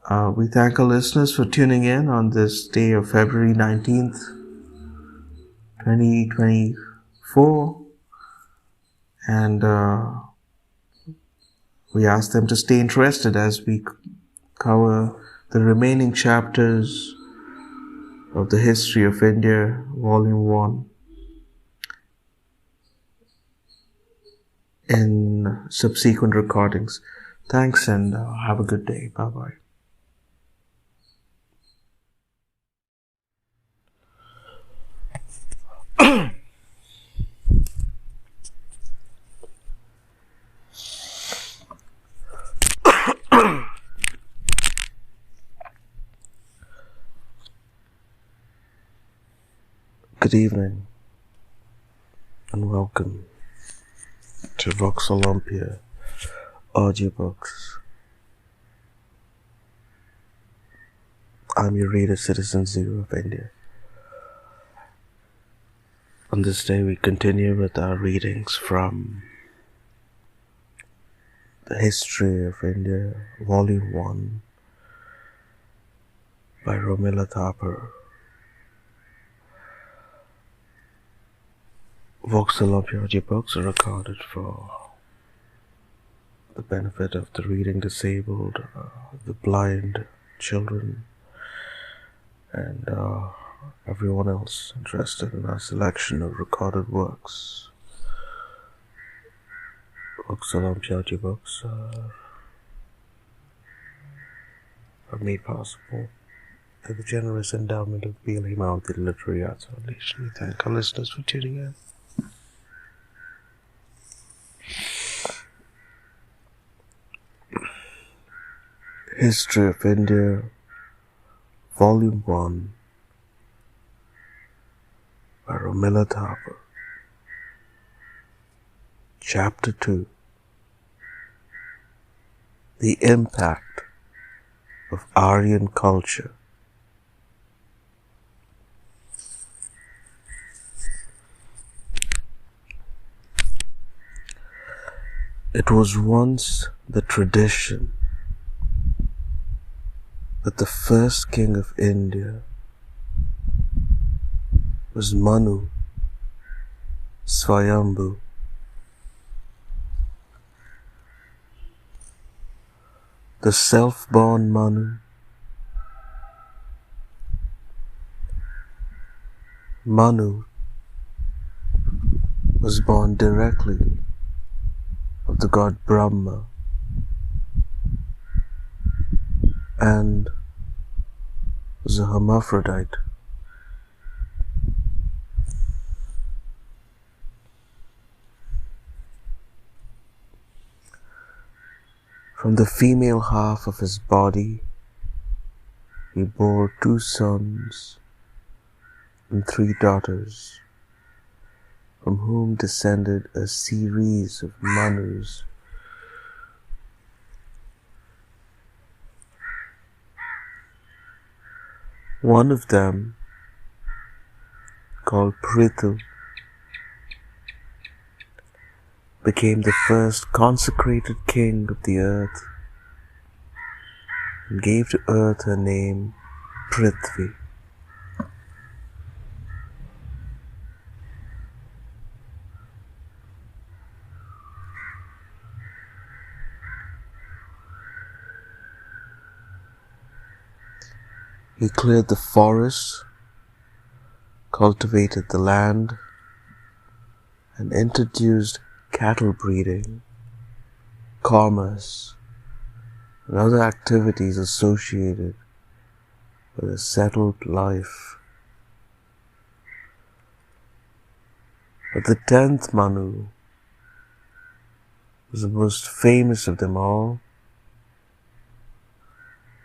We thank our listeners for tuning in on this day of February 19th, 2024, and we ask them to stay interested as we cover the remaining chapters of the History of India, Volume 1, in subsequent recordings. Thanks and have a good day. Bye-bye. Good evening and welcome to Vox Olympia audiobooks. I'm your reader, Citizen Zero of India. On this day we continue with our readings from the History of India, Volume 1 by Romila Thapar. Vox Olympia audiobooks are recorded for the benefit of the reading disabled, the blind, children, and everyone else interested in our selection of recorded works. Vox Olympia audiobooks are made possible and the generous endowment of Bailey Mount, the Literary Arts Foundation. We thank our listeners for tuning in. History of India, Volume 1, by Romila Thapar. Chapter 2, The Impact of Aryan Culture. It was once the tradition that the first king of India was Manu Swayambhu. The self-born Manu was born directly of the god Brahma and was a hermaphrodite. From the female half of his body, he bore 2 sons and 3 daughters, from whom descended a series of Manus. One of them, called Prithu, became the first consecrated king of the earth and gave to earth her name Prithvi. He cleared the forests, cultivated the land, and introduced cattle breeding, commerce, and other activities associated with a settled life. But the 10th Manu was the most famous of them all.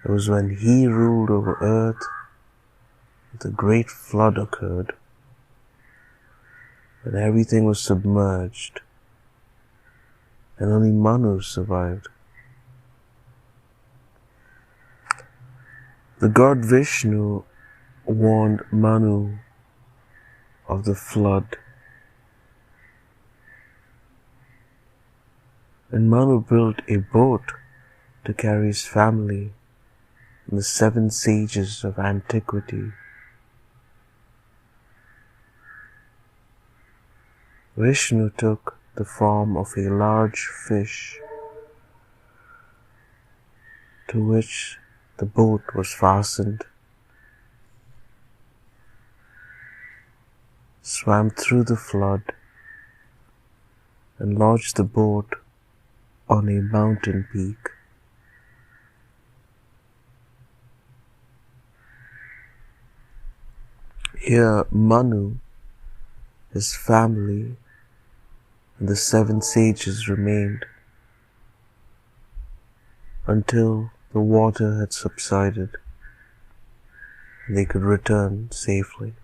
It was when he ruled over earth that the great flood occurred, when everything was submerged and only Manu survived. The god Vishnu warned Manu of the flood, and Manu built a boat to carry his family and the 7 sages of antiquity. Vishnu took the form of a large fish to which the boat was fastened, swam through the flood, and lodged the boat on a mountain peak. Here Manu, his family, and the 7 sages remained until the water had subsided and they could return safely.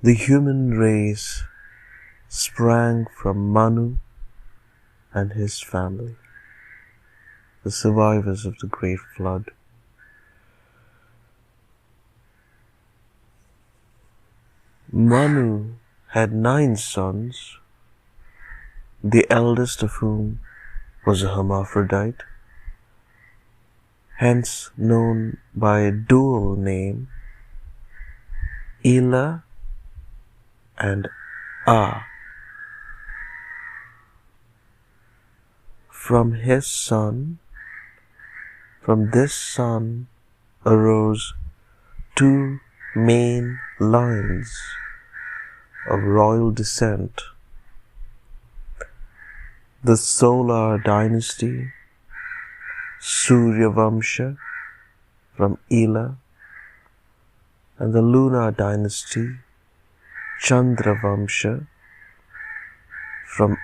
The human race sprang from Manu and his family, the survivors of the Great Flood. Manu had 9 sons, the eldest of whom was a hermaphrodite, hence known by a dual name, Ila and A. From this son arose 2 main lines of royal descent: the Solar dynasty, Surya Vamsha from Ela, and the lunar dynasty Chandra Vamsha from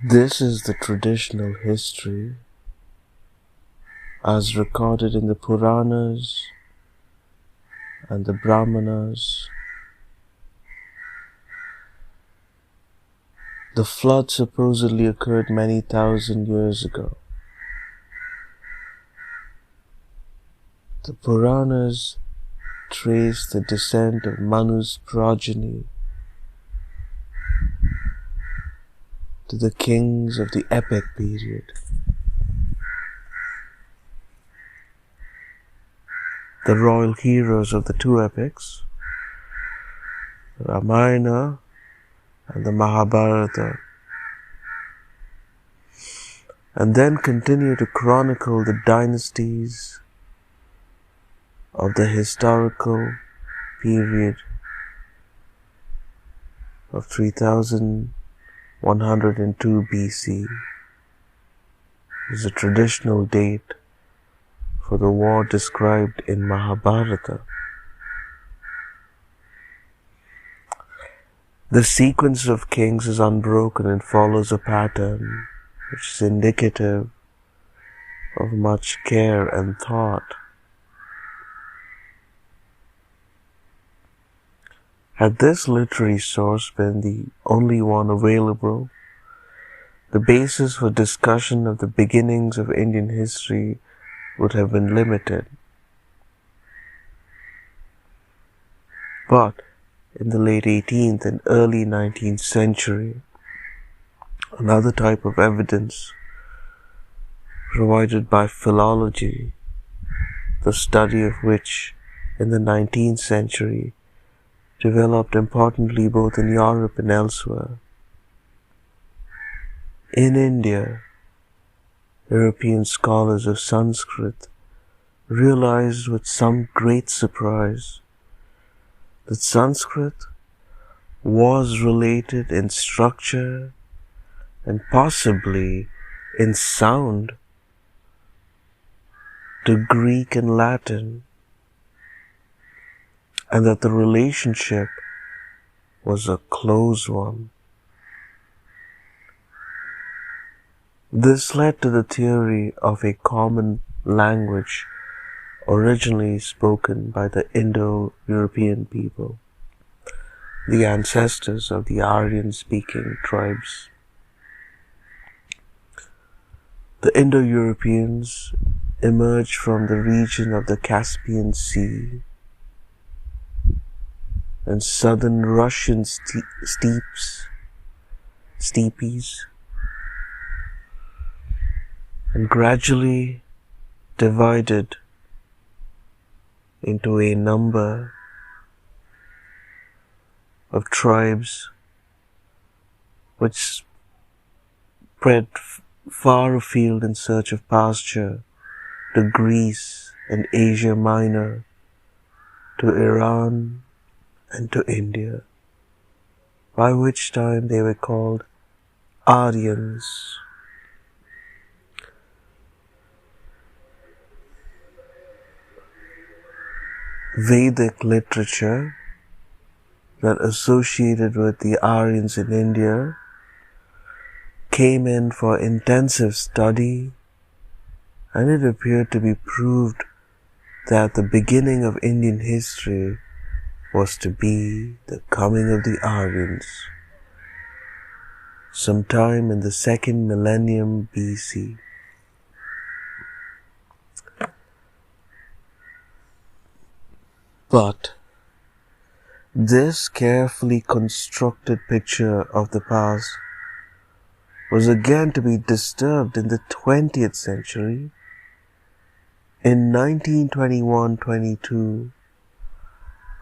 This is the traditional history as recorded in the Puranas and the Brahmanas. The flood supposedly occurred many thousand years ago. The Puranas trace the descent of Manu's progeny to the kings of the epic period. The royal heroes of the two epics, Ramayana and the Mahabharata, and then continue to chronicle the dynasties of the historical period of 3102 BC is a traditional date for the war described in Mahabharata. The sequence of kings is unbroken and follows a pattern which is indicative of much care and thought. Had this literary source been the only one available, the basis for discussion of the beginnings of Indian history would have been limited. But in the late 18th and early 19th century, another type of evidence provided by philology, the study of which in the 19th century developed importantly both in Europe and elsewhere. In India, European scholars of Sanskrit realized with some great surprise that Sanskrit was related in structure and possibly in sound to Greek and Latin, and that the relationship was a close one. This led to the theory of a common language originally spoken by the Indo-European people, the ancestors of the Aryan-speaking tribes. The Indo-Europeans emerged from the region of the Caspian Sea and southern Russian steppes, and gradually divided into a number of tribes which spread far afield in search of pasture to Greece and Asia Minor, to Iran and to India, by which time they were called Aryans. Vedic literature that associated with the Aryans in India came in for intensive study, and it appeared to be proved that the beginning of Indian history was to be the coming of the Aryans sometime in the second millennium BC. But this carefully constructed picture of the past was again to be disturbed in the 20th century. In 1921-22,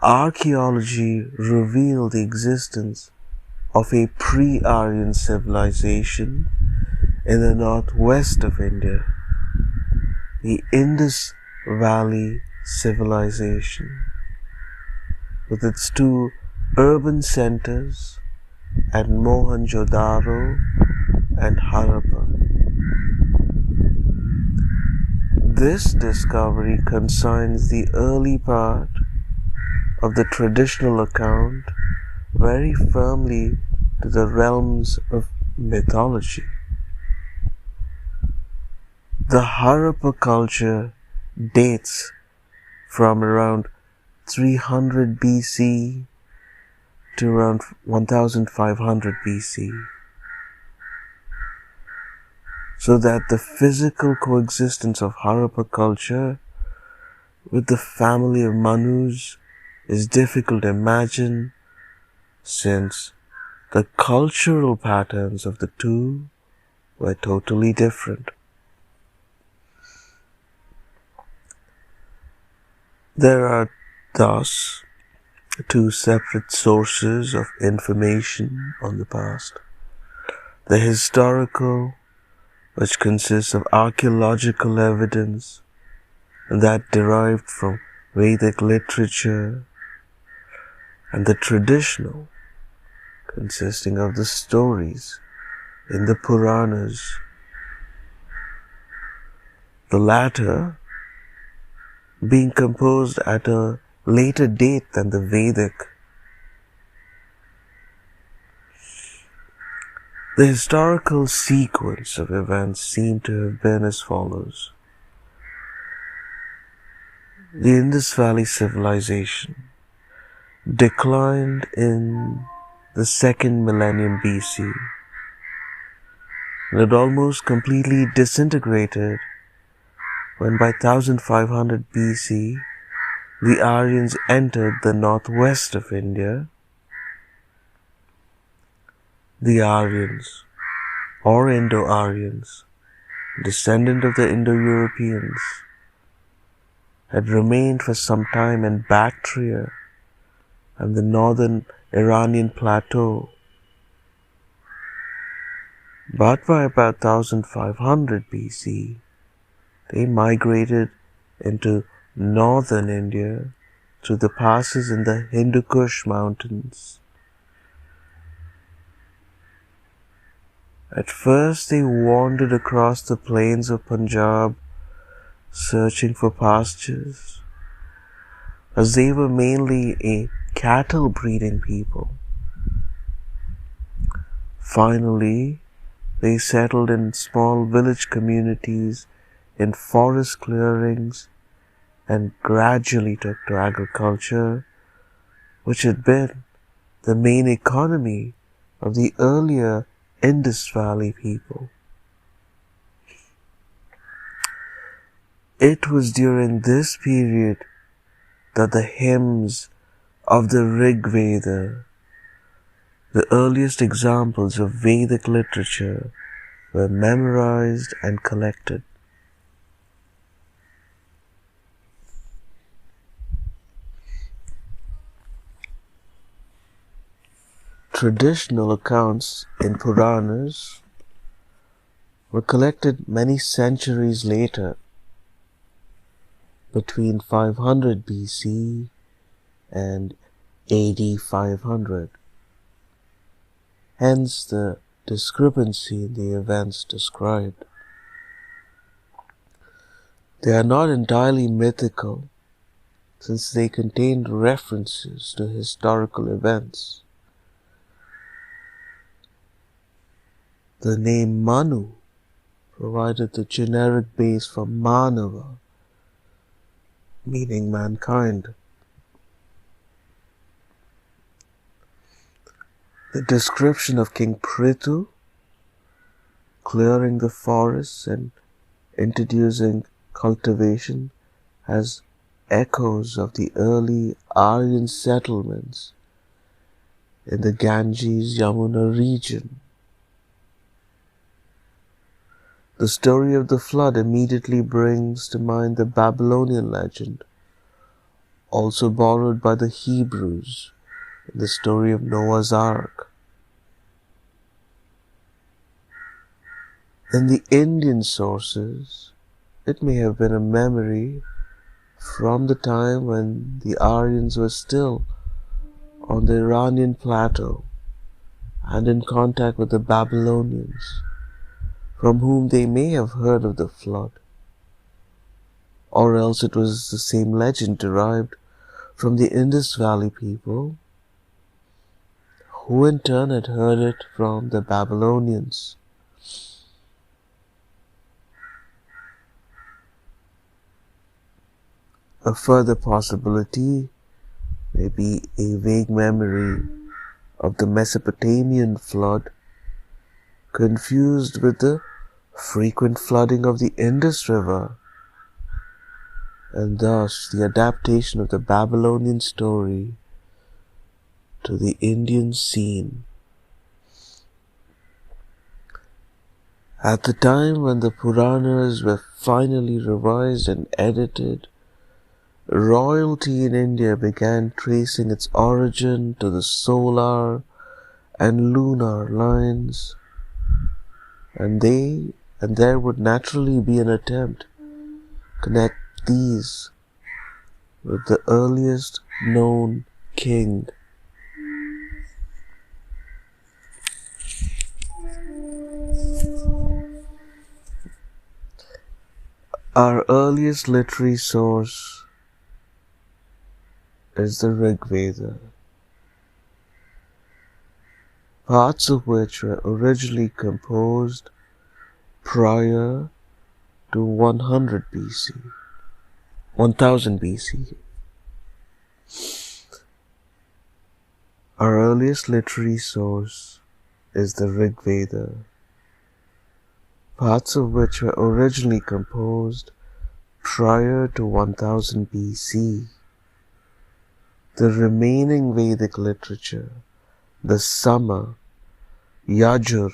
archaeology revealed the existence of a pre-Aryan civilization in the northwest of India, the Indus Valley Civilization, with its two urban centers at Mohenjo-daro and Harappa. This discovery consigns the early part of the traditional account very firmly to the realms of mythology. The Harappa culture dates from around 300 BC to around 1500 BC, so that the physical coexistence of Harappa culture with the family of Manus is difficult to imagine, since the cultural patterns of the two were totally different. There are thus two separate sources of information on the past. The historical, which consists of archaeological evidence that derived from Vedic literature, and the traditional, consisting of the stories in the Puranas. The latter being composed at a later date than the Vedic. The historical sequence of events seem to have been as follows. The Indus Valley civilization declined in the 2nd millennium BC and had almost completely disintegrated when by 1500 BC the Aryans entered the northwest of India. The Aryans, or Indo-Aryans, descendant of the Indo-Europeans, had remained for some time in Bactria and the northern Iranian plateau. But by about 1500 BC, they migrated into northern India through the passes in the Hindu Kush mountains. At first they wandered across the plains of Punjab, searching for pastures, as they were mainly a cattle breeding people. Finally, they settled in small village communities in forest clearings and gradually took to agriculture, which had been the main economy of the earlier Indus Valley people. It was during this period that the hymns of the Rig Veda, the earliest examples of Vedic literature, were memorized and collected. Traditional accounts in Puranas were collected many centuries later, between 500 BC and AD 500. Hence the discrepancy in the events described. They are not entirely mythical, since they contained references to historical events. The name Manu provided the generic base for Manava, meaning mankind. The description of King Prithu clearing the forests and introducing cultivation has echoes of the early Aryan settlements in the Ganges-Yamuna region. The story of the flood immediately brings to mind the Babylonian legend, also borrowed by the Hebrews in the story of Noah's Ark. In the Indian sources, it may have been a memory from the time when the Aryans were still on the Iranian plateau and in contact with the Babylonians, from whom they may have heard of the flood. Or else it was the same legend derived from the Indus Valley people, who in turn had heard it from the Babylonians. A further possibility may be a vague memory of the Mesopotamian flood, confused with the frequent flooding of the Indus River, and thus the adaptation of the Babylonian story to the Indian scene. At the time when the Puranas were finally revised and edited, royalty in India began tracing its origin to the solar and lunar lines, and there would naturally be an attempt to connect these with the earliest known king. Our earliest literary source is the Rig Veda, parts of which were originally composed prior to 1000 BC. Our earliest literary source is the Rig Veda, parts of which were originally composed prior to 1000 BC. The remaining Vedic literature, the Sama, Yajur,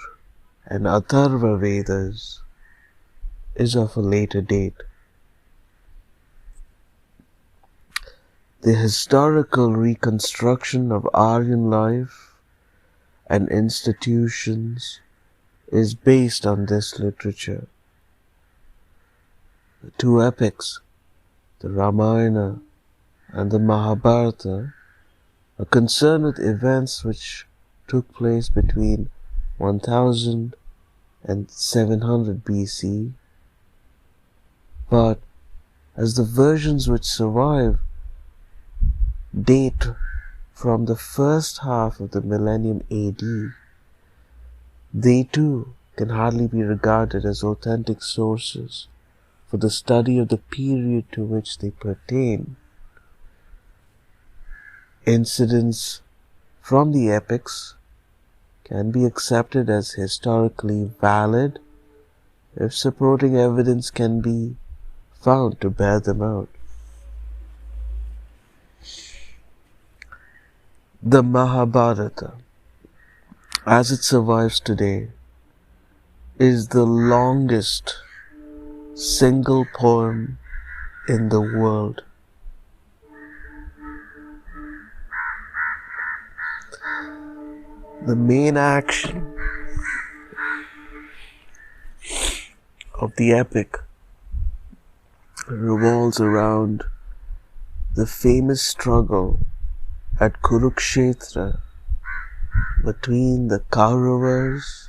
and Atharva Vedas, is of a later date. The historical reconstruction of Aryan life and institutions is based on this literature. The two epics, the Ramayana and the Mahabharata, are concerned with events which took place between 1000 and 700 BC, but as the versions which survive date from the first half of the millennium AD, they too can hardly be regarded as authentic sources for the study of the period to which they pertain. Incidents from the epics can be accepted as historically valid if supporting evidence can be found to bear them out. The Mahabharata, as it survives today, is the longest single poem in the world. The main action of the epic revolves around the famous struggle at Kurukshetra between the Kauravas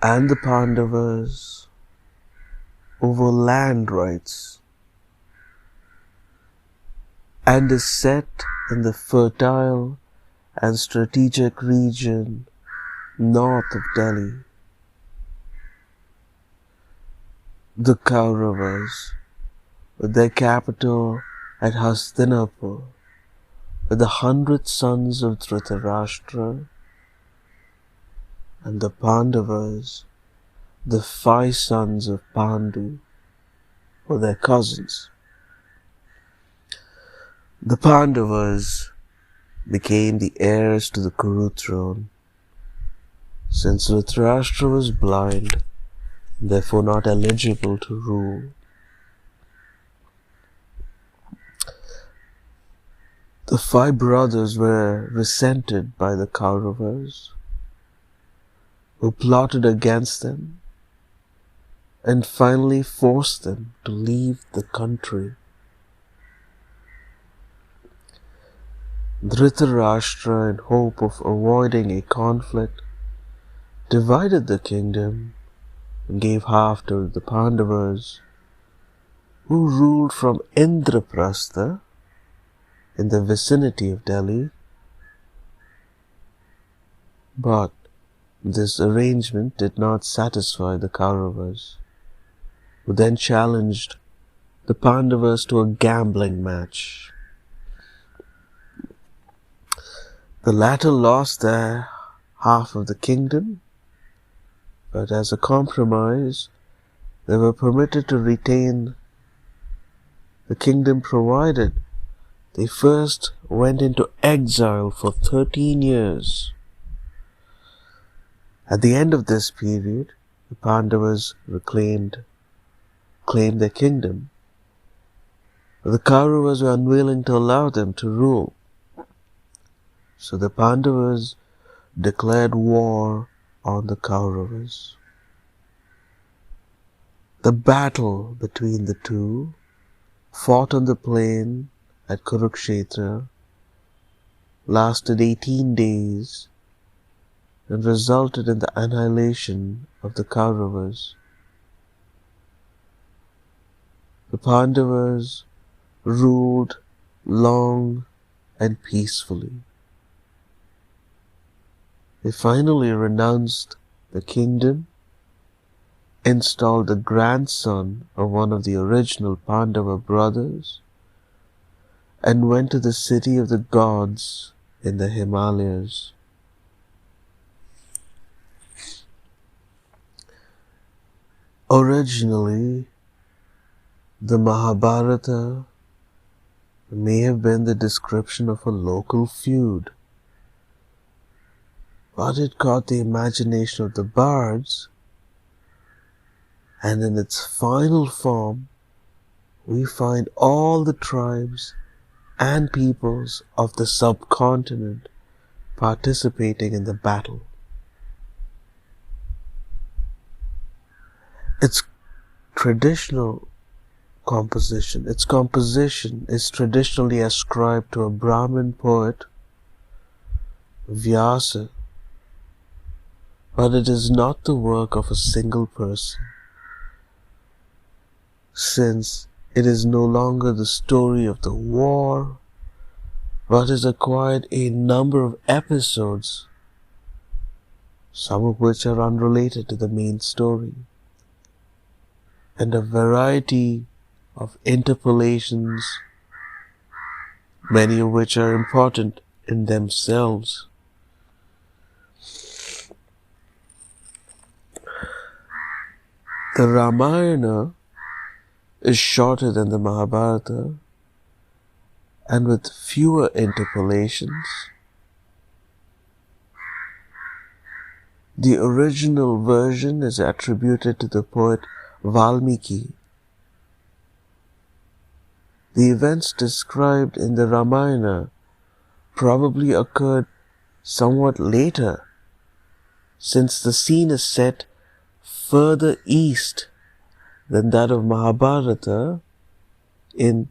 and the Pandavas over land rights, and is set in the fertile and strategic region north of Delhi. The Kauravas, with their capital at Hastinapur, with the 100 sons of Dhritarashtra, and the Pandavas, the 5 sons of Pandu, were their cousins. The Pandavas became the heirs to the Kuru throne, since Dhritarashtra was blind, therefore not eligible to rule. The 5 brothers were resented by the Kauravas, who plotted against them and finally forced them to leave the country. Dhritarashtra, in hope of avoiding a conflict, divided the kingdom and gave half to the Pandavas, who ruled from Indraprastha in the vicinity of Delhi. But this arrangement did not satisfy the Kauravas, who then challenged the Pandavas to a gambling match. The latter lost their half of the kingdom, but as a compromise, they were permitted to retain the kingdom provided they first went into exile for 13 years. At the end of this period, the Pandavas claimed their kingdom, but the Kauravas were unwilling to allow them to rule. So the Pandavas declared war on the Kauravas. The battle between the two, fought on the plain at Kurukshetra, lasted 18 days and resulted in the annihilation of the Kauravas. The Pandavas ruled long and peacefully. They finally renounced the kingdom, installed the grandson of one of the original Pandava brothers, and went to the city of the gods in the Himalayas. Originally, the Mahabharata may have been the description of a local feud, but it caught the imagination of the bards, and in its final form, we find all the tribes and peoples of the subcontinent participating in the battle. Its composition is traditionally ascribed to a Brahmin poet, Vyasa, but it is not the work of a single person, since it is no longer the story of the war, but has acquired a number of episodes, some of which are unrelated to the main story, and a variety of interpolations, many of which are important in themselves. The Ramayana is shorter than the Mahabharata and with fewer interpolations. The original version is attributed to the poet Valmiki. The events described in the Ramayana probably occurred somewhat later, since the scene is set further east than that of Mahabharata in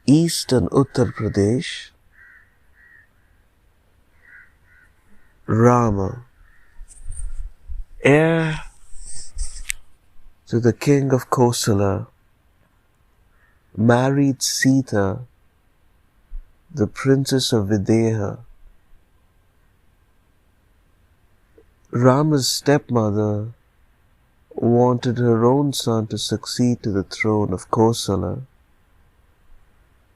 eastern Uttar Pradesh. Rama, heir to the king of Kosala, married Sita, the princess of Videha. Rama's stepmother wanted her own son to succeed to the throne of Kosala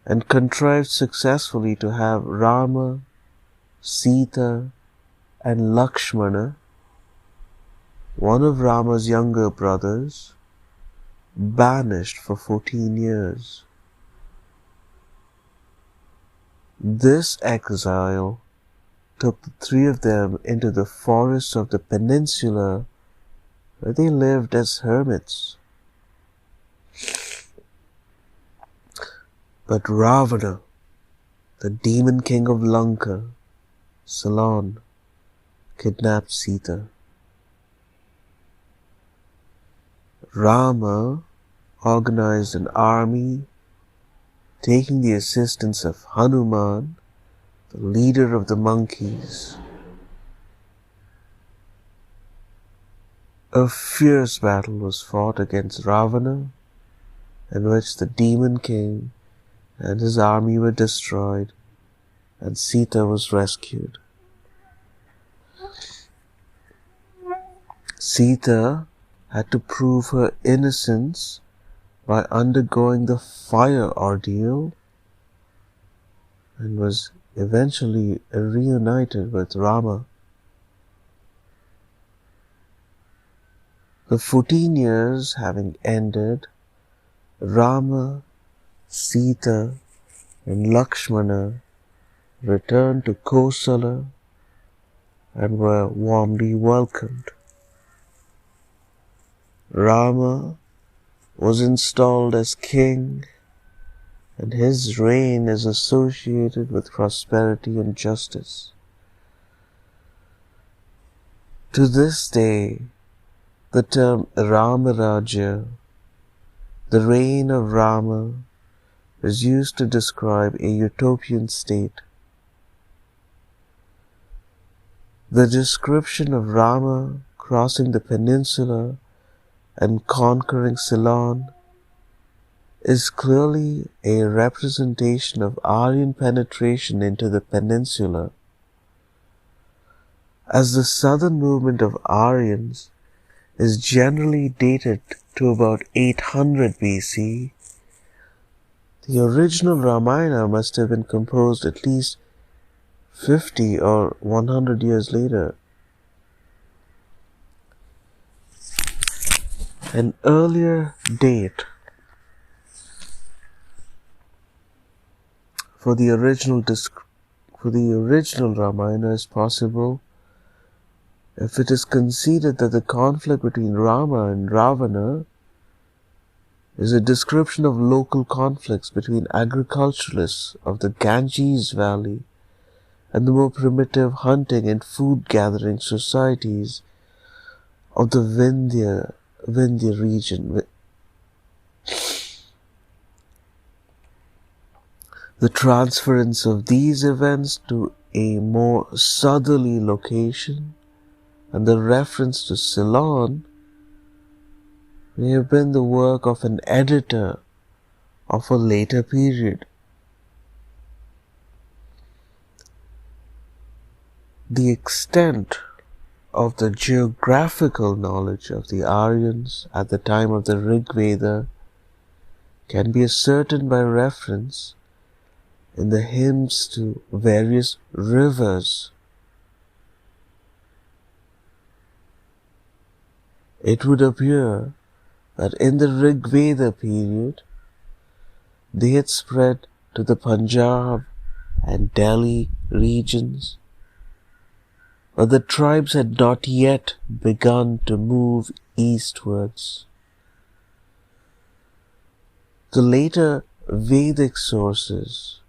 and contrived successfully to have Rama, Sita, and Lakshmana, one of Rama's younger brothers, banished for 14 years. This exile took the three of them into the forests of the peninsula, where they lived as hermits. But Ravana, the demon king of Lanka, Ceylon, kidnapped Sita. Rama organized an army, taking the assistance of Hanuman, the leader of the monkeys. A fierce battle was fought against Ravana, in which the demon king and his army were destroyed, and Sita was rescued. Sita had to prove her innocence by undergoing the fire ordeal and was eventually reunited with Rama. The 14 years having ended, Rama, Sita and Lakshmana returned to Kosala and were warmly welcomed. Rama was installed as king, and his reign is associated with prosperity and justice. To this day, the term Ramaraja, the reign of Rama, is used to describe a utopian state. The description of Rama crossing the peninsula and conquering Ceylon is clearly a representation of Aryan penetration into the peninsula. As the southern movement of Aryans is generally dated to about 800 BC, the original Ramayana must have been composed at least 50 or 100 years later. An earlier date for the original Ramayana is possible if it is conceded that the conflict between Rama and Ravana is a description of local conflicts between agriculturalists of the Ganges Valley and the more primitive hunting and food-gathering societies of the Vindhya region. The transference of these events to a more southerly location and the reference to Ceylon may have been the work of an editor of a later period. The extent of the geographical knowledge of the Aryans at the time of the Rig Veda can be ascertained by reference in the hymns to various rivers. It would appear that in the Rig Veda period, they had spread to the Punjab and Delhi regions, but the tribes had not yet begun to move eastwards. The later Vedic sources,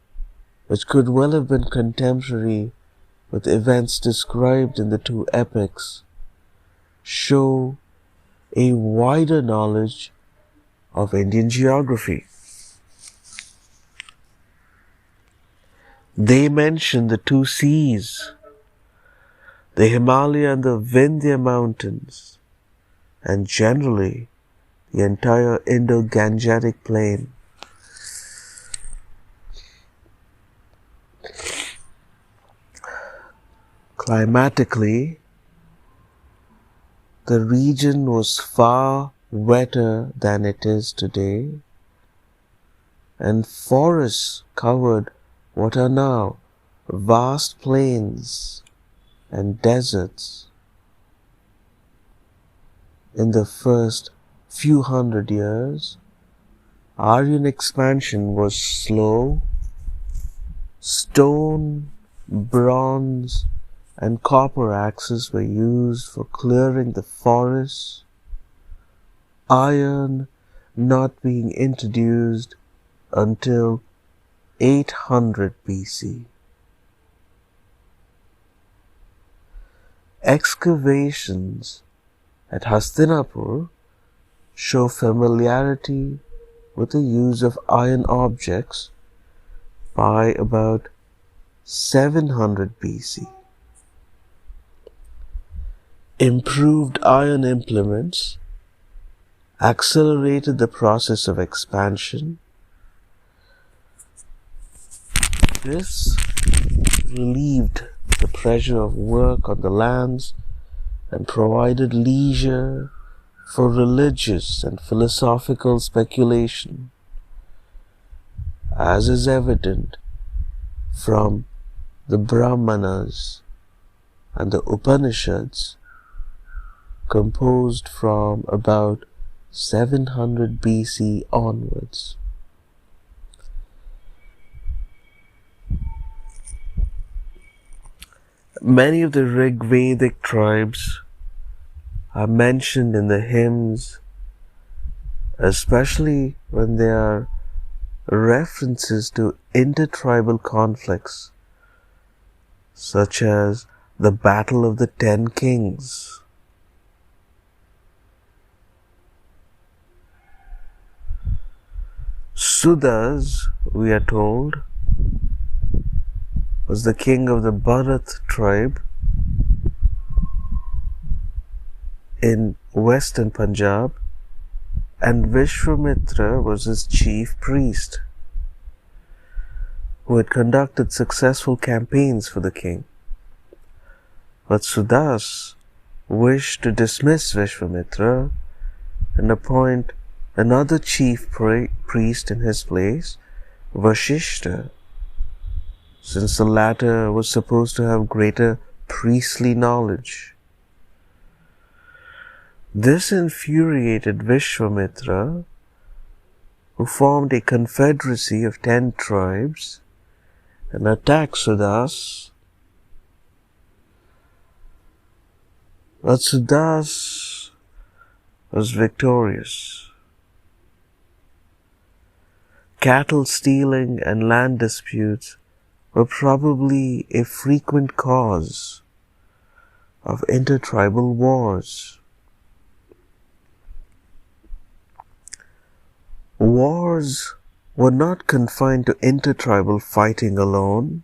which could well have been contemporary with events described in the two epics, show a wider knowledge of Indian geography. They mention the two seas, the Himalaya and the Vindhya mountains, and generally the entire Indo-Gangetic plain. Climatically, the region was far wetter than it is today, and forests covered what are now vast plains and deserts. In the first few hundred years, Aryan expansion was slow. Stone, bronze, and copper axes were used for clearing the forests, iron not being introduced until 800 BC. Excavations at Hastinapur show familiarity with the use of iron objects by about 700 BC. Improved iron implements accelerated the process of expansion. This relieved the pressure of work on the lands and provided leisure for religious and philosophical speculation, as is evident from the Brahmanas and the Upanishads, composed from about 700 BC onwards. Many of the Rigvedic tribes are mentioned in the hymns, especially when there are references to intertribal conflicts, such as the Battle of the 10 Kings. Sudas, we are told, was the king of the Bharat tribe in western Punjab, and Vishwamitra was his chief priest, who had conducted successful campaigns for the king. But Sudas wished to dismiss Vishwamitra and appoint another chief priest in his place, Vashishta, since the latter was supposed to have greater priestly knowledge. This infuriated Vishwamitra, who formed a confederacy of 10 tribes and attacked Sudas. But Sudas was victorious. Cattle stealing and land disputes were probably a frequent cause of intertribal wars. Wars were not confined to intertribal fighting alone.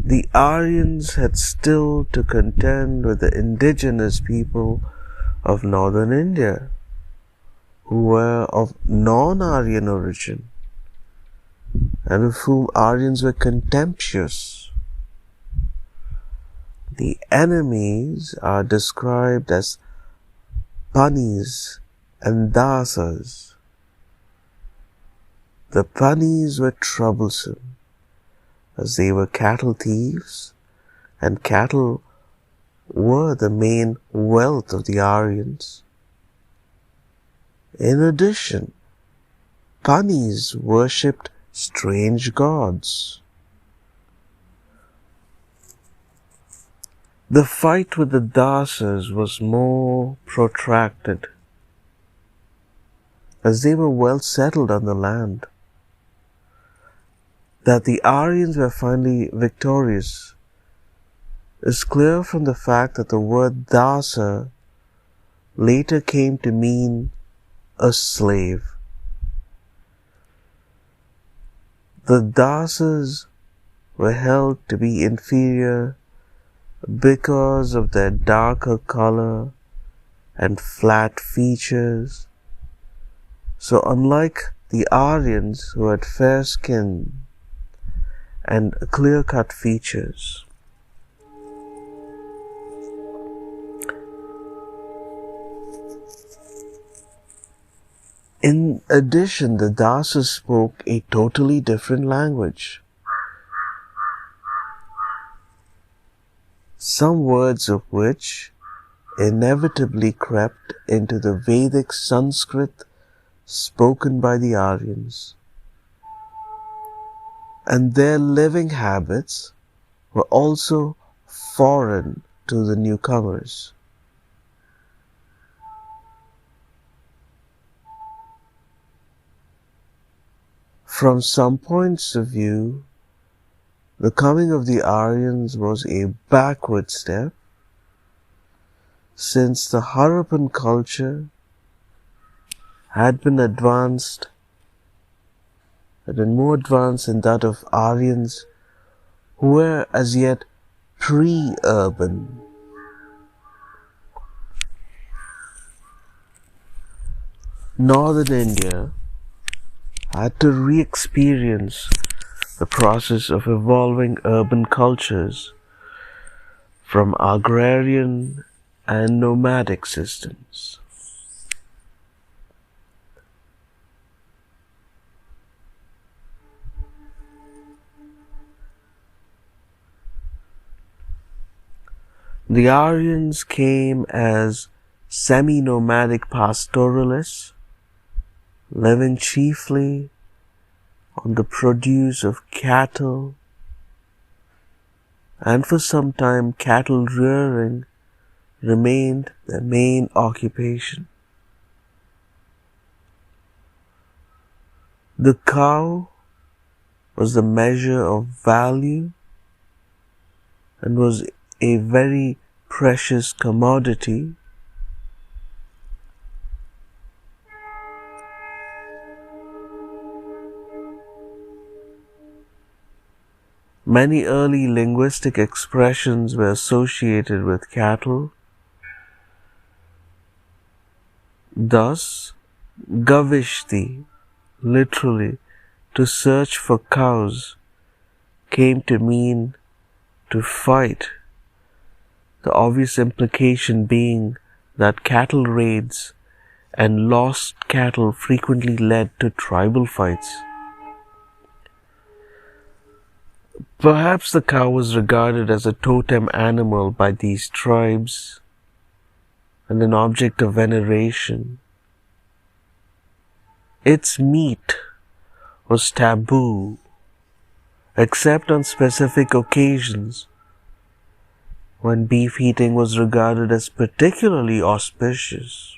The Aryans had still to contend with the indigenous people of northern India, who were of non-Aryan origin, and of whom Aryans were contemptuous. The enemies are described as Panis and Dasas. The Panis were troublesome, as they were cattle thieves, and cattle were the main wealth of the Aryans. In addition, Panis worshipped strange gods. The fight with the Dasas was more protracted, as they were well settled on the land. That the Aryans were finally victorious is clear from the fact that the word Dasa later came to mean a slave. The Dasas were held to be inferior because of their darker color and flat features. So unlike the Aryans, who had fair skin and clear-cut features, in addition, the Dasas spoke a totally different language, some words of which inevitably crept into the Vedic Sanskrit spoken by the Aryans, and their living habits were also foreign to the newcomers. From some points of view, the coming of the Aryans was a backward step, since the Harappan culture had been advanced had been more advanced than that of Aryans who were as yet pre-urban. Northern India had to re-experience the process of evolving urban cultures from agrarian and nomadic systems. The Aryans came as semi-nomadic pastoralists, living chiefly on the produce of cattle, and for some time cattle rearing remained their main occupation. The cow was the measure of value and was a very precious commodity. Many early linguistic expressions were associated with cattle. Thus, Gavishti, literally to search for cows, came to mean to fight, the obvious implication being that cattle raids and lost cattle frequently led to tribal fights. Perhaps the cow was regarded as a totem animal by these tribes and an object of veneration. Its meat was taboo, except on specific occasions when beef eating was regarded as particularly auspicious.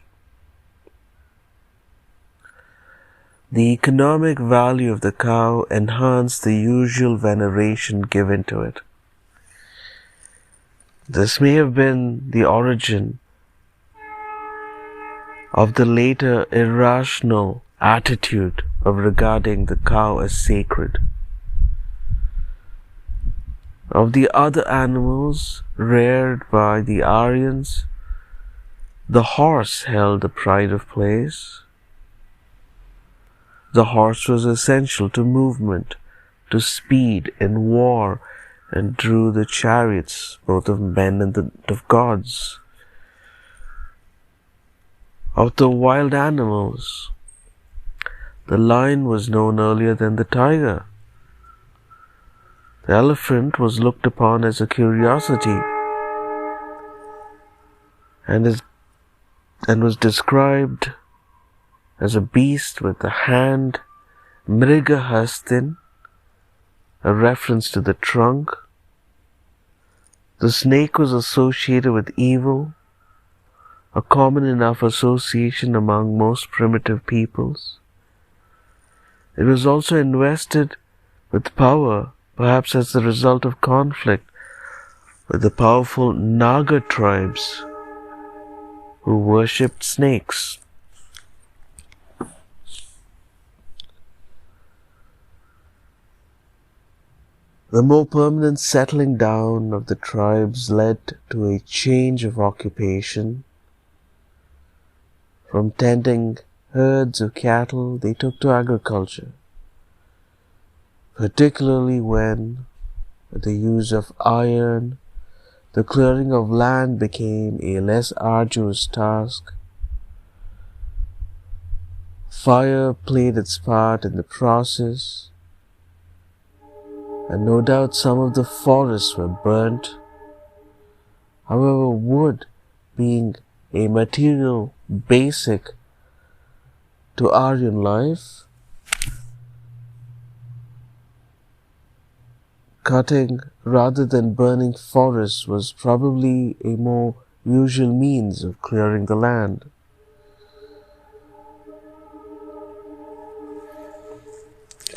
The economic value of the cow enhanced the usual veneration given to it. This may have been the origin of the later irrational attitude of regarding the cow as sacred. Of the other animals reared by the Aryans, the horse held the pride of place. The horse was essential to movement, to speed in war, and drew the chariots, both of men and of gods. Of the wild animals, the lion was known earlier than the tiger. The elephant was looked upon as a curiosity and was described as a beast with the hand Mrigahastin, a reference to the trunk. The snake was associated with evil, a common enough association among most primitive peoples. It was also invested with power, perhaps as the result of conflict with the powerful Naga tribes who worshipped snakes. The more permanent settling down of the tribes led to a change of occupation. From tending herds of cattle, they took to agriculture, particularly when, with the use of iron, the clearing of land became a less arduous task. Fire played its part in the process, and no doubt some of the forests were burnt. However, wood being a material basic to Aryan life, cutting rather than burning forests was probably a more usual means of clearing the land.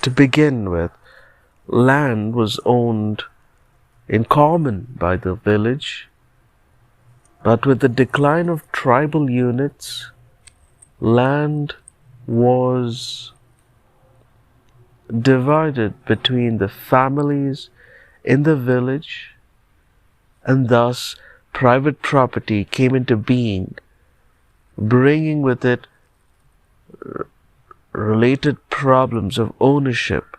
To begin with, land was owned in common by the village, but with the decline of tribal units, land was divided between the families in the village, and thus private property came into being, bringing with it related problems of ownership,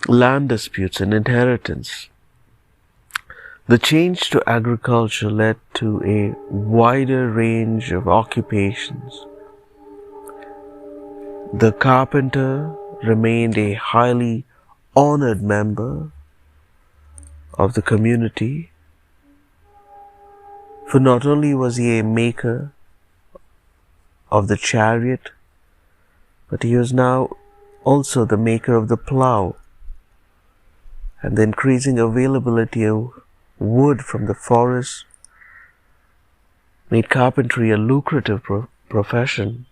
land disputes, and inheritance. The change to agriculture led to a wider range of occupations. The carpenter remained a highly honored member of the community, for not only was he a maker of the chariot, but he was now also the maker of the plough, and the increasing availability of wood from the forest made carpentry a lucrative profession,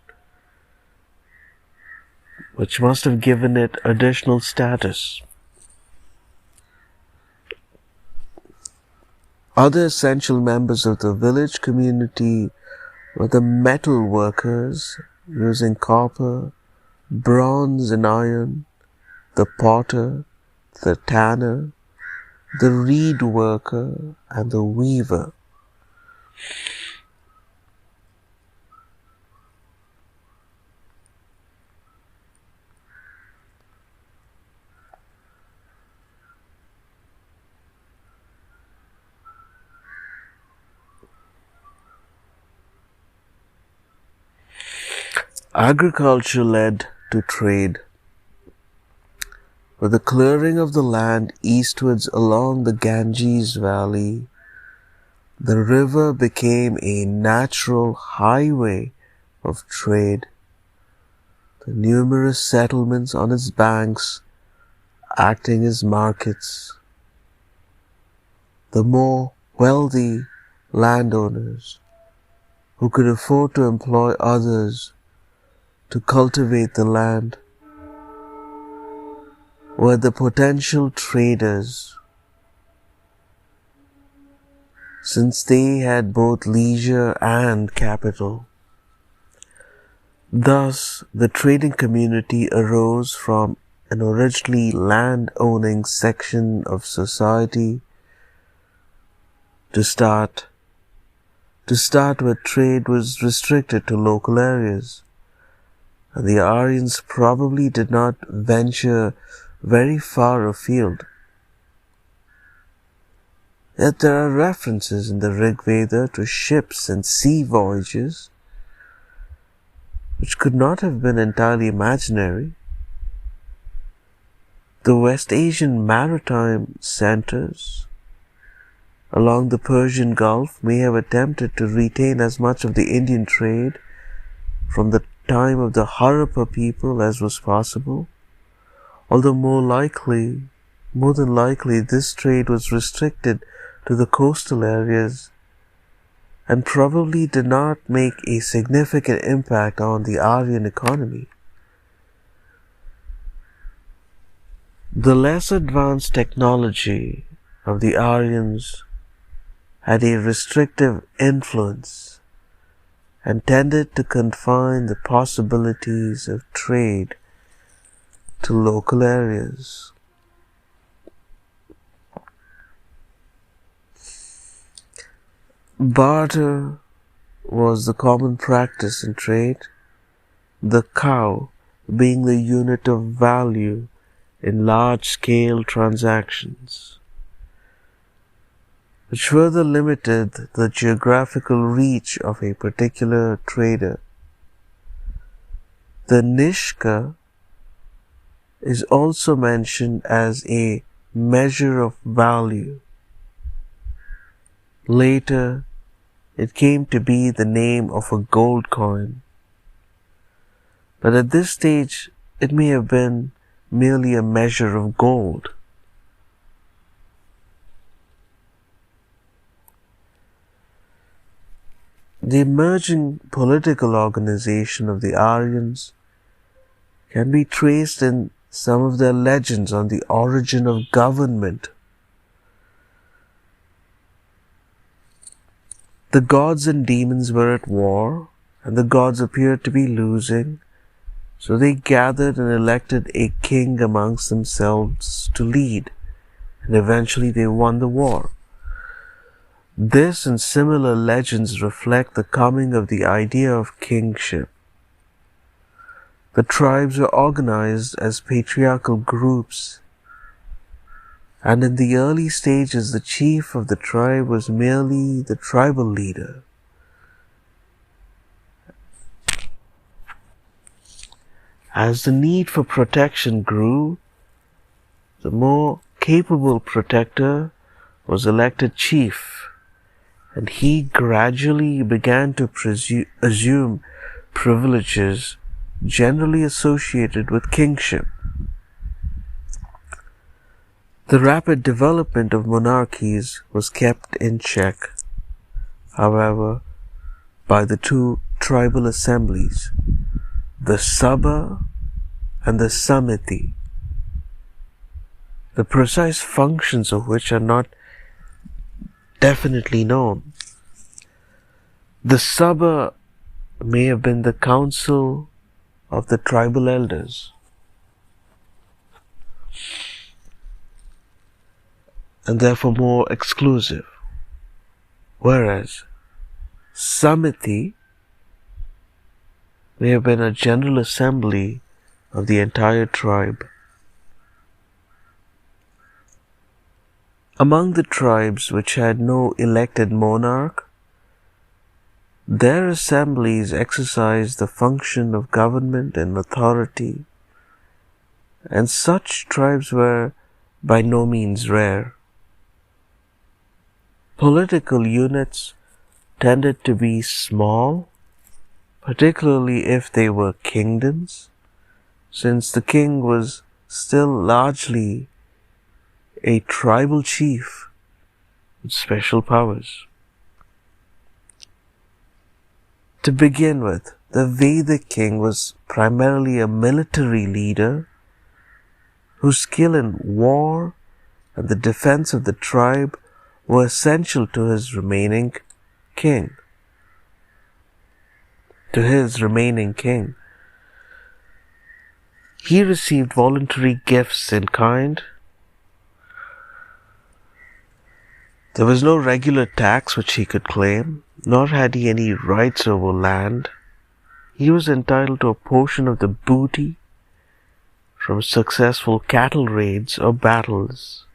which must have given it additional status. Other essential members of the village community were the metal workers using copper, bronze and iron, the potter, the tanner, the reed worker, and the weaver. Agriculture led to trade. With the clearing of the land eastwards along the Ganges Valley, the river became a natural highway of trade. The numerous settlements on its banks acting as markets. The more wealthy landowners who could afford to employ others to cultivate the land were the potential traders, since they had both leisure and capital. Thus, the trading community arose from an originally land-owning section of society to start with. Trade was restricted to local areas, and the Aryans probably did not venture very far afield. Yet there are references in the Rig Veda to ships and sea voyages, which could not have been entirely imaginary. The West Asian maritime centers along the Persian Gulf may have attempted to retain as much of the Indian trade from the time of the Harappa people as was possible, although more than likely this trade was restricted to the coastal areas and probably did not make a significant impact on the Aryan economy. The less advanced technology of the Aryans had a restrictive influence and tended to confine the possibilities of trade to local areas. Barter was the common practice in trade, the cow being the unit of value in large-scale transactions, which further limited the geographical reach of a particular trader. The nishka is also mentioned as a measure of value. Later, it came to be the name of a gold coin, but at this stage it may have been merely a measure of gold. The emerging political organization of the Aryans can be traced in some of their legends on the origin of government. The gods and demons were at war, and the gods appeared to be losing, So they gathered and elected a king amongst themselves to lead, and eventually they won the war. This and similar legends reflect the coming of the idea of kingship. The tribes were organized as patriarchal groups, and in the early stages the chief of the tribe was merely the tribal leader. As the need for protection grew, the more capable protector was elected chief, and he gradually began to assume privileges generally associated with kingship. The rapid development of monarchies was kept in check, however, by the two tribal assemblies, the Sabha and the Samiti, the precise functions of which are not definitely known. The Sabha may have been the council of the tribal elders, and therefore more exclusive, whereas Samiti may have been a general assembly of the entire tribe. Among the tribes which had no elected monarch, their assemblies exercised the function of government and authority, and such tribes were by no means rare. Political units tended to be small, particularly if they were kingdoms, since the king was still largely a tribal chief with special powers. To begin with, the Vedic king was primarily a military leader whose skill in war and the defense of the tribe were essential to his remaining king. He received voluntary gifts in kind. There was no regular tax which he could claim, nor had he any rights over land. He was entitled to a portion of the booty from successful cattle raids or battles.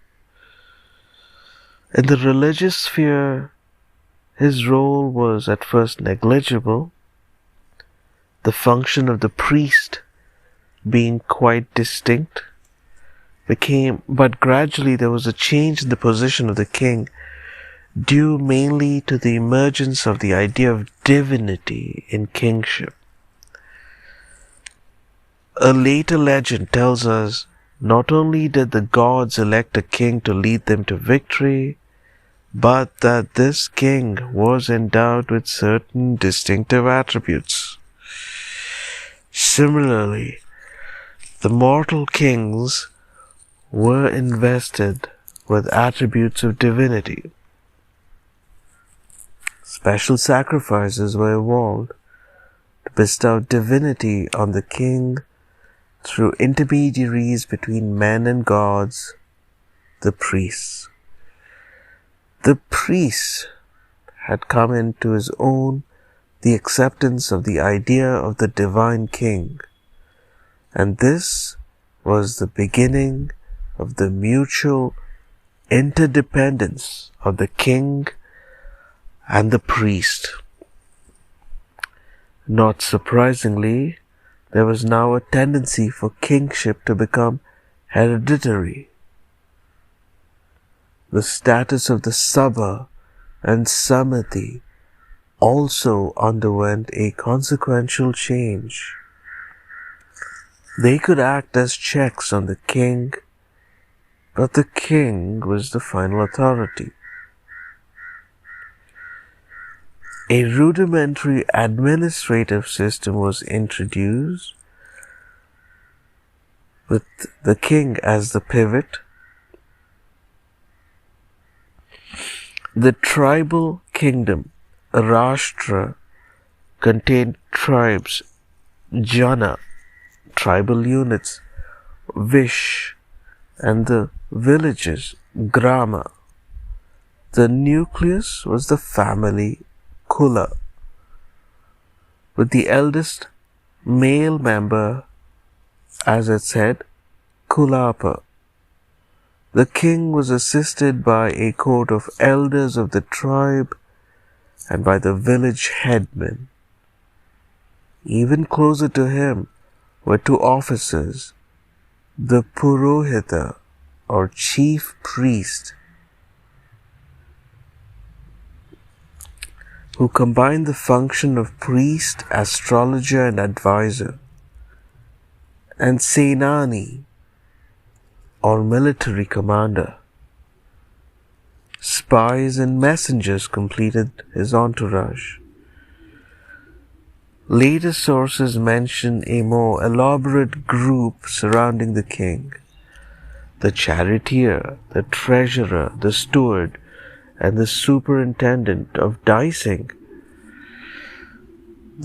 In the religious sphere, his role was at first negligible, the function of the priest being quite distinct, but gradually there was a change in the position of the king, due mainly to the emergence of the idea of divinity in kingship. A later legend tells us not only did the gods elect a king to lead them to victory, but that this king was endowed with certain distinctive attributes. Similarly, the mortal kings were invested with attributes of divinity. Special sacrifices were evolved to bestow divinity on the king through intermediaries between men and gods, the priests. The priests had come into his own the acceptance of the idea of the divine king, and this was the beginning of the mutual interdependence of the king and the priest. Not surprisingly, there was now a tendency for kingship to become hereditary. The status of the Sabha and Samiti also underwent a consequential change. They could act as checks on the king, but the king was the final authority. A rudimentary administrative system was introduced, with the king as the pivot. The tribal kingdom, Rashtra, contained tribes, Jana, tribal units, Vish, and the villages, Grama. The nucleus was the family, Kula, with the eldest male member, as it said, Kulapa. The king was assisted by a court of elders of the tribe and by the village headmen. Even closer to him were two officers, the Purohita, or chief priest, who combined the function of priest, astrologer, and advisor, and Senani, or military commander. Spies and messengers completed his entourage. Later sources mention a more elaborate group surrounding the king: the charioteer, the treasurer, the steward, and the superintendent of dicing.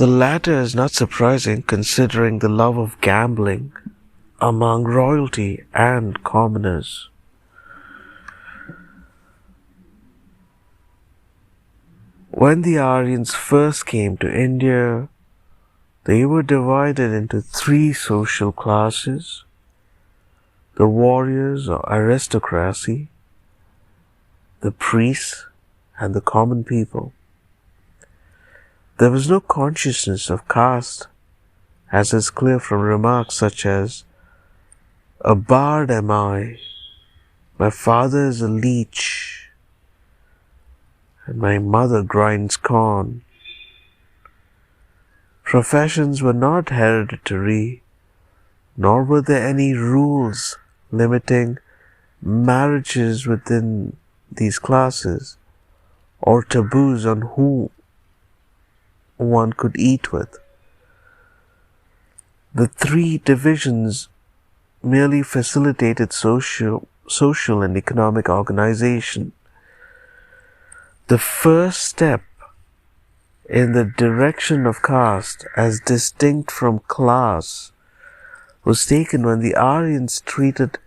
The latter is not surprising considering the love of gambling among royalty and commoners. When the Aryans first came to India, they were divided into three social classes: the warriors or aristocracy, the priests, and the common people. There was no consciousness of caste, as is clear from remarks such as, "A bard am I, my father is a leech, and my mother grinds corn." Professions were not hereditary, nor were there any rules limiting marriages within these classes, or taboos on who one could eat with. The three divisions merely facilitated social and economic organization. The first step in the direction of caste as distinct from class was taken when the Aryans treated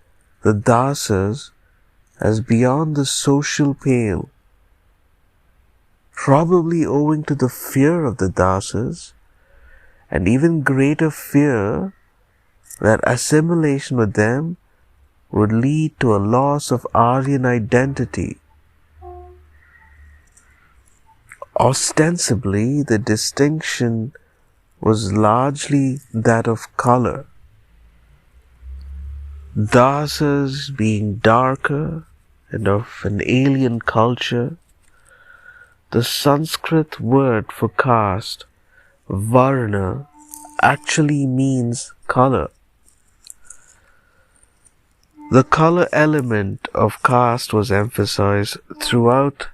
the dasas as beyond the social pale, probably owing to the fear of the dasas and even greater fear that assimilation with them would lead to a loss of Aryan identity. Ostensibly, the distinction was largely that of color, dasas being darker and of an alien culture. The Sanskrit word for caste, varna, actually means color. The color element of caste was emphasized throughout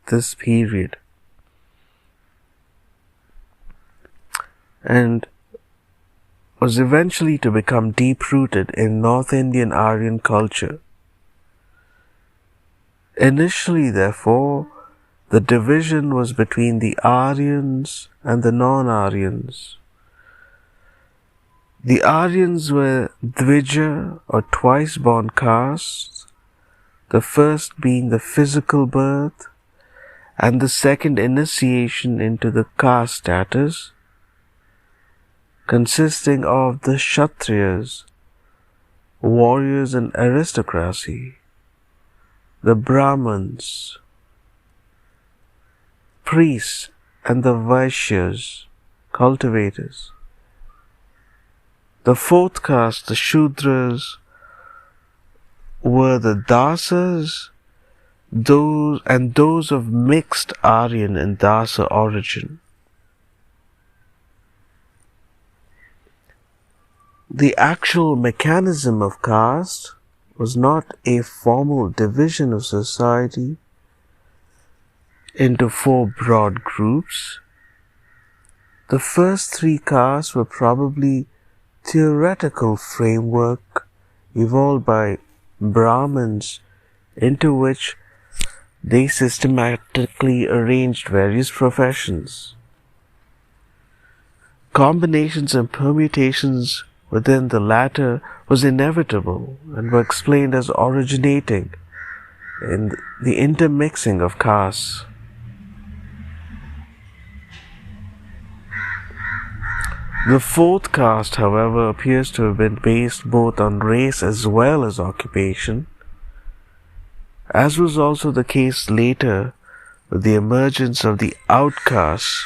this period and was eventually to become deep-rooted in North Indian Aryan culture. Initially, therefore, the division was between the Aryans and the non-Aryans. The Aryans were Dvija, or twice-born castes, the first being the physical birth and the second initiation into the caste status, consisting of the Kshatriyas, warriors and aristocracy, the Brahmins, priests, and the Vaishyas, cultivators. The fourth caste, the Shudras, were the Dasas, those of mixed Aryan and Dasa origin. The actual mechanism of caste was not a formal division of society into four broad groups. The first three castes were probably theoretical framework evolved by Brahmins into which they systematically arranged various professions. Combinations and permutations within the latter was inevitable and were explained as originating in the intermixing of castes. The fourth caste, however, appears to have been based both on race as well as occupation, as was also the case later with the emergence of the outcasts,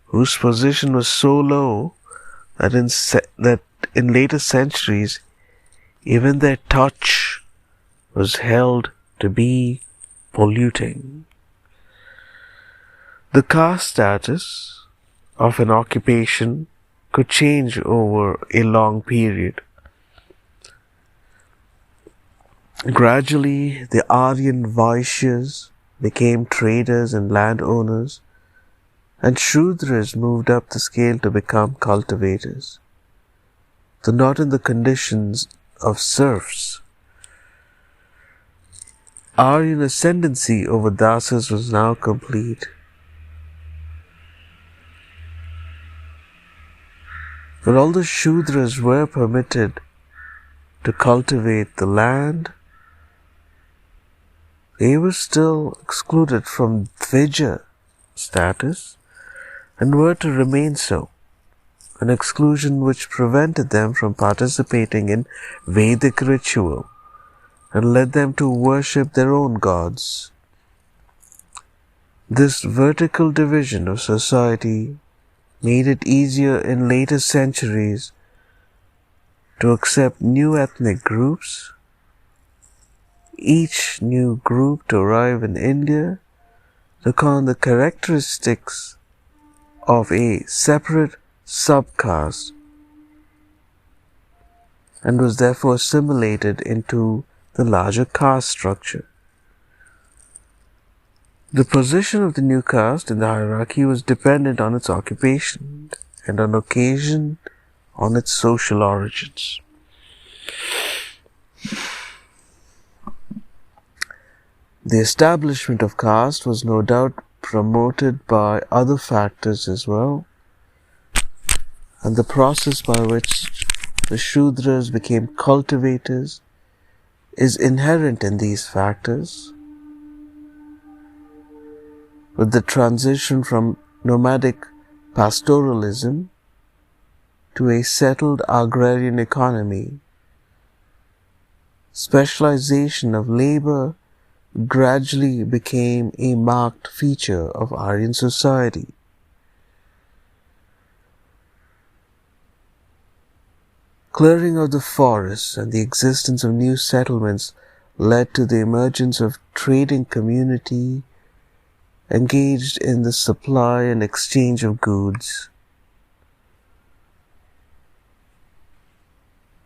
whose position was so low that in later centuries even their touch was held to be polluting. The caste status of an occupation could change over a long period. Gradually, the Aryan Vaishyas became traders and landowners, and Shudras moved up the scale to become cultivators, though not in the conditions of serfs. Aryan ascendancy over Dasas was now complete. But although Shudras were permitted to cultivate the land, they were still excluded from Dvija status and were to remain so, an exclusion which prevented them from participating in Vedic ritual and led them to worship their own gods. This vertical division of society made it easier in later centuries to accept new ethnic groups, each new group to arrive in India took on the characteristics of a separate subcaste and was therefore assimilated into the larger caste structure. The position of the new caste in the hierarchy was dependent on its occupation and on occasion on its social origins. The establishment of caste was no doubt promoted by other factors as well, and the process by which the Shudras became cultivators is inherent in these factors. With the transition from nomadic pastoralism to a settled agrarian economy, specialization of labor gradually became a marked feature of Aryan society. Clearing of the forests and the existence of new settlements led to the emergence of trading community engaged in the supply and exchange of goods.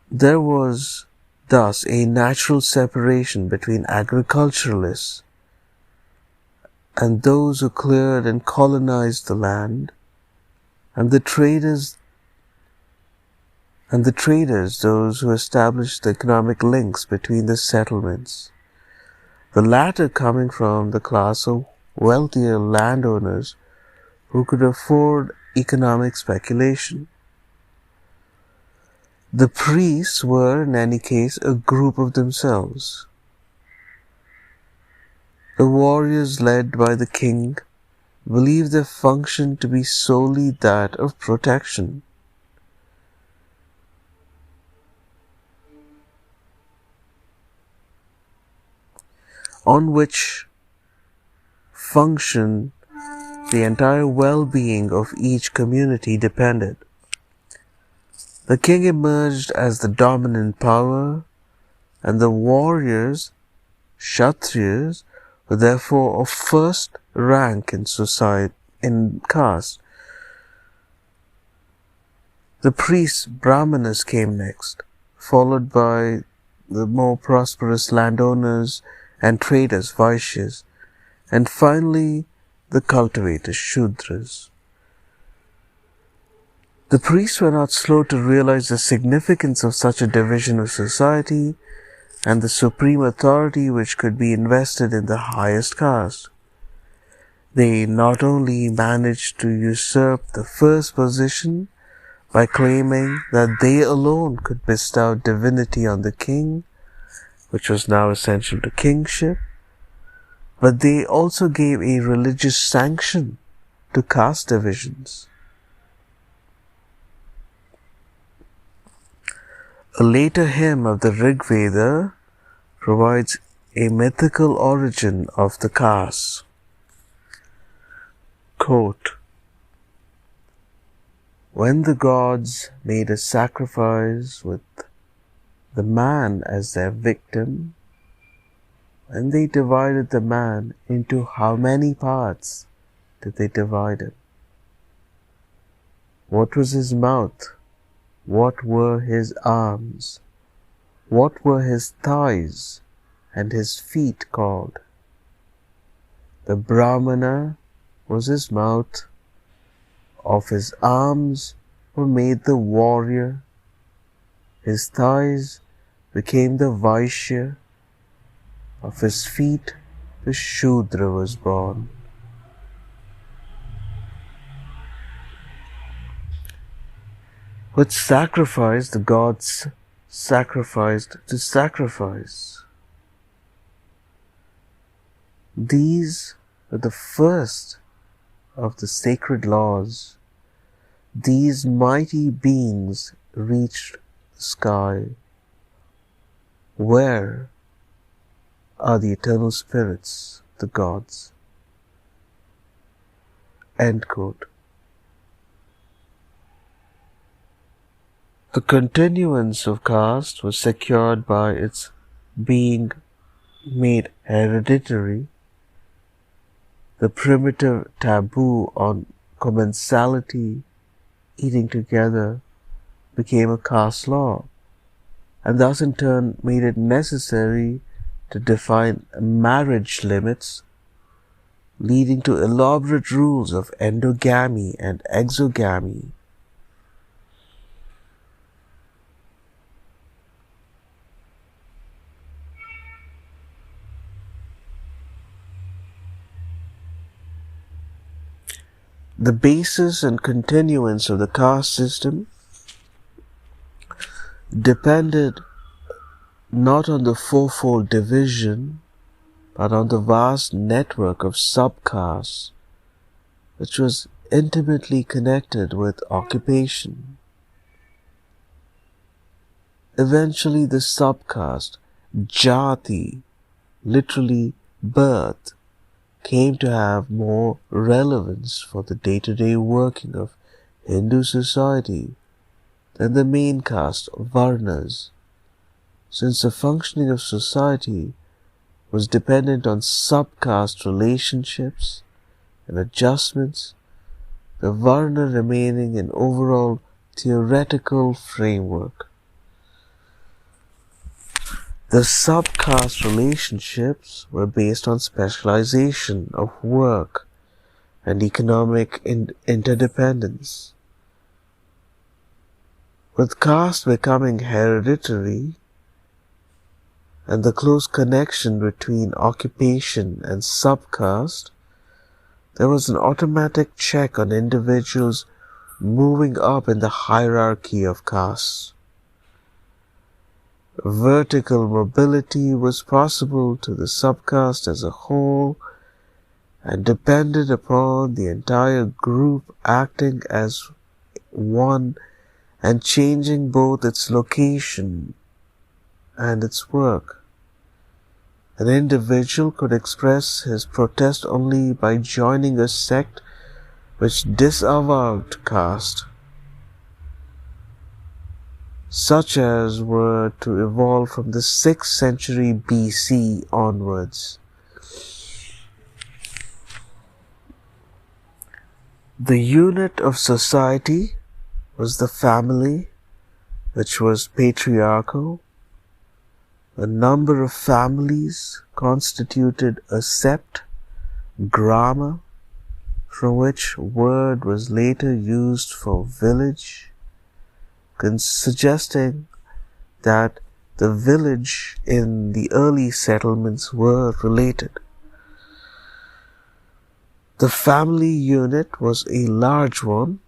There was thus a natural separation between agriculturalists and those who cleared and colonized the land, and the traders, those who established the economic links between the settlements, the latter coming from the class of wealthier landowners who could afford economic speculation. The priests were, in any case, a group of themselves. The warriors led by the king believed their function to be solely that of protection. On which function the entire well-being of each community depended. The king emerged as the dominant power, and the warriors, Kshatriyas, were therefore of first rank in society, in caste. The priests, Brahmanas, came next, followed by the more prosperous landowners and traders, Vaishyas, and finally the cultivators, Shudras. The priests were not slow to realize the significance of such a division of society and the supreme authority which could be invested in the highest caste. They not only managed to usurp the first position, by claiming that they alone could bestow divinity on the king, which was now essential to kingship, but they also gave a religious sanction to caste divisions. A later hymn of the Rig Veda provides a mythical origin of the caste. Quote, when the gods made a sacrifice with the man as their victim, and they divided the man into how many parts did they divide him? What was his mouth? What were his arms? What were his thighs and his feet called? The Brahmana was his mouth, of his arms were made the warrior, his thighs became the Vaishya, of his feet the Shudra was born. With sacrifice, the gods sacrificed to sacrifice. These were the first of the sacred laws. These mighty beings reached the sky. Where are the eternal spirits, the gods? End quote. The continuance of caste was secured by its being made hereditary. The primitive taboo on commensality, eating together, became a caste law, and thus in turn made it necessary to define marriage limits, leading to elaborate rules of endogamy and exogamy. The basis and continuance of the caste system depended not on the fourfold division, but on the vast network of subcastes, which was intimately connected with occupation. Eventually the subcaste, jati, literally birth, came to have more relevance for the day-to-day working of Hindu society than the main caste, varnas, since the functioning of society was dependent on subcaste relationships and adjustments, the varna remaining an overall theoretical framework. The subcaste relationships were based on specialization of work and economic interdependence. With caste becoming hereditary and the close connection between occupation and subcaste, there was an automatic check on individuals moving up in the hierarchy of castes. Vertical mobility was possible to the subcaste as a whole and depended upon the entire group acting as one and changing both its location and its work. An individual could express his protest only by joining a sect which disavowed caste, such as were to evolve from the 6th century BC onwards. The unit of society was the family, which was patriarchal. A number of families constituted a sept, grama, from which word was later used for village, suggesting that the village in the early settlements were related. The family unit was a large one,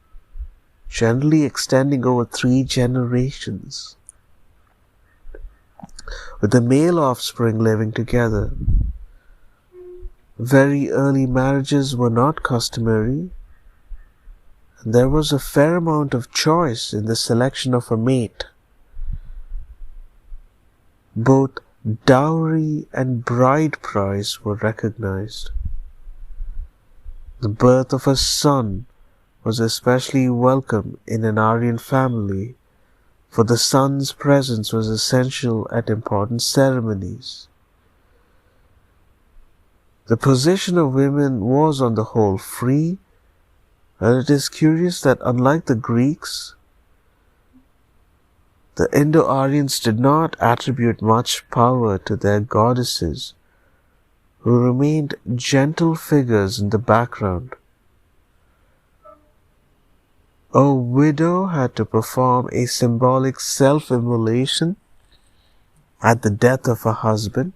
generally extending over 3 generations, with the male offspring living together. Very early marriages were not customary, and there was a fair amount of choice in the selection of a mate. Both dowry and bride price were recognized. The birth of a son was especially welcome in an Aryan family, for the son's presence was essential at important ceremonies. The position of women was on the whole free, and it is curious that unlike the Greeks, the Indo-Aryans did not attribute much power to their goddesses, who remained gentle figures in the background. A widow had to perform a symbolic self-immolation at the death of her husband.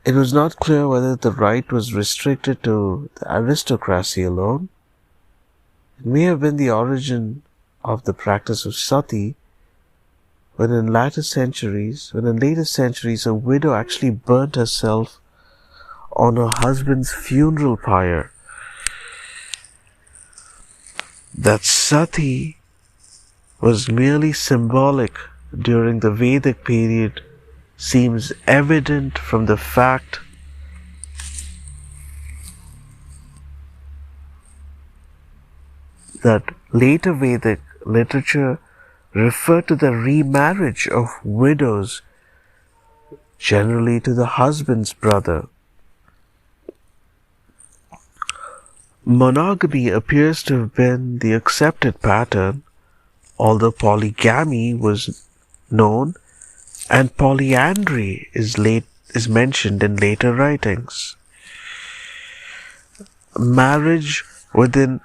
It was not clear whether the rite was restricted to the aristocracy alone. It may have been the origin of the practice of sati, when in later centuries a widow actually burnt herself on her husband's funeral pyre. That sati was merely symbolic during the Vedic period seems evident from the fact that later Vedic literature referred to the remarriage of widows, generally to the husband's brother. Monogamy appears to have been the accepted pattern, although polygamy was known, and polyandry is mentioned in later writings. Marriage within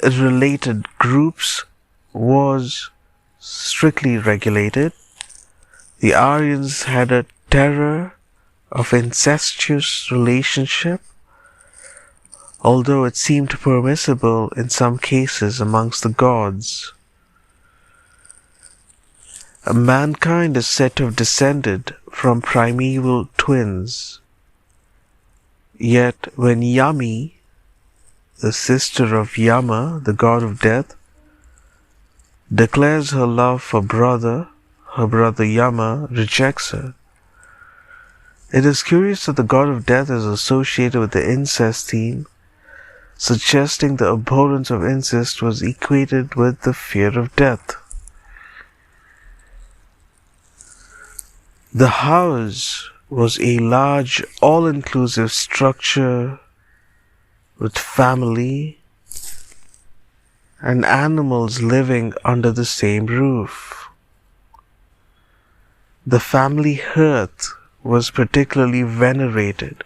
related groups was strictly regulated. The Aryans had a terror of incestuous relationship, although it seemed permissible in some cases amongst the gods. Mankind is said to have descended from primeval twins. Yet when Yami, the sister of Yama, the god of death, declares her love for her brother Yama rejects her. It is curious that the god of death is associated with the incest theme, suggesting the abhorrence of incest was equated with the fear of death. The house was a large, all-inclusive structure with family and animals living under the same roof. The family hearth was particularly venerated,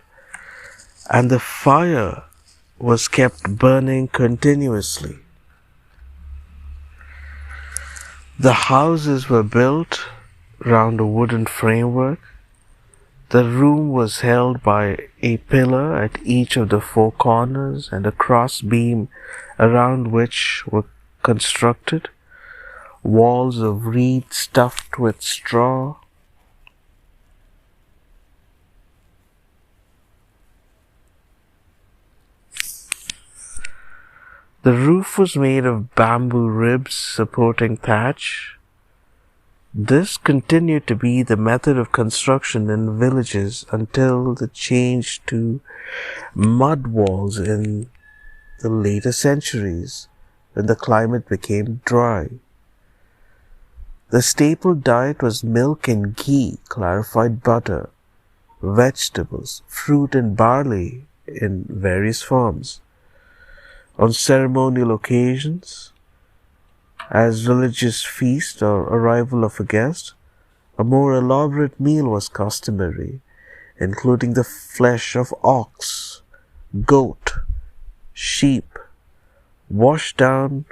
and the fire was kept burning continuously. The houses were built round a wooden framework. The room was held by a pillar at each of the 4 corners and a cross beam around which were constructed walls of reed stuffed with straw. The roof was made of bamboo ribs supporting thatch. This continued to be the method of construction in villages until the change to mud walls in the later centuries, when the climate became dry. The staple diet was milk and ghee, clarified butter, vegetables, fruit and barley in various forms. On ceremonial occasions, as religious feast or arrival of a guest, a more elaborate meal was customary, including the flesh of ox, goat, sheep, washed down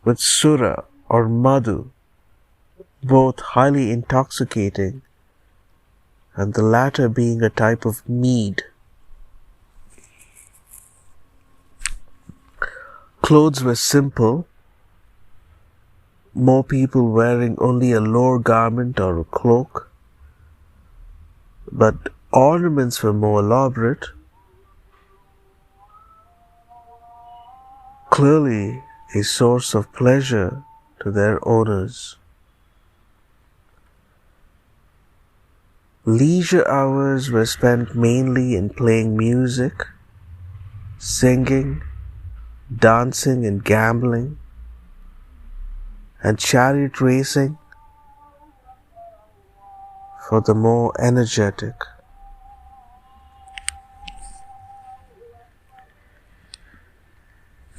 with sura or madhu, both highly intoxicating, and the latter being a type of mead. Clothes were simple, more people wearing only a lower garment or a cloak, but ornaments were more elaborate, clearly a source of pleasure to their owners. Leisure hours were spent mainly in playing music, singing, dancing and gambling, and chariot racing for the more energetic.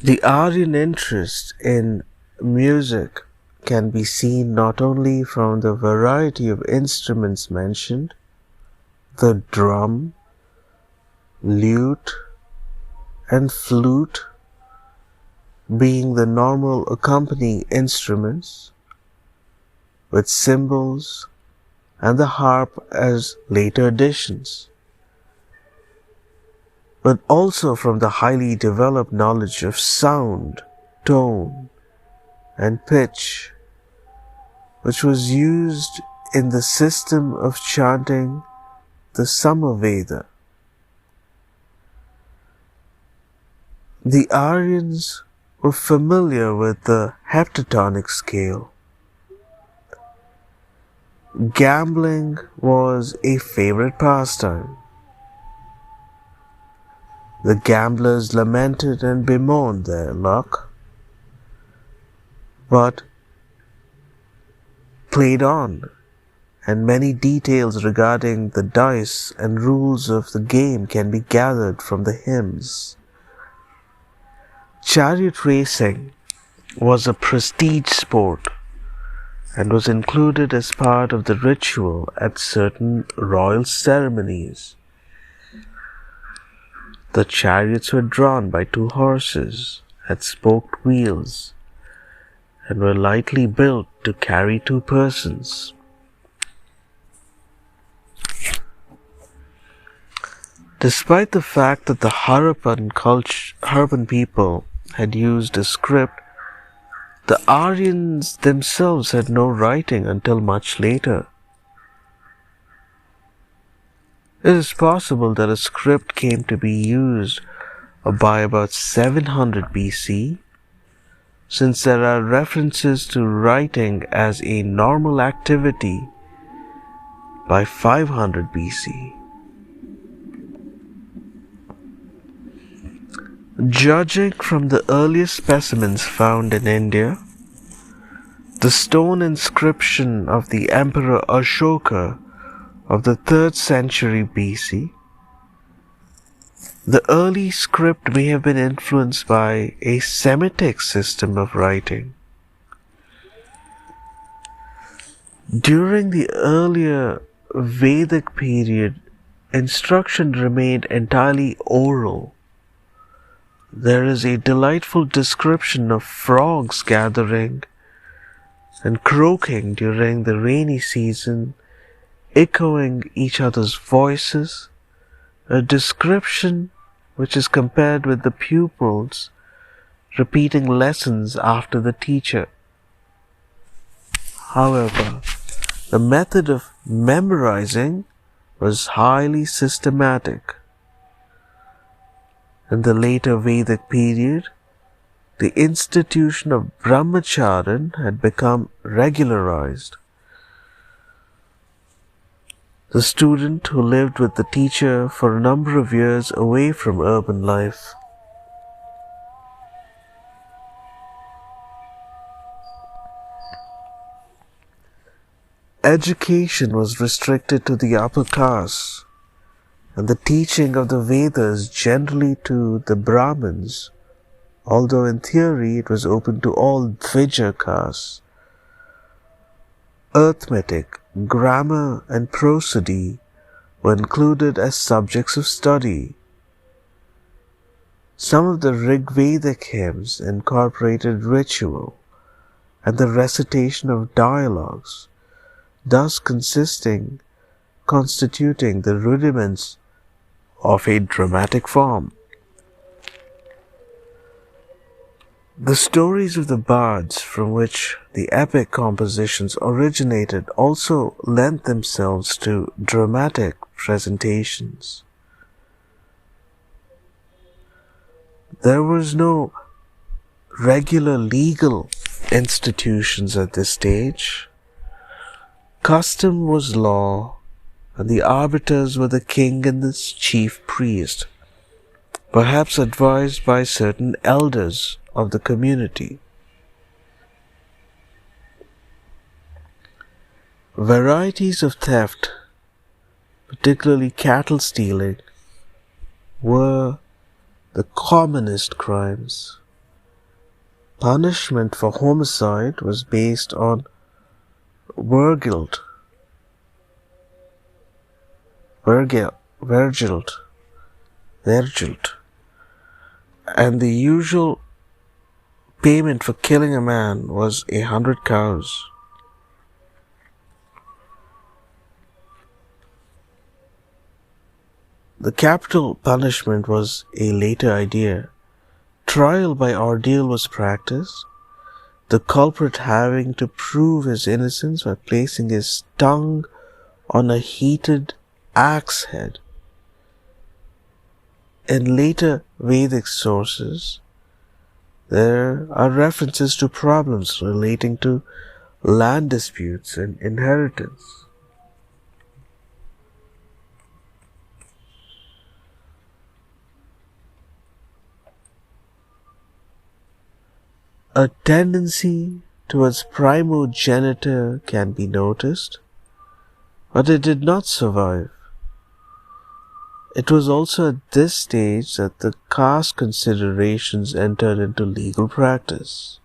The Aryan interest in music can be seen not only from the variety of instruments mentioned, the drum, lute, and flute being the normal accompanying instruments, with cymbals and the harp as later additions, but also from the highly developed knowledge of sound, tone, and pitch, which was used in the system of chanting the Samaveda. The Aryans were familiar with the heptatonic scale. Gambling was a favorite pastime. The gamblers lamented and bemoaned their luck, but played on, and many details regarding the dice and rules of the game can be gathered from the hymns. Chariot racing was a prestige sport and was included as part of the ritual at certain royal ceremonies. The chariots were drawn by 2 horses, had spoked wheels, and were lightly built to carry 2 persons. Despite the fact that the Harappan people had used a script, the Aryans themselves had no writing until much later. It is possible that a script came to be used by about 700 BC, since there are references to writing as a normal activity by 500 BC. Judging from the earliest specimens found in India, the stone inscription of the Emperor Ashoka of the 3rd century BC, the early script may have been influenced by a Semitic system of writing. During the earlier Vedic period, instruction remained entirely oral. There is a delightful description of frogs gathering and croaking during the rainy season, echoing each other's voices, a description which is compared with the pupils repeating lessons after the teacher. However, the method of memorizing was highly systematic. In the later Vedic period, the institution of brahmacharan had become regularized. The student who lived with the teacher for a number of years away from urban life. Education was restricted to the upper castes, and the teaching of the Vedas generally to the Brahmins, although in theory it was open to all Dvija castes. Arithmetic, grammar, and prosody were included as subjects of study. Some of the Rigvedic hymns incorporated ritual and the recitation of dialogues, thus constituting the rudiments of a dramatic form. The stories of the bards from which the epic compositions originated also lent themselves to dramatic presentations. There was no regular legal institutions at this stage. Custom was law, and the arbiters were the king and the chief priest, perhaps advised by certain elders of the community. Varieties of theft, particularly cattle stealing, were the commonest crimes. Punishment for homicide was based on vergilt, and the usual payment for killing a man was 100 cows. The capital punishment was a later idea. Trial by ordeal was practiced, the culprit having to prove his innocence by placing his tongue on a heated axe head. In later Vedic sources, there are references to problems relating to land disputes and inheritance. A tendency towards primogeniture can be noticed, but it did not survive. It was also at this stage that the caste considerations entered into legal practice,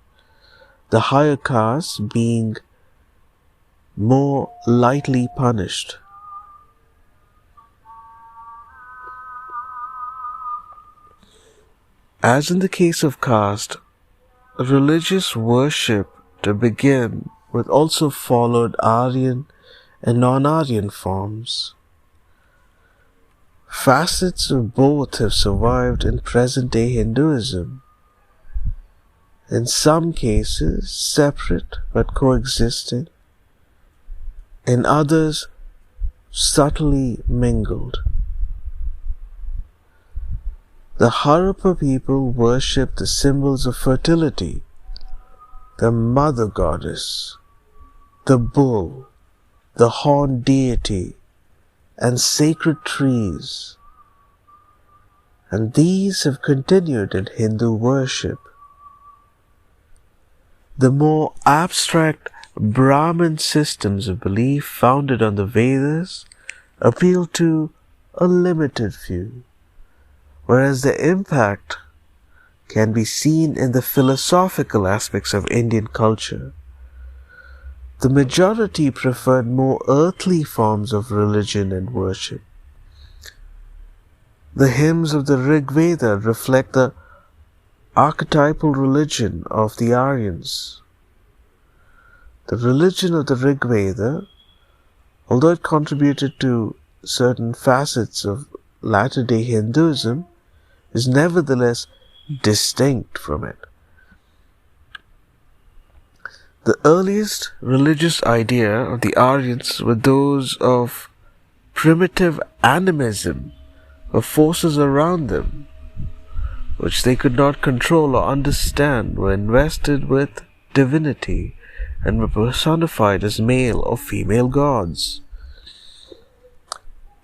the higher castes being more lightly punished. As in the case of caste, religious worship to begin with also followed Aryan and non-Aryan forms. Facets of both have survived in present-day Hinduism, in some cases separate but coexisting, in others subtly mingled. The Harappa people worshipped the symbols of fertility, the mother goddess, the bull, the horned deity, and sacred trees, and these have continued in Hindu worship. The more abstract Brahmin systems of belief founded on the Vedas appeal to a limited few, whereas the impact can be seen in the philosophical aspects of Indian culture. The majority preferred more earthly forms of religion and worship. The hymns of the Rig Veda reflect the archetypal religion of the Aryans. The religion of the Rig Veda, although it contributed to certain facets of latter-day Hinduism, is nevertheless distinct from it. The earliest religious idea of the Aryans were those of primitive animism of forces around them, which they could not control or understand, were invested with divinity and were personified as male or female gods.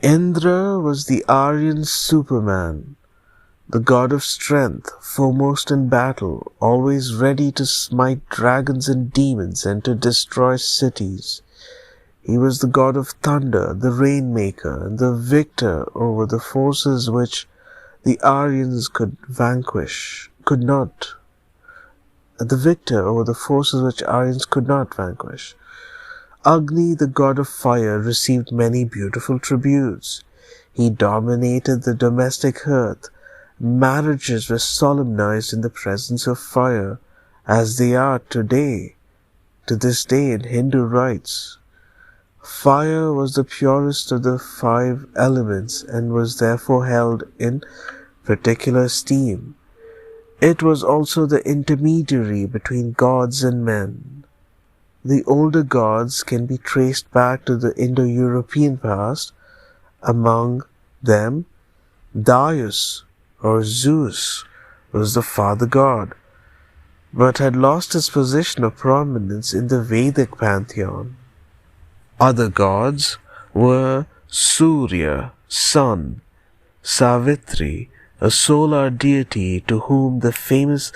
Indra was the Aryan Superman, the god of strength, foremost in battle, always ready to smite dragons and demons and to destroy cities. He was the god of thunder, the rainmaker, and the victor over the forces which the Aryans could not vanquish. Agni, the god of fire, received many beautiful tributes. He dominated the domestic hearth. Marriages were solemnized in the presence of fire, as they are to this day in Hindu rites. Fire was the purest of the 5 elements and was therefore held in particular esteem. It was also the intermediary between gods and men. The older gods can be traced back to the Indo-European past. Among them, Darius or Zeus was the father god, but had lost his position of prominence in the Vedic pantheon. Other gods were Surya, sun, Savitri, a solar deity to whom the famous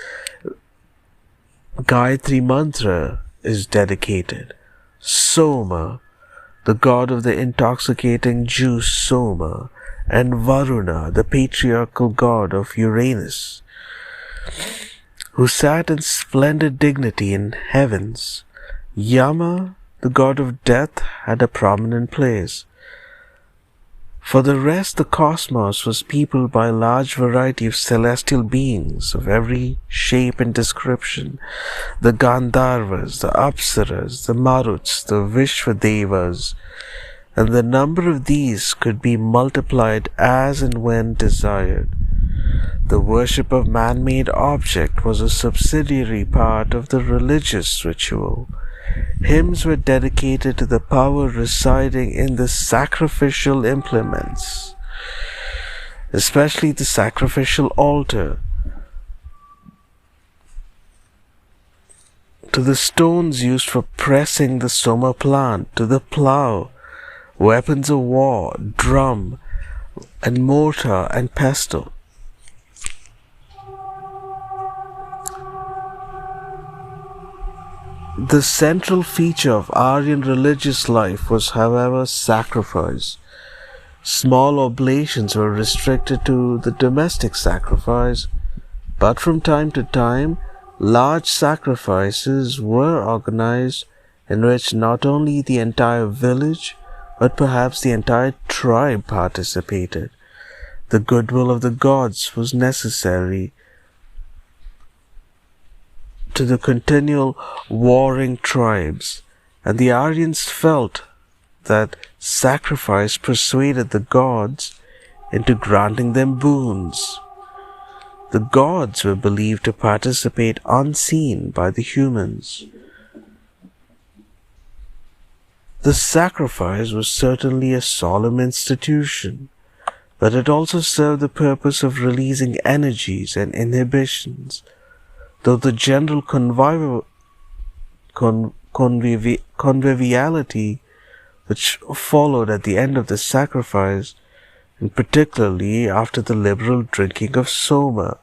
Gayatri mantra is dedicated, Soma, the god of the intoxicating juice Soma, and Varuna, the patriarchal god of Uranus, who sat in splendid dignity in heavens. Yama, the god of death, had a prominent place. For the rest, the cosmos was peopled by a large variety of celestial beings of every shape and description. The Gandharvas, the Apsaras, the Maruts, the Vishwadevas, and the number of these could be multiplied as and when desired. The worship of man-made object was a subsidiary part of the religious ritual. Hymns were dedicated to the power residing in the sacrificial implements, especially the sacrificial altar, to the stones used for pressing the soma plant, to the plough, weapons of war, drum, and mortar and pestle. The central feature of Aryan religious life was, however, sacrifice. Small oblations were restricted to the domestic sacrifice, but from time to time, large sacrifices were organized in which not only the entire village, but perhaps the entire tribe participated. The goodwill of the gods was necessary to the continual warring tribes, and the Aryans felt that sacrifice persuaded the gods into granting them boons. The gods were believed to participate unseen by the humans. The sacrifice was certainly a solemn institution, but it also served the purpose of releasing energies and inhibitions. Though the general conviviality which followed at the end of the sacrifice, and particularly after the liberal drinking of soma.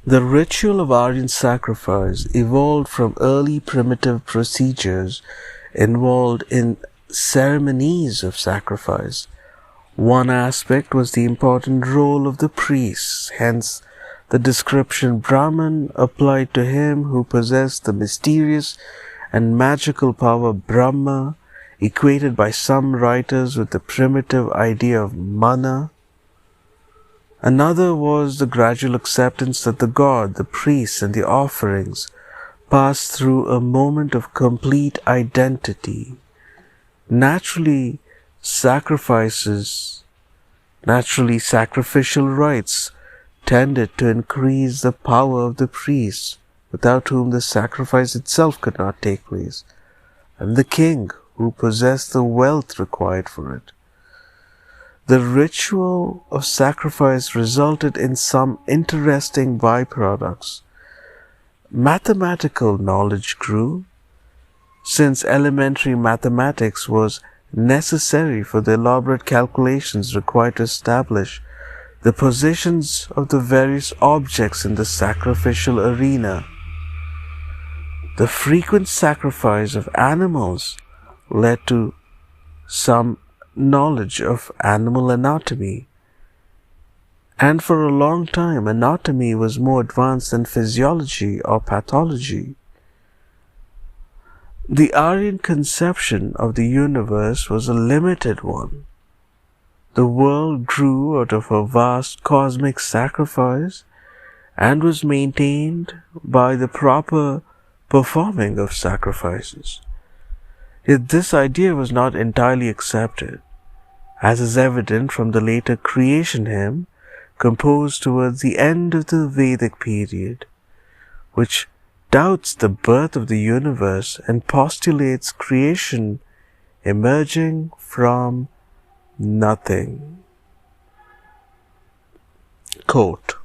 The ritual of Aryan sacrifice evolved from early primitive procedures involved in ceremonies of sacrifice. One aspect was the important role of the priests, hence the description Brahman applied to him who possessed the mysterious and magical power Brahma, equated by some writers with the primitive idea of mana. Another was the gradual acceptance that the god, the priests, and the offerings passed through a moment of complete identity. Naturally, sacrificial rites tended to increase the power of the priests, without whom the sacrifice itself could not take place, and the king, who possessed the wealth required for it. The ritual of sacrifice resulted in some interesting byproducts. Mathematical knowledge grew, since elementary mathematics was necessary for the elaborate calculations required to establish the positions of the various objects in the sacrificial arena. The frequent sacrifice of animals led to some knowledge of animal anatomy, and for a long time anatomy was more advanced than physiology or pathology. The Aryan conception of the universe was a limited one. The world grew out of a vast cosmic sacrifice and was maintained by the proper performing of sacrifices. Yet this idea was not entirely accepted, as is evident from the later creation hymn composed towards the end of the Vedic period, which doubts the birth of the universe and postulates creation emerging from nothing. Quote,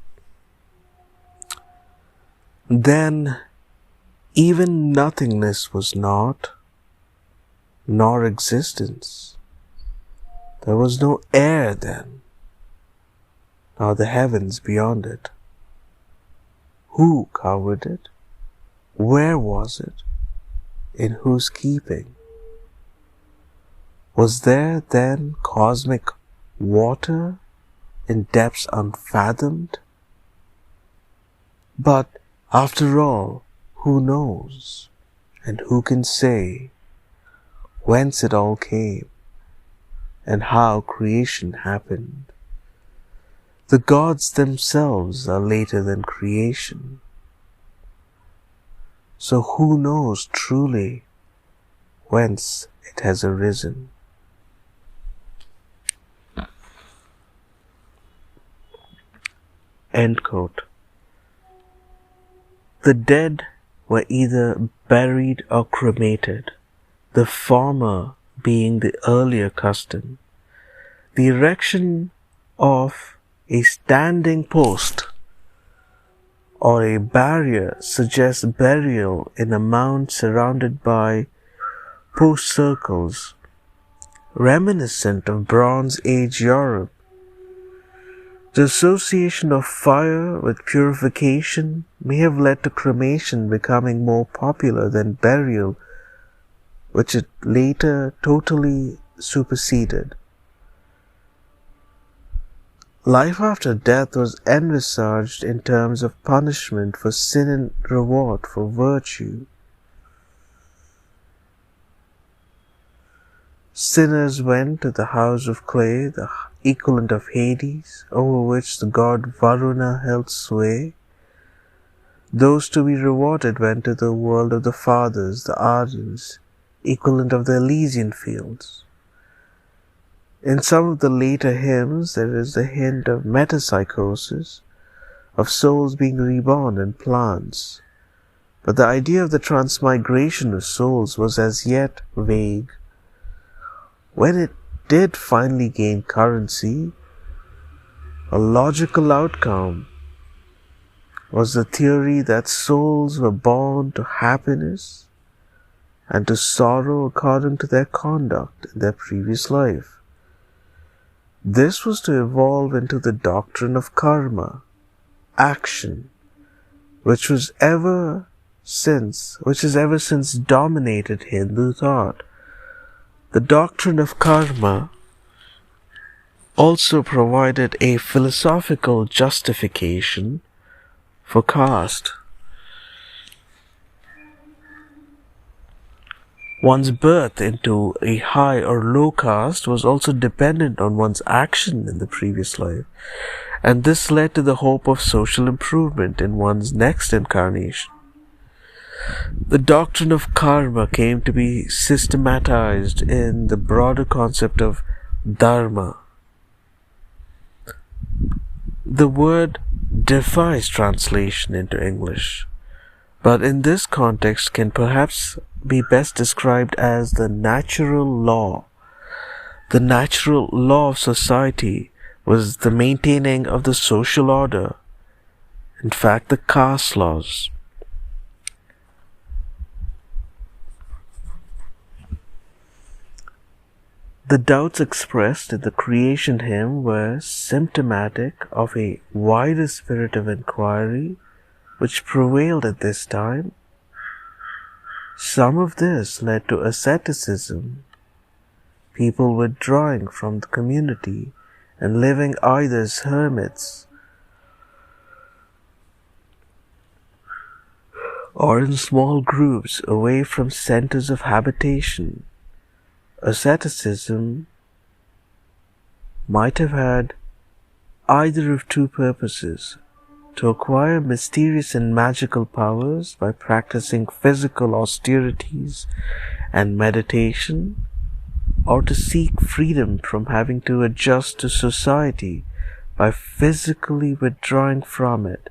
"Then even nothingness was not, nor existence. There was no air then, nor the heavens beyond it. Who covered it? Where was it? In whose keeping? Was there then cosmic water in depths unfathomed? But after all, who knows, and who can say whence it all came and how creation happened? The gods themselves are later than creation. So who knows truly whence it has arisen?" End quote. The dead were either buried or cremated, the former being the earlier custom. The erection of a standing post or a barrier suggests burial in a mound surrounded by post circles, reminiscent of Bronze Age Europe. The association of fire with purification may have led to cremation becoming more popular than burial, which it later totally superseded. Life after death was envisaged in terms of punishment for sin and reward for virtue. Sinners went to the house of clay, the equivalent of Hades, over which the god Varuna held sway. Those to be rewarded went to the world of the fathers, the Aryans, equivalent of the Elysian fields. In some of the later hymns there is a hint of metempsychosis, of souls being reborn in plants, but the idea of the transmigration of souls was as yet vague. When it did finally gain currency, a logical outcome was the theory that souls were born to happiness and to sorrow according to their conduct in their previous life. This was to evolve into the doctrine of karma, action, which has ever since dominated Hindu thought. The doctrine of karma also provided a philosophical justification for caste. One's birth into a high or low caste was also dependent on one's action in the previous life, and this led to the hope of social improvement in one's next incarnation. The doctrine of karma came to be systematized in the broader concept of dharma. The word defies translation into English, but in this context can perhaps be best described as the natural law. The natural law of society was the maintaining of the social order, in fact the caste laws. The doubts expressed in the creation hymn were symptomatic of a wider spirit of inquiry which prevailed at this time. Some of this led to asceticism, people withdrawing from the community and living either as hermits or in small groups away from centers of habitation. Asceticism might have had either of two purposes: to acquire mysterious and magical powers by practicing physical austerities and meditation, or to seek freedom from having to adjust to society by physically withdrawing from it,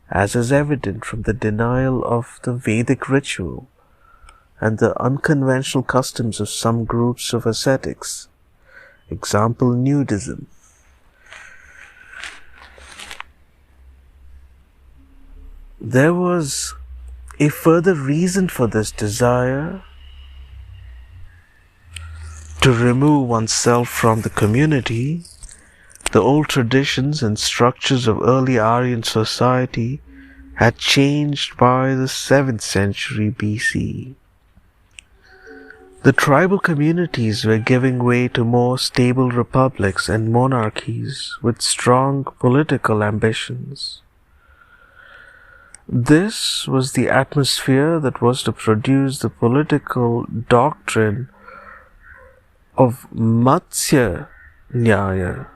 as is evident from the denial of the Vedic ritual and the unconventional customs of some groups of ascetics. Example, nudism. There was a further reason for this desire to remove oneself from the community. The old traditions and structures of early Aryan society had changed by the 7th century BC. The tribal communities were giving way to more stable republics and monarchies with strong political ambitions. This was the atmosphere that was to produce the political doctrine of Matsya Nyaya,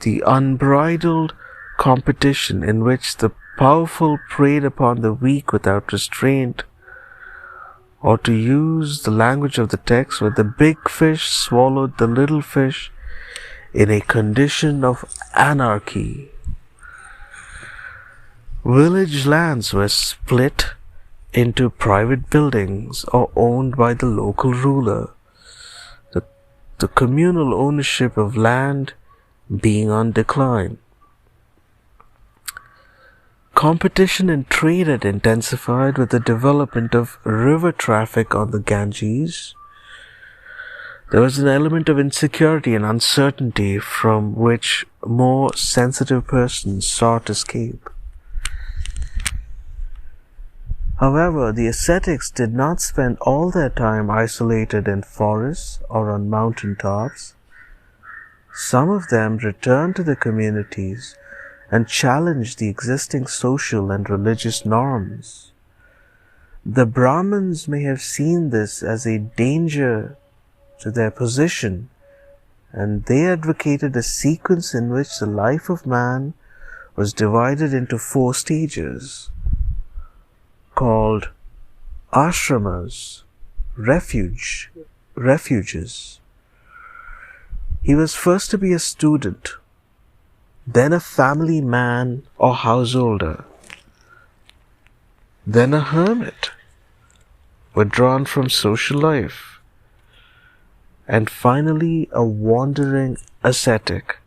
the unbridled competition in which the powerful preyed upon the weak without restraint, or to use the language of the text, where the big fish swallowed the little fish in a condition of anarchy. Village lands were split into private buildings or owned by the local ruler, the communal ownership of land being on decline. Competition in trade had intensified with the development of river traffic on the Ganges. There was an element of insecurity and uncertainty from which more sensitive persons sought escape. However, the ascetics did not spend all their time isolated in forests or on mountain tops. Some of them returned to the communities and challenged the existing social and religious norms. The Brahmins may have seen this as a danger to their position, and they advocated a sequence in which the life of man was divided into 4 stages, called ashramas, refuges. He was first to be a student, then a family man or householder, then a hermit, withdrawn from social life, and finally a wandering ascetic.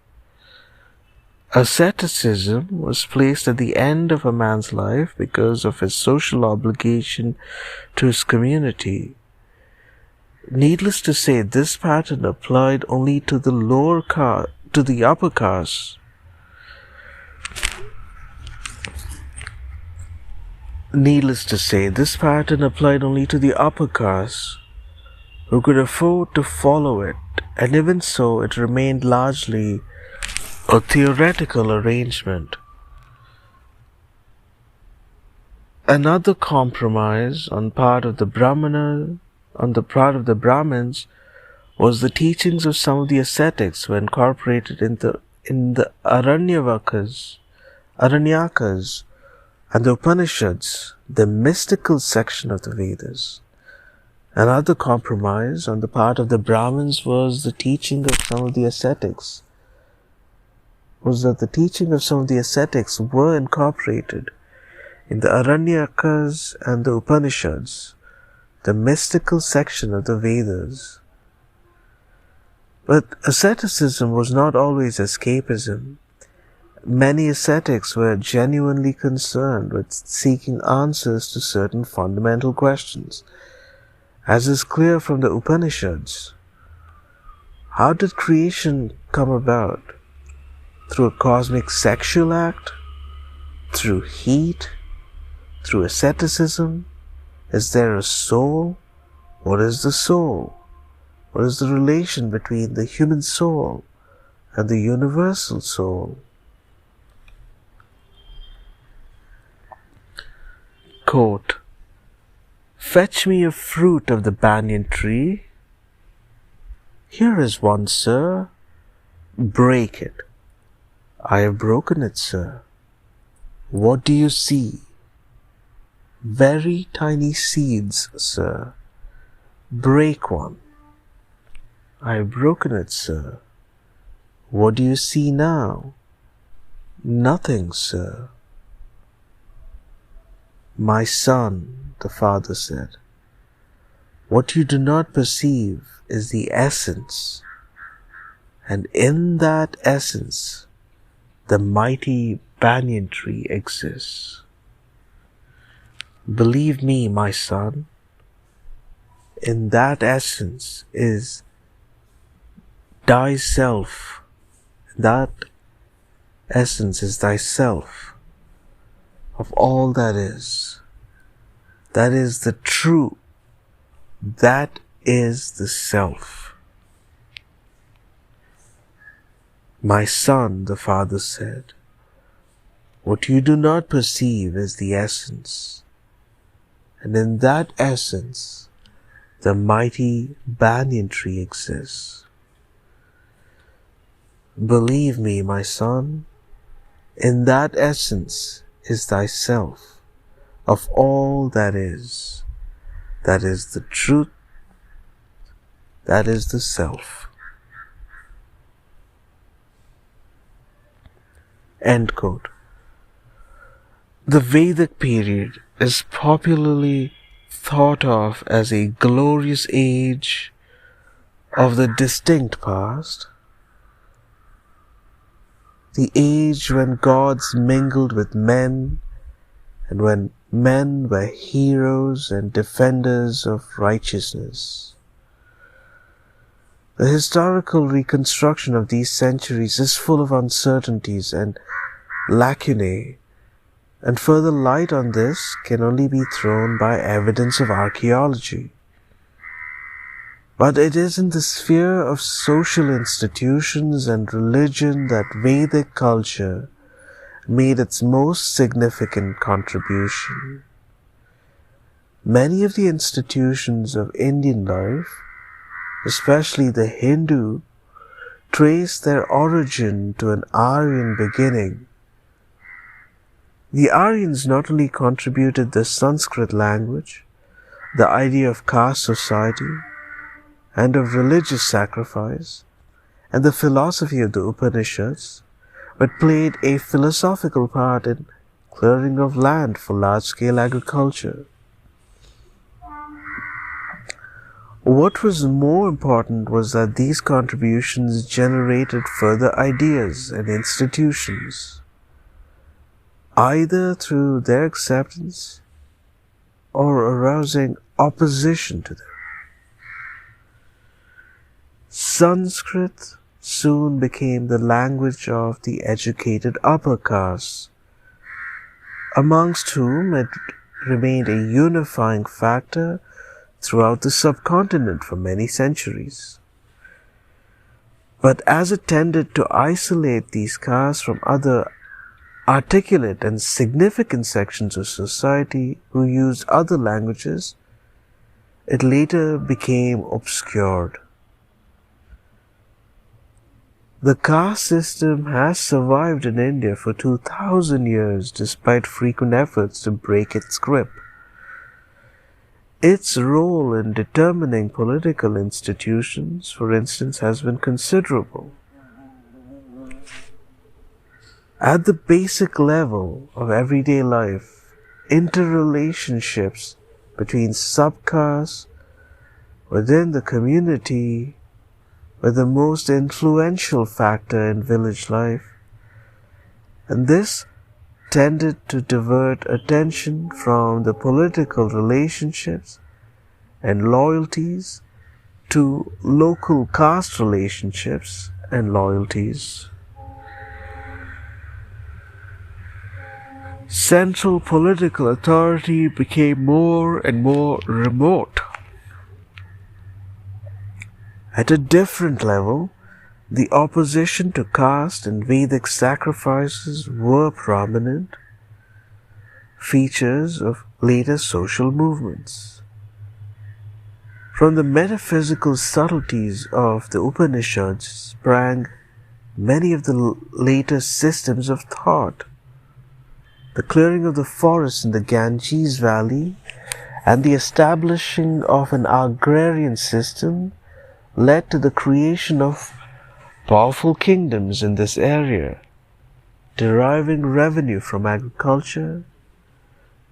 Asceticism was placed at the end of a man's life because of his social obligation to his community. Needless to say, this pattern applied only to the upper caste. Needless to say, this pattern applied only to the upper caste, who could afford to follow it, and even so, it remained largely a theoretical arrangement. Another compromise on the part of the Brahmins was the teachings of some of the ascetics were incorporated in the Aranyakas and the Upanishads, the mystical section of the Vedas. Another compromise on the part of the Brahmins was the teaching of some of the ascetics. Were incorporated in the Aranyakas and the Upanishads, the mystical section of the Vedas. But asceticism was not always escapism. Many ascetics were genuinely concerned with seeking answers to certain fundamental questions, as is clear from the Upanishads. How did creation come about? Through a cosmic sexual act? Through heat? Through asceticism? Is there a soul? What is the soul? What is the relation between the human soul and the universal soul? Quote, "Fetch me a fruit of the banyan tree." "Here is one, sir." "Break it." I have broken it, sir. What do you see? Very tiny seeds, sir. Break one. I have broken it, sir. What do you see now? Nothing, sir. My son, the father said, what you do not perceive is the essence, and in that essence, the mighty banyan tree exists. Believe me, my son, in that essence is thyself. That essence is thyself of all that is. That is the true. That is the self. My son, the father said, what you do not perceive is the essence, and in that essence, the mighty banyan tree exists. Believe me, my son, in that essence is thyself of all that is. That is the truth. That is the self. End quote. The Vedic period is popularly thought of as a glorious age of the distinct past, the age when gods mingled with men and when men were heroes and defenders of righteousness. The historical reconstruction of these centuries is full of uncertainties and lacunae, and further light on this can only be thrown by evidence of archaeology. But it is in the sphere of social institutions and religion that Vedic culture made its most significant contribution. Many of the institutions of Indian life, especially the Hindu, trace their origin to an Aryan beginning. The Aryans not only contributed the Sanskrit language, the idea of caste society, and of religious sacrifice, and the philosophy of the Upanishads, but played a philosophical part in clearing of land for large-scale agriculture. What was more important was that these contributions generated further ideas and institutions, either through their acceptance or arousing opposition to them. Sanskrit soon became the language of the educated upper castes, amongst whom it remained a unifying factor throughout the subcontinent for many centuries. But as it tended to isolate these castes from other articulate and significant sections of society who used other languages, it later became obscured. The caste system has survived in India for 2000 years despite frequent efforts to break its grip. Its role in determining political institutions, for instance, has been considerable. At the basic level of everyday life, interrelationships between subcastes within the community were the most influential factor in village life, and this tended to divert attention from the political relationships and loyalties to local caste relationships and loyalties. Central political authority became more and more remote. At a different level, the opposition to caste and Vedic sacrifices were prominent features of later social movements. From the metaphysical subtleties of the Upanishads sprang many of the later systems of thought. The clearing of the forests in the Ganges Valley and the establishing of an agrarian system led to the creation of powerful kingdoms in this area, deriving revenue from agriculture,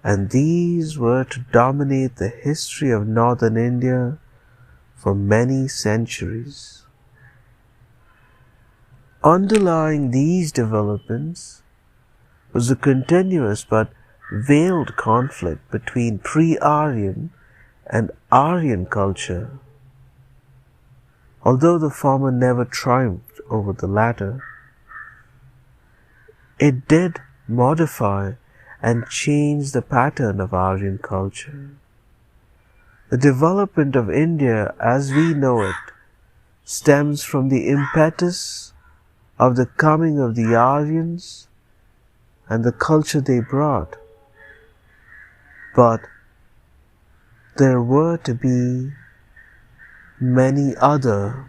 and these were to dominate the history of northern India for many centuries. Underlying these developments was a continuous but veiled conflict between pre-Aryan and Aryan culture. Although the former never triumphed over the latter, it did modify and change the pattern of Aryan culture. The development of India as we know it stems from the impetus of the coming of the Aryans and the culture they brought. But there were to be many other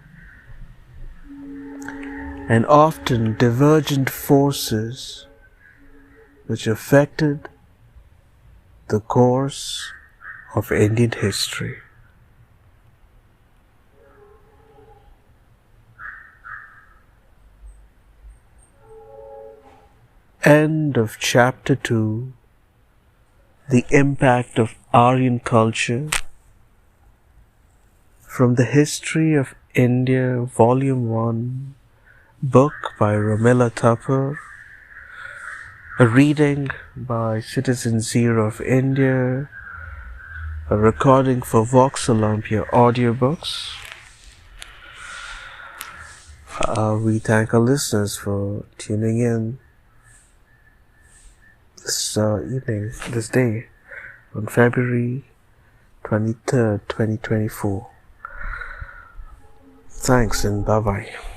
and often divergent forces which affected the course of Indian history. End of Chapter 2. The Impact of Aryan Culture, from the History of India, Volume 1, book by Romila Thapar, a reading by Citizen Zero of India, a recording for Vox Olympia audiobooks. We thank our listeners for tuning in this day, on February 23rd, 2024. Thanks and bye-bye.